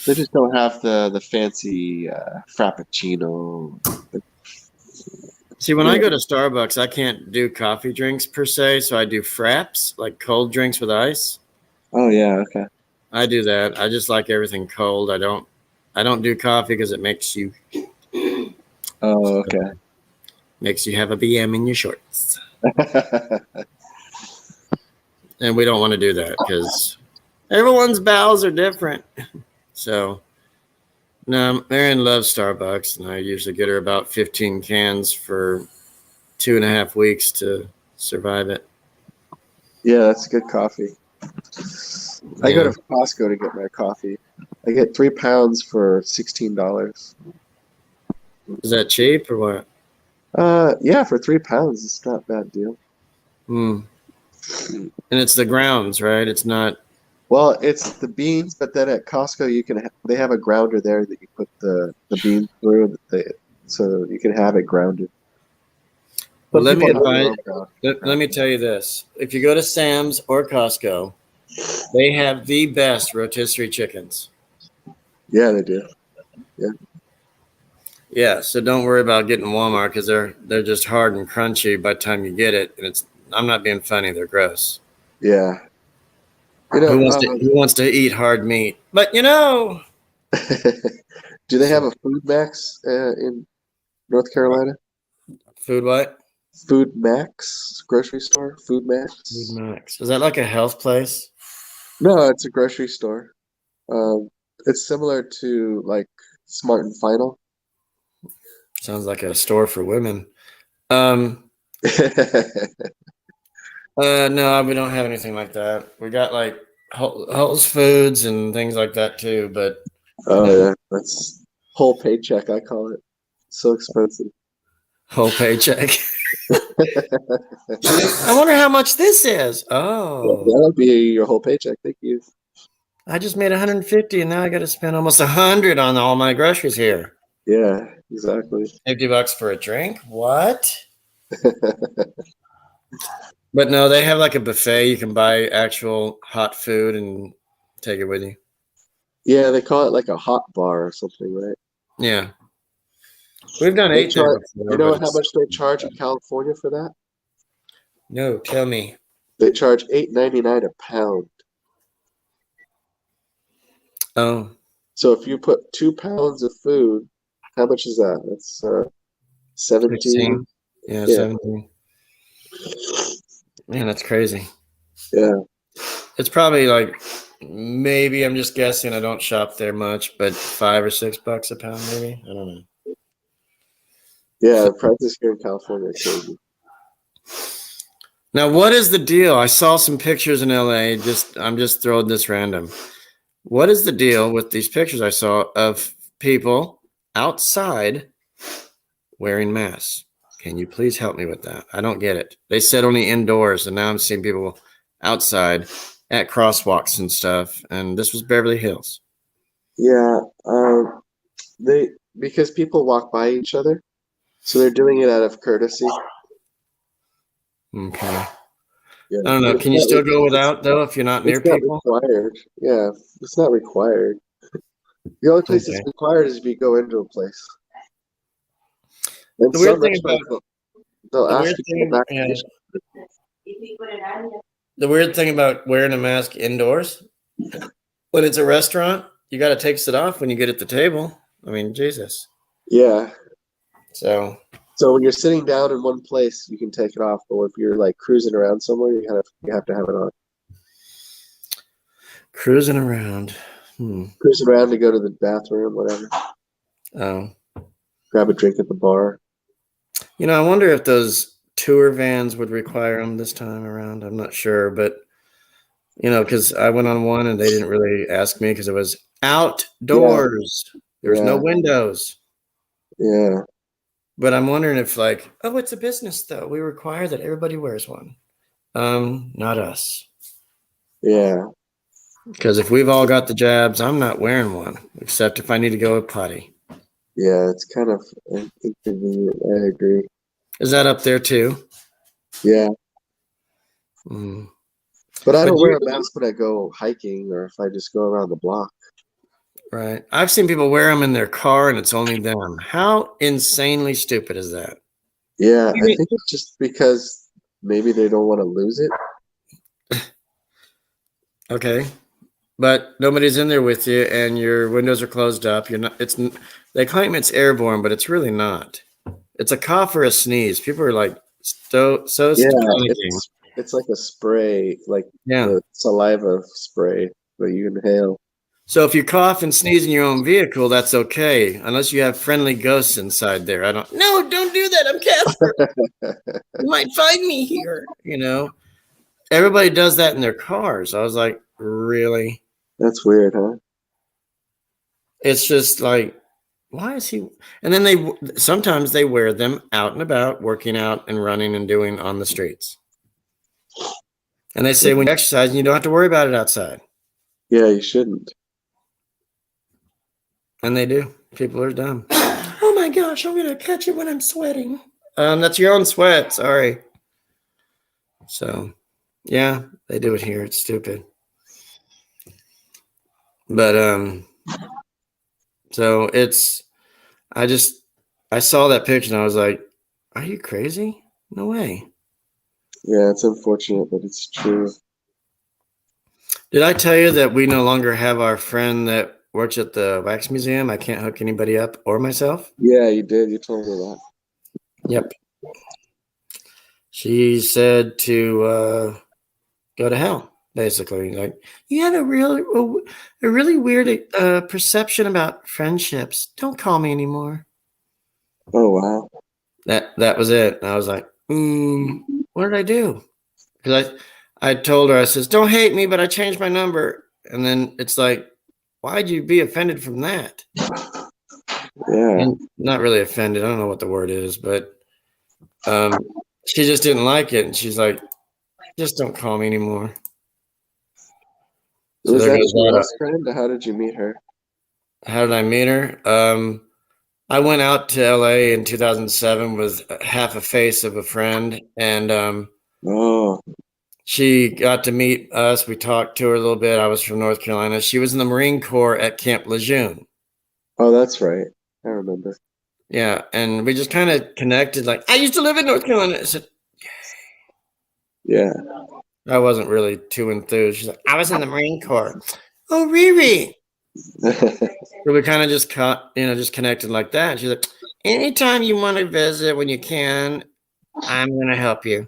Speaker 2: They just don't have the fancy frappuccino.
Speaker 1: See, when I
Speaker 2: Yeah.
Speaker 1: go to Starbucks, I can't do coffee drinks per se, so I do fraps, like cold drinks with ice.
Speaker 2: Oh yeah, okay.
Speaker 1: I do that. I just like everything cold. I don't do coffee because it makes you
Speaker 2: Oh okay.
Speaker 1: have a BM in your shorts. And we don't want to do that because everyone's bowels are different. So, no, Marion loves Starbucks, and I usually get her about 15 cans for 2.5 weeks to survive it.
Speaker 2: Yeah, that's good coffee. I go to Costco to get my coffee. I get 3 pounds for $16.
Speaker 1: Is that cheap or what?
Speaker 2: Yeah, for 3 pounds, it's not a bad deal.
Speaker 1: Hmm. And it's the grounds, right? It's not.
Speaker 2: Well, it's the beans, but then at Costco you can they have a grounder there that you put the beans through, so you can have it grounded.
Speaker 1: Well, let me
Speaker 2: Some people have
Speaker 1: advise.
Speaker 2: their own ground.
Speaker 1: Let me tell you this: if you go to Sam's or Costco, they have the best rotisserie chickens.
Speaker 2: Yeah, they do.
Speaker 1: Yeah, so don't worry about getting Walmart because they're just hard and crunchy by the time you get it, and I'm not being funny; they're gross.
Speaker 2: Yeah. You know,
Speaker 1: Who wants to eat hard meat? But
Speaker 2: do they have a Food Max in North Carolina?
Speaker 1: Food what?
Speaker 2: Food Max grocery store? Food Max?
Speaker 1: Food Max. Is that like a health place?
Speaker 2: No, it's a grocery store. It's similar to like Smart and Final.
Speaker 1: Sounds like a store for women. No, we don't have anything like that. We got like Whole Foods and things like that too, but
Speaker 2: Oh yeah, that's whole paycheck. I call it. So expensive.
Speaker 1: whole paycheck. I wonder how much this is. Oh,
Speaker 2: That'll be your whole paycheck. Thank you.
Speaker 1: I just made 150 and now I got to spend almost 100 on all my groceries here.
Speaker 2: Yeah, exactly.
Speaker 1: $50 for a drink? What? But no, they have like a buffet. You can buy actual hot food and take it with you.
Speaker 2: Yeah, they call it like a hot bar or something, right?
Speaker 1: Yeah. We've done
Speaker 2: They
Speaker 1: 8 there
Speaker 2: charge-
Speaker 1: before.
Speaker 2: You know
Speaker 1: but
Speaker 2: how much they charge in California for that?
Speaker 1: No, tell me.
Speaker 2: They charge $8.99 a pound.
Speaker 1: Oh,
Speaker 2: So if you put 2 pounds of food, how much is that? That's 17.
Speaker 1: 16. Yeah,
Speaker 2: Yeah.
Speaker 1: 17. Man, that's crazy.
Speaker 2: Yeah.
Speaker 1: It's probably like maybe I'm just guessing. I don't shop there much, but $5 or $6 a pound, maybe. I don't know.
Speaker 2: Yeah, the prices here in California are crazy.
Speaker 1: Now, what is the deal? I saw some pictures in LA. I'm just throwing this random. What is the deal with these pictures I saw of people outside wearing masks? Can you please help me with that? I don't get it. They said only indoors, and now I'm seeing people outside at crosswalks and stuff. And this was Beverly Hills.
Speaker 2: Yeah, because people walk by each other, so they're doing it out of courtesy.
Speaker 1: Okay.
Speaker 2: Yeah.
Speaker 1: I don't know.
Speaker 2: It's
Speaker 1: Can you
Speaker 2: not
Speaker 1: still
Speaker 2: re-
Speaker 1: go without though if you're not near
Speaker 2: It's not
Speaker 1: people?
Speaker 2: required. Yeah, it's not required. The only place
Speaker 1: Okay.
Speaker 2: it's required is if you go into a place. And
Speaker 1: The weird
Speaker 2: some
Speaker 1: thing
Speaker 2: restaurants, they'll
Speaker 1: The
Speaker 2: ask
Speaker 1: weird
Speaker 2: you
Speaker 1: thing,
Speaker 2: for
Speaker 1: yeah,
Speaker 2: vaccination.
Speaker 1: the weird thing about wearing a mask indoors, when it's a restaurant, you got to take it off when you get at the table. I mean, Jesus.
Speaker 2: Yeah,
Speaker 1: So
Speaker 2: So when you're sitting down in one place, you can take it off. But if you're like cruising around somewhere, you have to have it on.
Speaker 1: Cruising around.
Speaker 2: Cruising around to go to the bathroom, whatever.
Speaker 1: Oh.
Speaker 2: Grab a drink at the bar.
Speaker 1: You know, I wonder if those tour vans would require them this time around. I'm not sure, but you know, because I went on one and they didn't really ask me because it was outdoors. There was no
Speaker 2: Yeah.
Speaker 1: windows.
Speaker 2: Yeah.
Speaker 1: But I'm wondering if, like, oh, it's a business though. We require that everybody wears one. Not us.
Speaker 2: Yeah.
Speaker 1: Because if we've all got the jabs, I'm not wearing one, except if I need to go potty.
Speaker 2: Yeah. It's kind of inconvenient. I agree.
Speaker 1: Is that up there too?
Speaker 2: Yeah.
Speaker 1: Mm.
Speaker 2: But I
Speaker 1: But
Speaker 2: don't wear
Speaker 1: you-
Speaker 2: a mask when I go hiking or if I just go around the block.
Speaker 1: Right. I've seen people wear them in their car and it's only them. How insanely stupid is that?
Speaker 2: Yeah. I think it's just because maybe they don't want to lose it.
Speaker 1: Okay. But nobody's in there with you and your windows are closed up. You're not, they claim it's airborne, but it's really not. It's a cough or a sneeze. People are like so
Speaker 2: Yeah.
Speaker 1: panicking.
Speaker 2: It's like a spray, like
Speaker 1: Yeah.
Speaker 2: the saliva spray that you inhale.
Speaker 1: So if you cough and sneeze in your own vehicle, that's okay, unless you have friendly ghosts inside there. Don't do that. I'm Casper. You might find me here. You know, everybody does that in their cars. I was like, really?
Speaker 2: That's weird, huh?
Speaker 1: It's just like, why is he? And then sometimes they wear them out and about, working out and running and doing on the streets. And they say when you exercise, you don't have to worry about it outside.
Speaker 2: Yeah, you shouldn't.
Speaker 1: And they do. People are dumb. Oh my gosh, I'm going to catch it when I'm sweating. That's your own sweat. Sorry. So, yeah, they do it here. It's stupid. But, so I saw that picture and I was like, are you crazy? No way.
Speaker 2: Yeah, it's unfortunate, but it's true.
Speaker 1: Did I tell you that we no longer have our friend that works at the wax museum? I can't hook anybody up or myself.
Speaker 2: Yeah, you did. You told me that.
Speaker 1: Yep. She said to go to hell, basically. Like, you have a really weird perception about friendships. Don't call me anymore.
Speaker 2: Oh, wow.
Speaker 1: That was it. And I was like, what did I do? Because I told her, I says, don't hate me, but I changed my number. And then it's like, why'd you be offended from that?
Speaker 2: Yeah.
Speaker 1: And not really offended. I don't know what the word is, but she just didn't like it. And she's like, just don't call me anymore. So
Speaker 2: Was
Speaker 1: there
Speaker 2: that
Speaker 1: goes
Speaker 2: your
Speaker 1: that.
Speaker 2: best friend? How did you meet her?
Speaker 1: How did I meet her? I went out to LA in 2007 with half a face of a friend, and
Speaker 2: Oh,
Speaker 1: she got to meet us. We talked to her a little bit. I was from North Carolina. She was in the Marine Corps at Camp Lejeune.
Speaker 2: oh, that's right. I remember.
Speaker 1: Yeah, and we just kind of connected. Like, I used to live in North Carolina. I said,
Speaker 2: Yeah.
Speaker 1: I wasn't really too enthused. She's like, I was in the Marine Corps. Oh, Riri. So we kind of just just connected like that. She's like, anytime you want to visit when you can, I'm going to help you.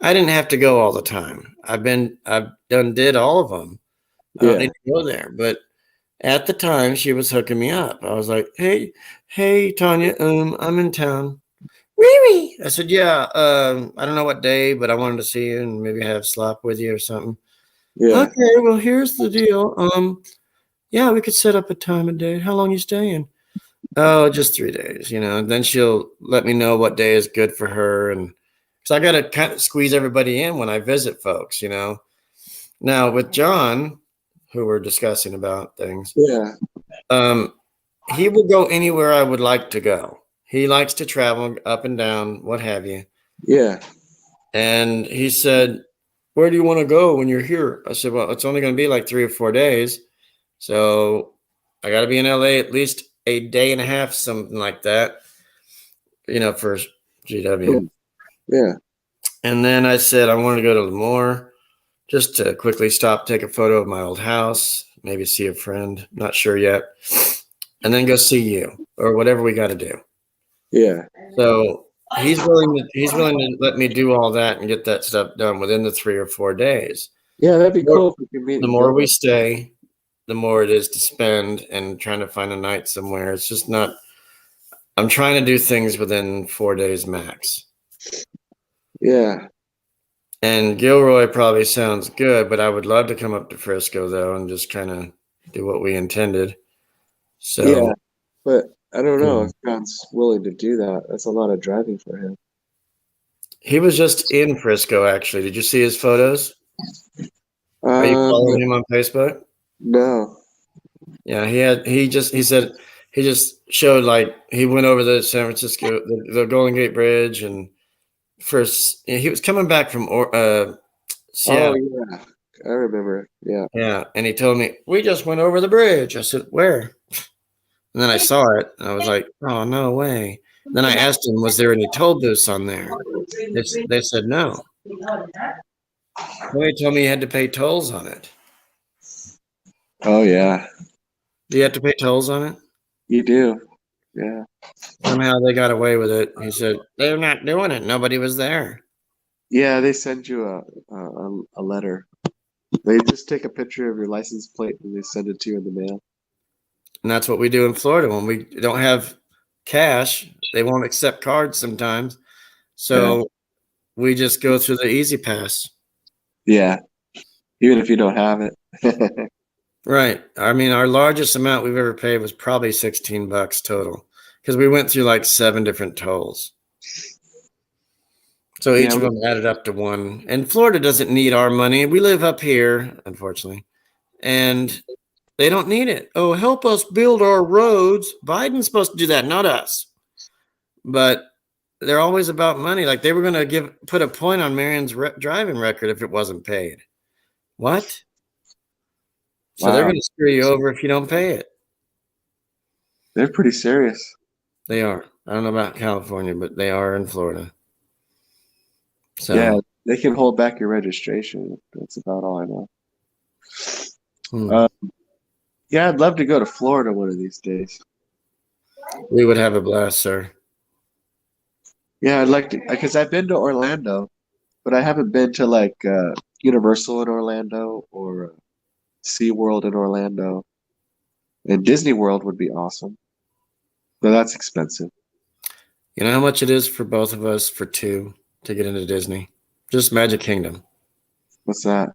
Speaker 1: I didn't have to go all the time. I've did all of them. I don't
Speaker 2: Yeah.
Speaker 1: need to go there. But at the time, she was hooking me up. I was like, hey, Tanya, I'm in town. Riri. I said, yeah, I don't know what day, but I wanted to see you and maybe have slop with you or something.
Speaker 2: Yeah.
Speaker 1: Okay, well, here's the deal. Yeah, we could set up a time and date. How long you staying? Oh, just 3 days, and then she'll let me know what day is good for her. And so I got to kind of squeeze everybody in when I visit folks, Now with John, who we're discussing about things,
Speaker 2: Yeah.
Speaker 1: he will go anywhere I would like to go. He likes to travel up and down, what have you.
Speaker 2: Yeah.
Speaker 1: And he said, where do you want to go when you're here? I said, well, it's only going to be like 3 or 4 days. So I got to be in LA at least a day and a half, something like that, for GW.
Speaker 2: Yeah.
Speaker 1: And then I said, I want to go to Lemoore just to quickly stop, take a photo of my old house, maybe see a friend, not sure yet. And then go see you or whatever we got to do.
Speaker 2: Yeah.
Speaker 1: So he's willing to let me do all that and get that stuff done within the 3 or 4 days.
Speaker 2: Yeah, that'd be
Speaker 1: More-
Speaker 2: cool if we could meet.
Speaker 1: The
Speaker 2: and
Speaker 1: more
Speaker 2: go.
Speaker 1: we stay, the more it is to spend and trying to find a night somewhere. It's just not. I'm trying to do things within 4 days max.
Speaker 2: Yeah.
Speaker 1: And Gilroy probably sounds good, but I would love to come up to Frisco though and just kind of do what we intended. So
Speaker 2: Yeah. But I don't know
Speaker 1: Yeah.
Speaker 2: if John's willing to do that. That's a lot of driving for him.
Speaker 1: he was just in Frisco actually. Did you see his photos? Are you following him on Facebook?
Speaker 2: No.
Speaker 1: Yeah, he said he just showed like he went over the San Francisco the Golden Gate Bridge and first he was coming back from Seattle.
Speaker 2: Oh yeah, I remember. Yeah.
Speaker 1: Yeah, and he told me we just went over the bridge. I said, "Where?" And then I saw it. And I was like, "Oh no way!" Then I asked him, "Was there any toll booths on there?" They said no. Then he told me he had to pay tolls on it.
Speaker 2: Oh yeah,
Speaker 1: Do you have to pay tolls on it?
Speaker 2: you do. Yeah.
Speaker 1: Somehow they got away with it. He said they're not doing it. Nobody was there.
Speaker 2: Yeah, they send you a letter. They just take a picture of your license plate and they send it to you in the mail.
Speaker 1: And that's what we do in Florida when we don't have cash. They won't accept cards sometimes. So we just go through the Easy Pass.
Speaker 2: Yeah. Even if you don't have it.
Speaker 1: Right. I mean, our largest amount we've ever paid was probably $16 total because we went through like 7 different tolls. So each
Speaker 2: Yeah,
Speaker 1: of them added up to one. And Florida doesn't need our money. We live up here, unfortunately, and they don't need it. Oh, help us build our roads. Biden's supposed to do that, not us. But they're always about money. Like they were going to put a point on Marion's driving record if it wasn't paid. What? So they're
Speaker 2: Wow.
Speaker 1: going to screw you over if you don't pay it.
Speaker 2: They're pretty serious.
Speaker 1: They are. I don't know about California, but they are in Florida. So
Speaker 2: Yeah, they can hold back your registration. That's about all I know. Yeah, I'd love to go to Florida one of these days.
Speaker 1: we would have a blast, sir.
Speaker 2: Yeah, I'd like to, because I've been to Orlando, but I haven't been to like Universal in Orlando or SeaWorld in Orlando. And Disney World would be awesome. But that's expensive.
Speaker 1: You know how much it is for both of us for 2 to get into Disney? Just Magic Kingdom.
Speaker 2: What's that?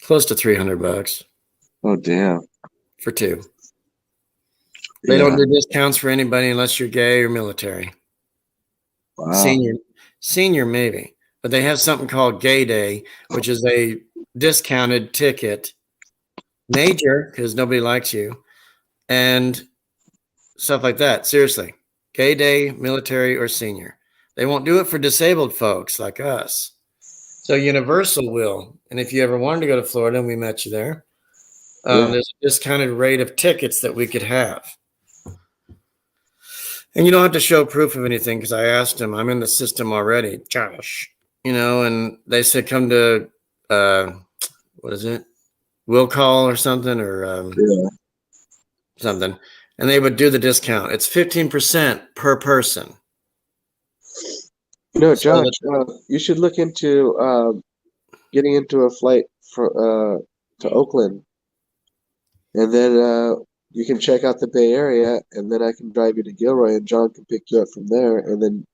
Speaker 1: Close to $300
Speaker 2: Oh, damn.
Speaker 1: for 2. They don't do discounts for anybody unless you're gay or military.
Speaker 2: Wow.
Speaker 1: Senior maybe, but they have something called Gay Day, which is a discounted ticket, major because nobody likes you, and stuff like that. Seriously, Gay Day, military or senior. They won't do it for disabled folks like us. So Universal will, and if you ever wanted to go to Florida, and we met you there, there's a discounted rate of tickets that we could have. And you don't have to show proof of anything because I asked him, I'm in the system already, Josh, and they said, come to, what is it? Will call or something or something. And they would do the discount. It's 15% per person.
Speaker 2: Josh, you should look into getting into a flight to Oakland. And then you can check out the Bay Area, and then I can drive you to Gilroy, and John can pick you up from there, and then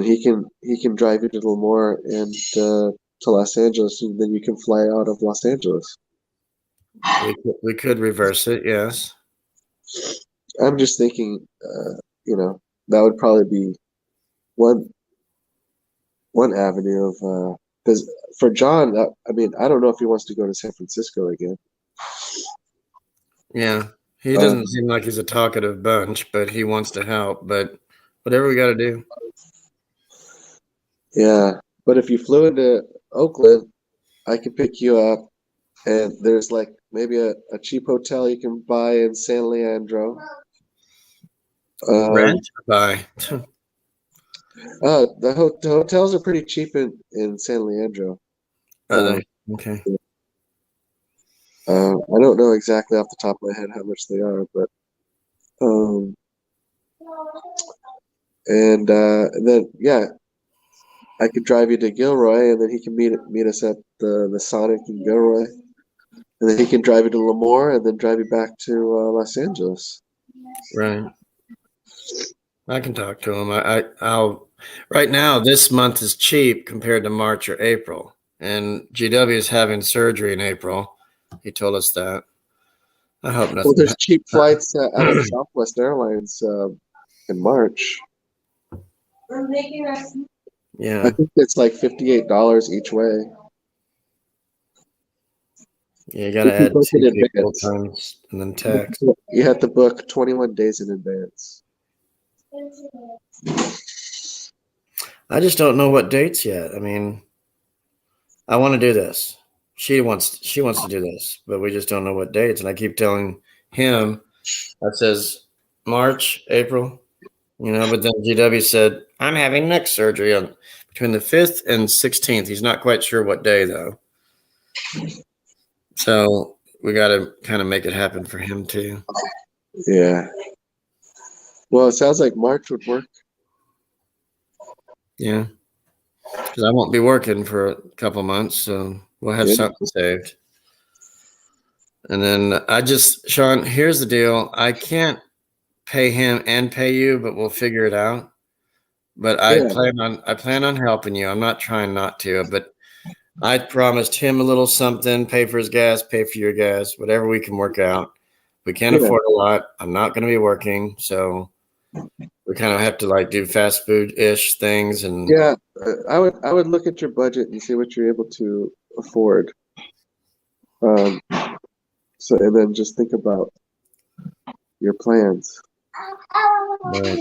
Speaker 2: he can drive you to Lemoore and to Los Angeles, and then you can fly out of Los Angeles.
Speaker 1: We could reverse it, yes.
Speaker 2: I'm just thinking, that would probably be one avenue of because for John, I don't know if he wants to go to San Francisco again.
Speaker 1: Yeah, he doesn't seem like he's a talkative bunch, but he wants to help. But whatever we got to do.
Speaker 2: Yeah, but if you flew into Oakland, I could pick you up, and there's like maybe a cheap hotel you can buy in San Leandro.
Speaker 1: Rent or buy?
Speaker 2: The hotels are pretty cheap in San Leandro.
Speaker 1: Are they? Okay.
Speaker 2: I don't know exactly off the top of my head how much they are, but and then yeah, I could drive you to Gilroy, and then he can meet us at the Sonic in Gilroy, and then he can drive you to Lemoore, and then drive you back to Los Angeles.
Speaker 1: Right. I can talk to him. I'll right now. This month is cheap compared to March or April, and GW is having surgery in April. He told us that. I hope nothing.
Speaker 2: Well, there's cheap flights out of Southwest Airlines in March.
Speaker 1: Yeah.
Speaker 2: I think it's like $58 each way.
Speaker 1: Yeah, you got to
Speaker 2: If you
Speaker 1: add
Speaker 2: book
Speaker 1: two
Speaker 2: it in
Speaker 1: people
Speaker 2: advance.
Speaker 1: times and then text.
Speaker 2: You have to book 21 days in advance.
Speaker 1: I just don't know what dates yet. I mean, I want to do this. She wants to do this, but we just don't know what dates. And I keep telling him, that says March, April, but then GW said, I'm having neck surgery on between the 5th and 16th. He's not quite sure what day though. So we got to kind of make it happen for him too.
Speaker 2: Yeah. Well, it sounds like March would work.
Speaker 1: Yeah. Because I won't be working for a couple months, so we'll have something saved. And then Sean, here's the deal. I can't pay him and pay you, but we'll figure it out. But I plan on helping you. I'm not trying not to, but I promised him a little something, pay for his gas, pay for your gas, whatever we can work out. We can't afford a lot. I'm not going to be working, so we kind of have to do fast food-ish things. And
Speaker 2: yeah, I would look at your budget and see what you're able to afford. So and then just think about your plans.
Speaker 1: Right.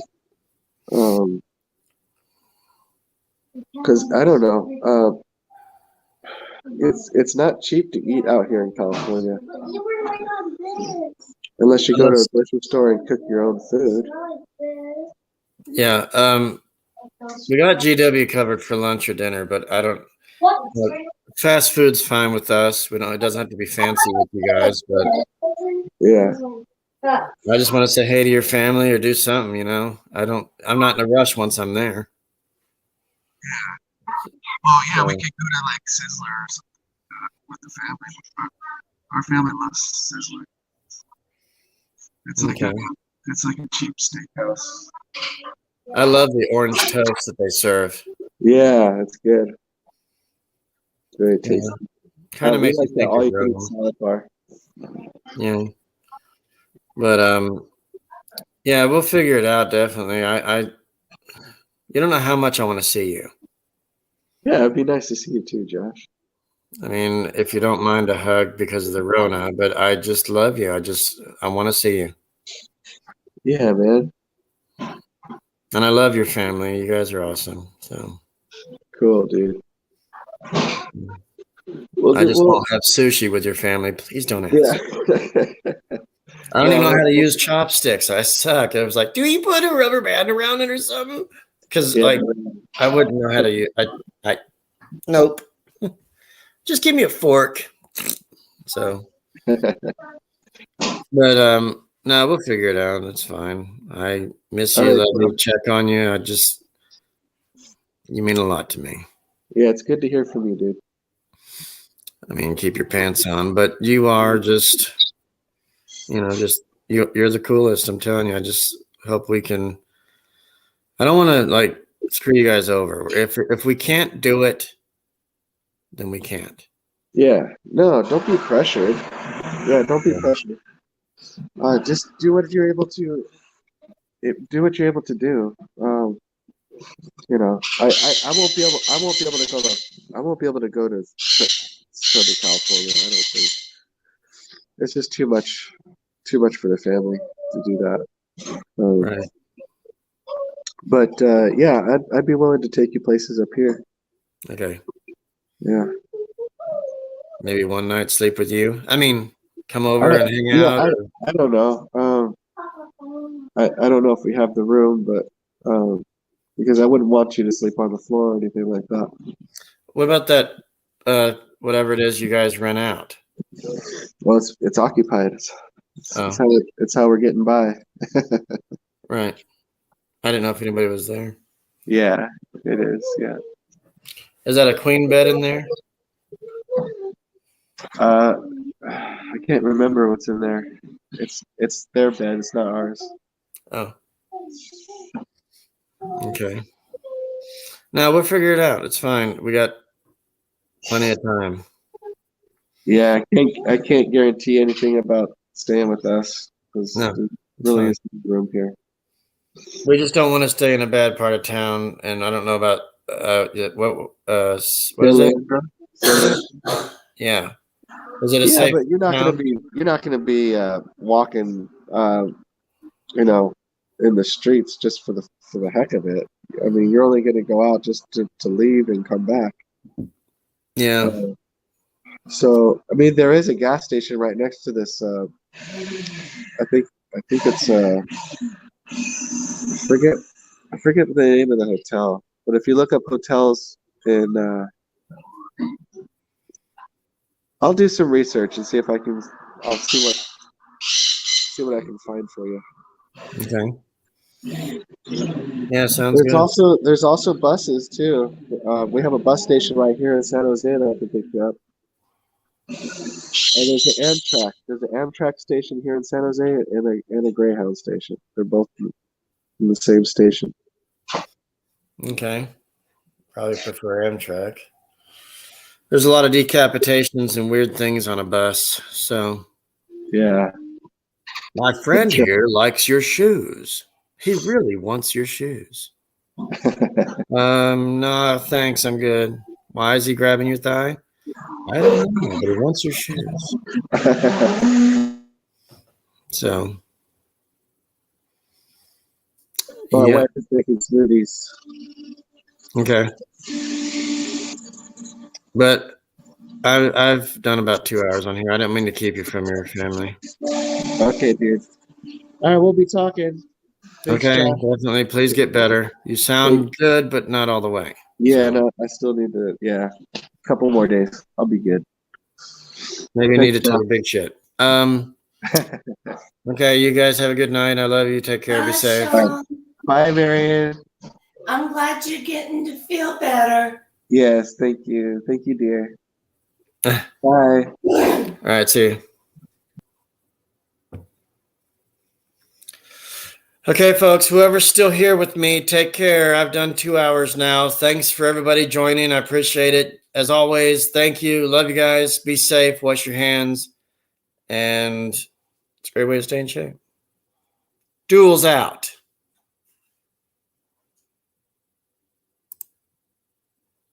Speaker 2: Because I don't know. It's not cheap to eat out here in California. Unless you go to a grocery store and cook your own food.
Speaker 1: Yeah. We got GW covered for lunch or dinner, but I don't. Fast food's fine with us. It doesn't have to be fancy with you guys, but
Speaker 2: yeah.
Speaker 1: I just want to say hey to your family or do something. I'm not in a rush once I'm there.
Speaker 2: Well, yeah, we could go to Sizzler or something with the family. Our family loves Sizzler. It's like a cheap steakhouse.
Speaker 1: I love the orange toast that they serve.
Speaker 2: Yeah, it's good. Very tasty.
Speaker 1: Kind of makes me think of
Speaker 2: all-you-can-eat salad bar.
Speaker 1: Yeah. But yeah, we'll figure it out definitely. You don't know how much I want to see you.
Speaker 2: Yeah, it'd be nice to see you too, Josh.
Speaker 1: I mean, if you don't mind a hug because of the Rona, but I just love you. I want to see you.
Speaker 2: Yeah, man.
Speaker 1: And I love your family. You guys are awesome. So
Speaker 2: cool, dude.
Speaker 1: I just won't have sushi with your family. Please don't ask.
Speaker 2: Yeah.
Speaker 1: I don't even know how to use chopsticks. I suck. I was like, do you put a rubber band around it or something? Because I wouldn't know how to use. Nope. Just give me a fork. So, but no, we'll figure it out. It's fine. I miss you. Let me check on you. You mean a lot to me.
Speaker 2: Yeah, it's good to hear from you, dude.
Speaker 1: I mean, keep your pants on, but you are just, you're the coolest. I'm telling you. I just hope we can. I don't want to screw you guys over. If we can't do it, then we can't.
Speaker 2: Yeah. No, don't be pressured. Yeah, don't be pressured. Just do what you're able to. Do what you're able to do. I won't be able. I won't be able to go to. I won't be able to go to Southern California. I don't think. It's just too much for the family to do that.
Speaker 1: Right.
Speaker 2: But yeah, I'd be willing to take you places up here.
Speaker 1: Okay.
Speaker 2: Yeah.
Speaker 1: Maybe one night sleep with you. I mean, come over and hang out.
Speaker 2: I don't know. I don't know if we have the room, but because I wouldn't want you to sleep on the floor or anything like that.
Speaker 1: What about that? Whatever it is you guys rent out.
Speaker 2: Well, it's occupied. It's how we're getting by.
Speaker 1: Right. I didn't know if if anybody was there.
Speaker 2: Yeah, it is. Yeah.
Speaker 1: Is that a queen bed in there?
Speaker 2: I can't remember what's in there. It's their bed. It's not ours.
Speaker 1: Oh, okay. No, we'll figure it out. It's fine. We got plenty of time.
Speaker 2: Yeah, I can't guarantee anything about staying with us because
Speaker 1: No,
Speaker 2: there
Speaker 1: it's
Speaker 2: really
Speaker 1: fine.
Speaker 2: isn't room here.
Speaker 1: We just don't want to stay in a bad part of town, and I don't know about what is it? Yeah, is it a
Speaker 2: Yeah,
Speaker 1: safe
Speaker 2: but you're not
Speaker 1: town?
Speaker 2: gonna be walking you know in the streets just for the heck of it. I mean, you're only gonna go out just to leave and come back.
Speaker 1: Yeah.
Speaker 2: So I mean, there is a gas station right next to this. I think it's I forget the name of the hotel, but if you look up hotels in, I'll do some research and see if I can. I'll see what I can find for you.
Speaker 1: Okay. Yeah, sounds good.
Speaker 2: There's also buses too. We have a bus station right here in San Jose that I can pick you up. And there's an Amtrak. There's an Amtrak station here in San Jose and a Greyhound station. They're both in the same station.
Speaker 1: Okay. Probably prefer Amtrak. There's a lot of decapitations and weird things on a bus. So
Speaker 2: Yeah.
Speaker 1: my friend here likes your shoes. He really wants your shoes. No, thanks. I'm good. Why is he grabbing your thigh? I don't know, but he wants your shoes. So,
Speaker 2: My
Speaker 1: yeah.
Speaker 2: wife is making smoothies.
Speaker 1: Okay. But I've done about 2 hours on here. I didn't mean to keep you from your family.
Speaker 2: Okay, dude. All right, we'll be talking. Thanks,
Speaker 1: Okay,
Speaker 2: John.
Speaker 1: definitely. Please get better. You sound good, but not all the way.
Speaker 2: Yeah,
Speaker 1: So,
Speaker 2: no, I still need to. Yeah, a couple more days. I'll be good.
Speaker 1: maybe you need to
Speaker 2: Thanks,
Speaker 1: talk big shit. Okay, you guys have a good night. I love you. Take care. Be
Speaker 6: Bye,
Speaker 1: safe.
Speaker 6: Sean.
Speaker 2: Bye, Marion.
Speaker 6: I'm glad you're getting to feel better.
Speaker 2: Yes, thank you. Thank you, dear. Bye.
Speaker 1: All right, see you. Okay, folks, whoever's still here with me, take care. I've done 2 hours now. Thanks for everybody joining. I appreciate it. As always, thank you. Love you guys. Be safe. Wash your hands. And it's a great way to stay in shape. Duels out.